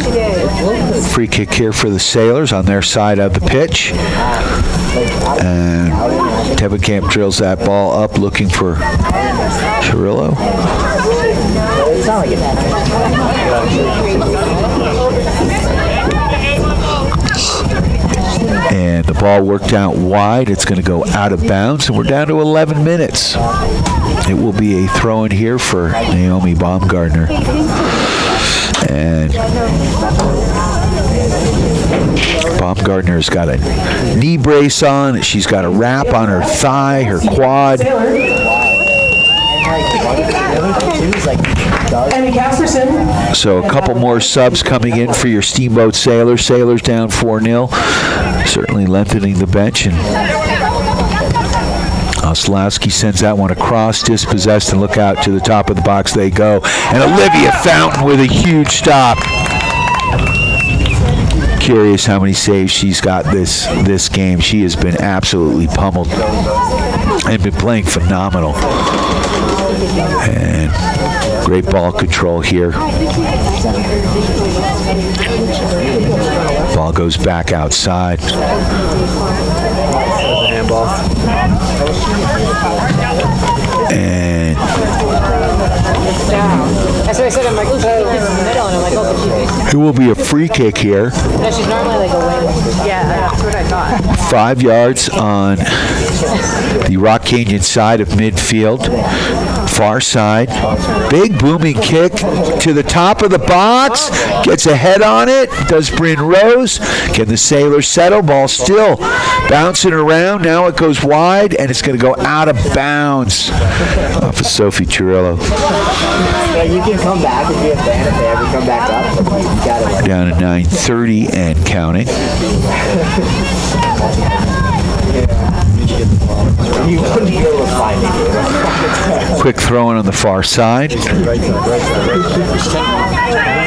free kick here for the Sailors on their side of the pitch. And Tevenkamp drills that ball up looking for Cirillo. And the ball worked out wide. It's going to go out of bounds, and we're down to 11 minutes. It will be a throw in here for Naomi Baumgartner. And Baumgartner's got a knee brace on. She's got a wrap on her thigh, her quad. Emmy Casperson. So a couple more subs coming in for your Steamboat Sailors. Sailors down 4-0. Certainly lengthening the bench. And Oslowski sends that one across, dispossessed, and look out to the top of the box they go. And Olivia Fountain with a huge stop. Curious how many saves she's got this game. She has been absolutely pummeled and been playing phenomenal. And great ball control here. Ball goes back outside. And that's what I said. I'm like, oh, she's in the middle, and I'm like, oh, it will be a free kick here. no, she's normally like a wing. Yeah, that's what I thought. 5 yards on the Rock Canyon side of midfield. Far side. Big booming kick to the top of the box. Gets a head on it. Does Bryn Rose. Can the Sailors settle? Ball still bouncing around. Now it goes wide, and it's going to go out of bounds off of Sophie Turillo. You can come back if you have band if they ever come back up. You got it. Down to 9:30 and counting. Quick throw in on the far side.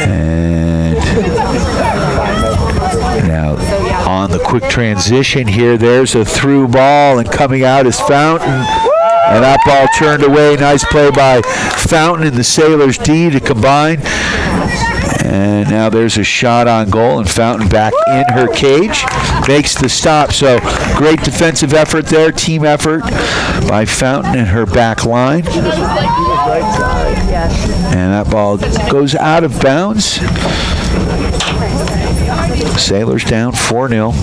And now on the quick transition here, there's a through ball, and coming out is Fountain. And that ball turned away. Nice play by Fountain and the Sailors D to combine. And now there's a shot on goal, and Fountain back in her cage. Makes the stop. So great defensive effort there, team effort by Fountain and her back line. And that ball goes out of bounds. Sailors down 4-0.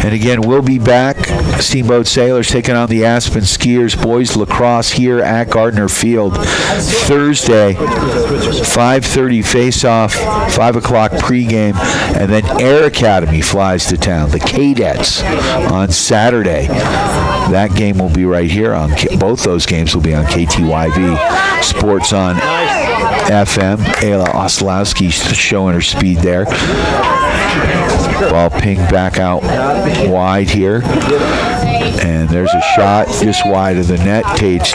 And again, we'll be back. Steamboat Sailors taking on the Aspen Skiers boys lacrosse here at Gardner Field Thursday. 5:30 face-off, 5 o'clock pregame, and then Air Academy flies to town. The Cadets on Saturday. That game will be right here on. Both those games will be on KTYV Sports on FM. Ayla Oslowski showing her speed there. Ball pinged back out wide here. And there's a shot just wide of the net. Sage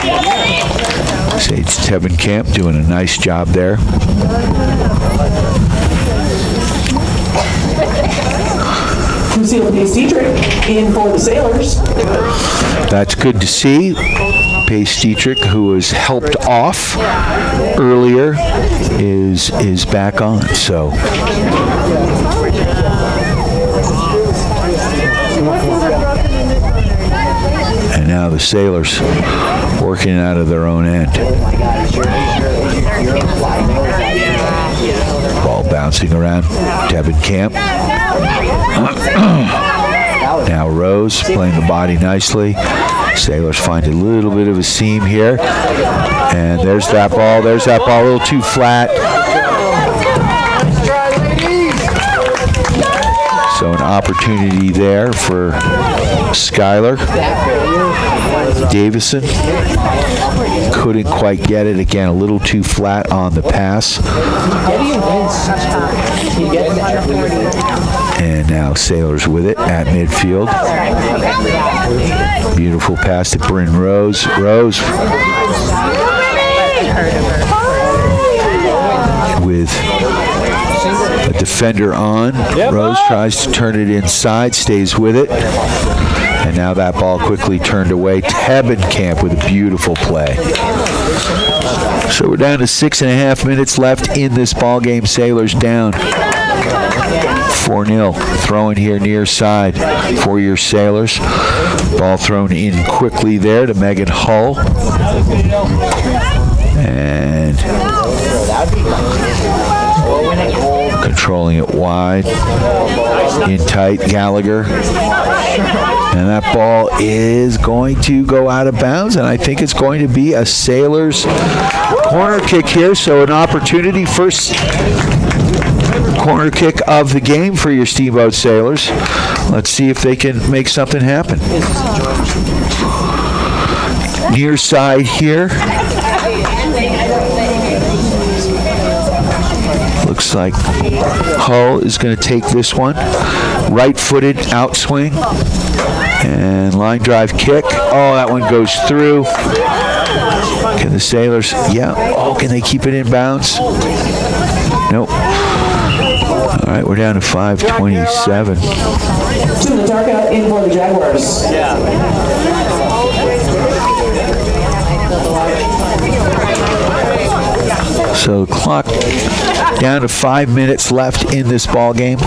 Tebenkamp doing a nice job there. Lucille Pace-Dietrich in for the Sailors. That's good to see. Pace-Dietrich, who was helped off earlier, is back on. So and now the Sailors working out of their own end. Ball bouncing around. Tebenkamp. Now Rose playing the body nicely. Sailors find a little bit of a seam here. And there's that ball. There's that ball. A little too flat. So an opportunity there for Skylar. Davison couldn't quite get it. Again, a little too flat on the pass. And now Sailors with it at midfield. Beautiful pass to Bryn Rose. Rose with a defender on. Rose tries to turn it inside, stays with it. And now that ball quickly turned away. Tebenkamp with a beautiful play. So we're down to 6.5 minutes left in this ball game. Sailors down 4-0. Throwing here near side for your Sailors. Ball thrown in quickly there to Megan Hull. And controlling it wide. In tight, Gallagher. And that ball is going to go out of bounds, and I think it's going to be a Sailors corner kick here. So an opportunity, first corner kick of the game for your Steamboat Sailors. Let's see if they can make something happen. near side here. Looks like Hull is going to take this one. Right-footed outswing. And line drive kick. Oh, that one goes through. Can the Sailors? Yeah. Oh, can they keep it in bounds? Nope. All right, we're down to 5:27. To the dark out in for the Jaguars. So clock down to 5 minutes left in this ball game.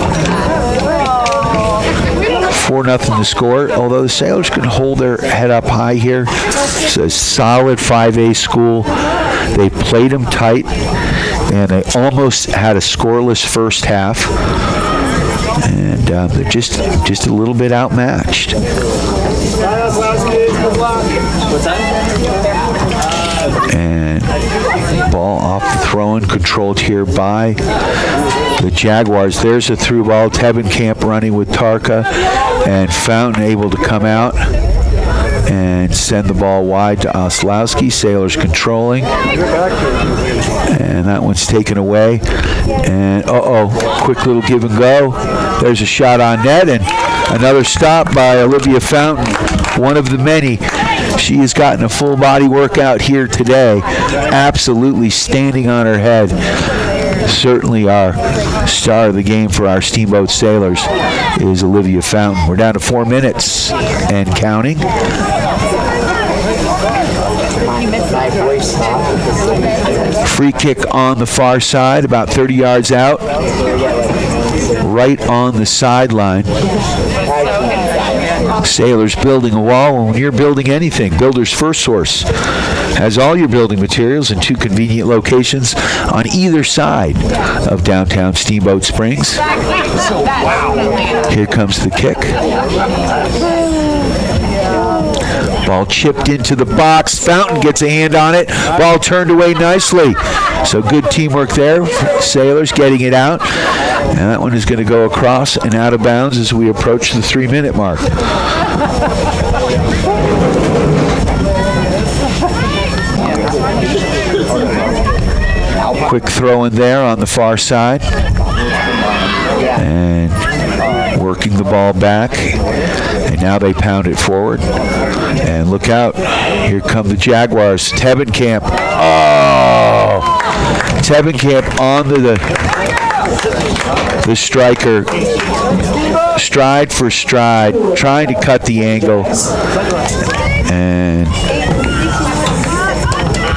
4-0 to score, although the Sailors can hold their head up high here. It's a solid 5A school. They played them tight, and they almost had a scoreless first half. And they're just a little bit outmatched. And ball off the throw-in, controlled here by the Jaguars. There's a through ball. Tebenkamp running with Tarka, and Fountain able to come out and send the ball wide to Oslowski. Sailors controlling, and that one's taken away. And quick little give and go. There's a shot on net, and another stop by Olivia Fountain, one of the many. She has gotten a full body workout here today, absolutely standing on her head. Certainly our star of the game for our Steamboat Sailors is Olivia Fountain. We're down to 4 minutes and counting. Free kick on the far side, about 30 yards out, right on the sideline. Sailors building a wall. When you're building anything, Builders First Source has all your building materials in 2 convenient locations on either side of downtown Steamboat Springs. Here comes the kick. Ball chipped into the box. Fountain gets a hand on it. Ball turned away nicely. So good teamwork there. Sailors getting it out. And that one is going to go across and out of bounds as we approach the 3-minute mark. Quick throw in there on the far side. And working the ball back. And now they pound it forward. And look out. Here come the Jaguars. Tebenkamp. Oh! Tebenkamp onto the striker. Stride for stride. Trying to cut the angle. And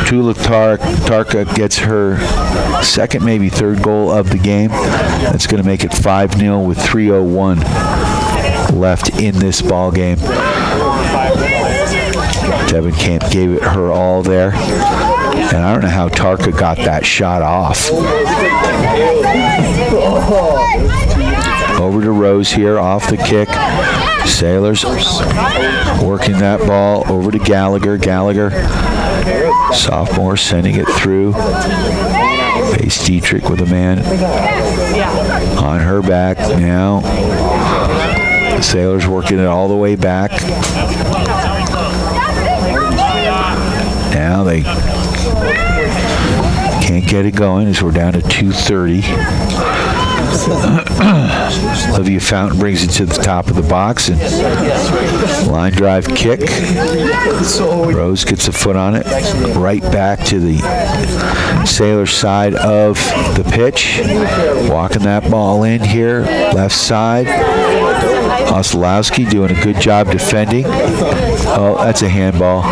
Tula Tarka gets her second, maybe third goal of the game. That's going to make it 5-0 with 3:01 left in this ball game. Tebenkamp gave it her all there. And I don't know how Tarka got that shot off. Over to Rose here, off the kick. Sailors working that ball over to Gallagher. Gallagher, sophomore, sending it through. Pace Dietrich with a man on her back now. The Sailors working it all the way back. Now they can't get it going as we're down to 2:30. Olivia Fountain brings it to the top of the box and line drive kick. Rose gets a foot on it. Right back to the Sailor side of the pitch. Walking that ball in here. Left side. Oslowski doing a good job defending. Oh, that's a handball.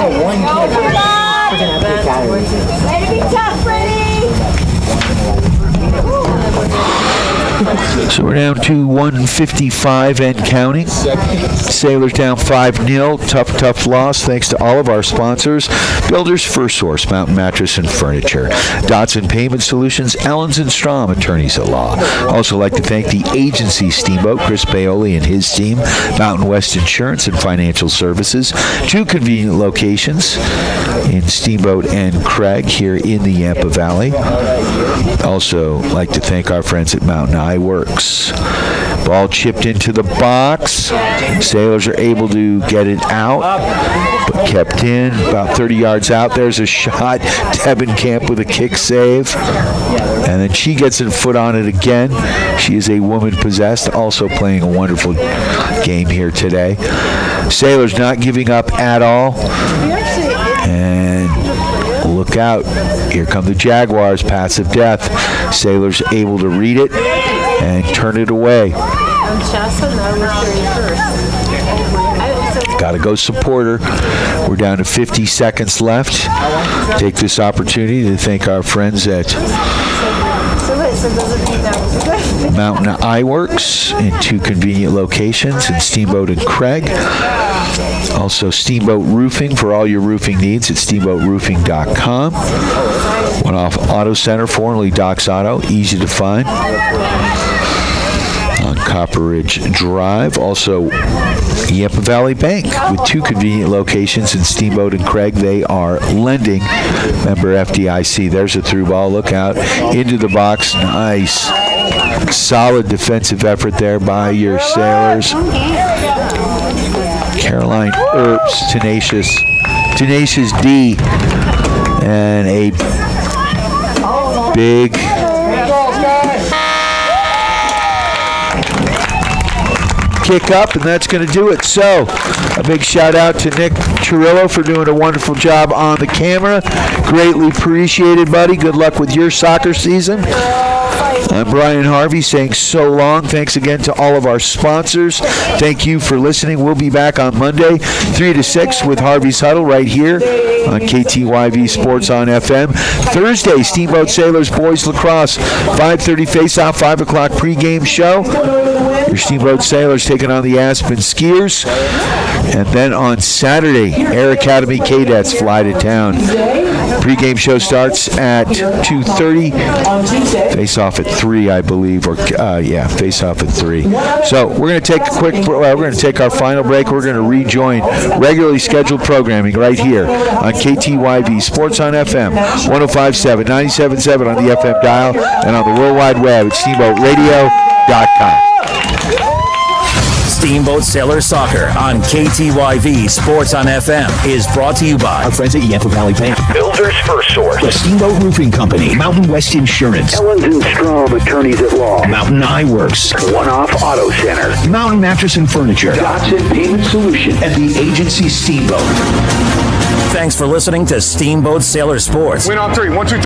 So we're down to 1:55 and counting. Sailors down 5-0. Tough loss thanks to all of our sponsors. Builders First Source, Mountain Mattress and Furniture. Dotson Payment Solutions, Allens and Strom, attorneys at law. Also like to thank the agency Steamboat, Chris Paoli and his team. Mountain West Insurance and Financial Services. 2 convenient locations in Steamboat and Craig here in the Yampa Valley. Also like to thank our friends at Mountain Eye Works. Ball chipped into the box. Sailors are able to get it out. but kept in about 30 yards out. There's a shot. Debenkamp with a kick save. And then she gets her foot on it again. She is a woman possessed, also playing a wonderful game here today. Sailors not giving up at all. And look out. Here come the Jaguars. Passive death. Sailors able to read it and turn it away. Got to go support her. We're down to 50 seconds left. Take this opportunity to thank our friends at Mountain Eyeworks in 2 convenient locations in Steamboat and Craig. Also Steamboat Roofing for all your roofing needs at steamboatroofing.com. One off Auto Center, formerly Doc's Auto, easy to find on Copper Ridge Drive. Also Yampa Valley Bank with 2 convenient locations in Steamboat and Craig. They are lending. Member FDIC. There's a through ball. Look out into the box. Nice. Solid defensive effort there by your Sailors. Caroline Earps, tenacious D, and a big kick up, and that's going to do it. So, a big shout out to Nick Chirillo for doing a wonderful job on the camera. Greatly appreciated, buddy. Good luck with your soccer season. I'm Brian Harvey saying so long. Thanks again to all of our sponsors. Thank you for listening. We'll be back on Monday, 3 to 6 with Harvey's Huddle right here on KTYV Sports on FM. Thursday, Steamboat Sailors Boys Lacrosse, 5:30 face-off, 5 o'clock pregame show. Your Steamboat Sailors taking on the Aspen Skiers. And then on Saturday, Air Academy Cadets fly to town. Pre-game show starts at 2:30. Face-off at 3, I believe. Face-off at 3. So we're going to take a quick. We're going to take our final break. We're going to rejoin regularly scheduled programming right here on KTYV Sports on FM, 105.7, 97.7 on the FM dial, and on the World Wide Web at SteamboatRadio.com. Steamboat Sailor Soccer on KTYV Sports on FM is brought to you by our friends at Yampa Valley Bank, Builder's First Source, the Steamboat Roofing Company, Mountain West Insurance, Ellens and Strom Attorneys at Law, Mountain Eyeworks, One Off Auto Center, Mountain Mattress and Furniture, Dotson Payment Solution, and the agency Steamboat. Thanks for listening to Steamboat Sailor Sports. Win on 3. 1, 2, 3.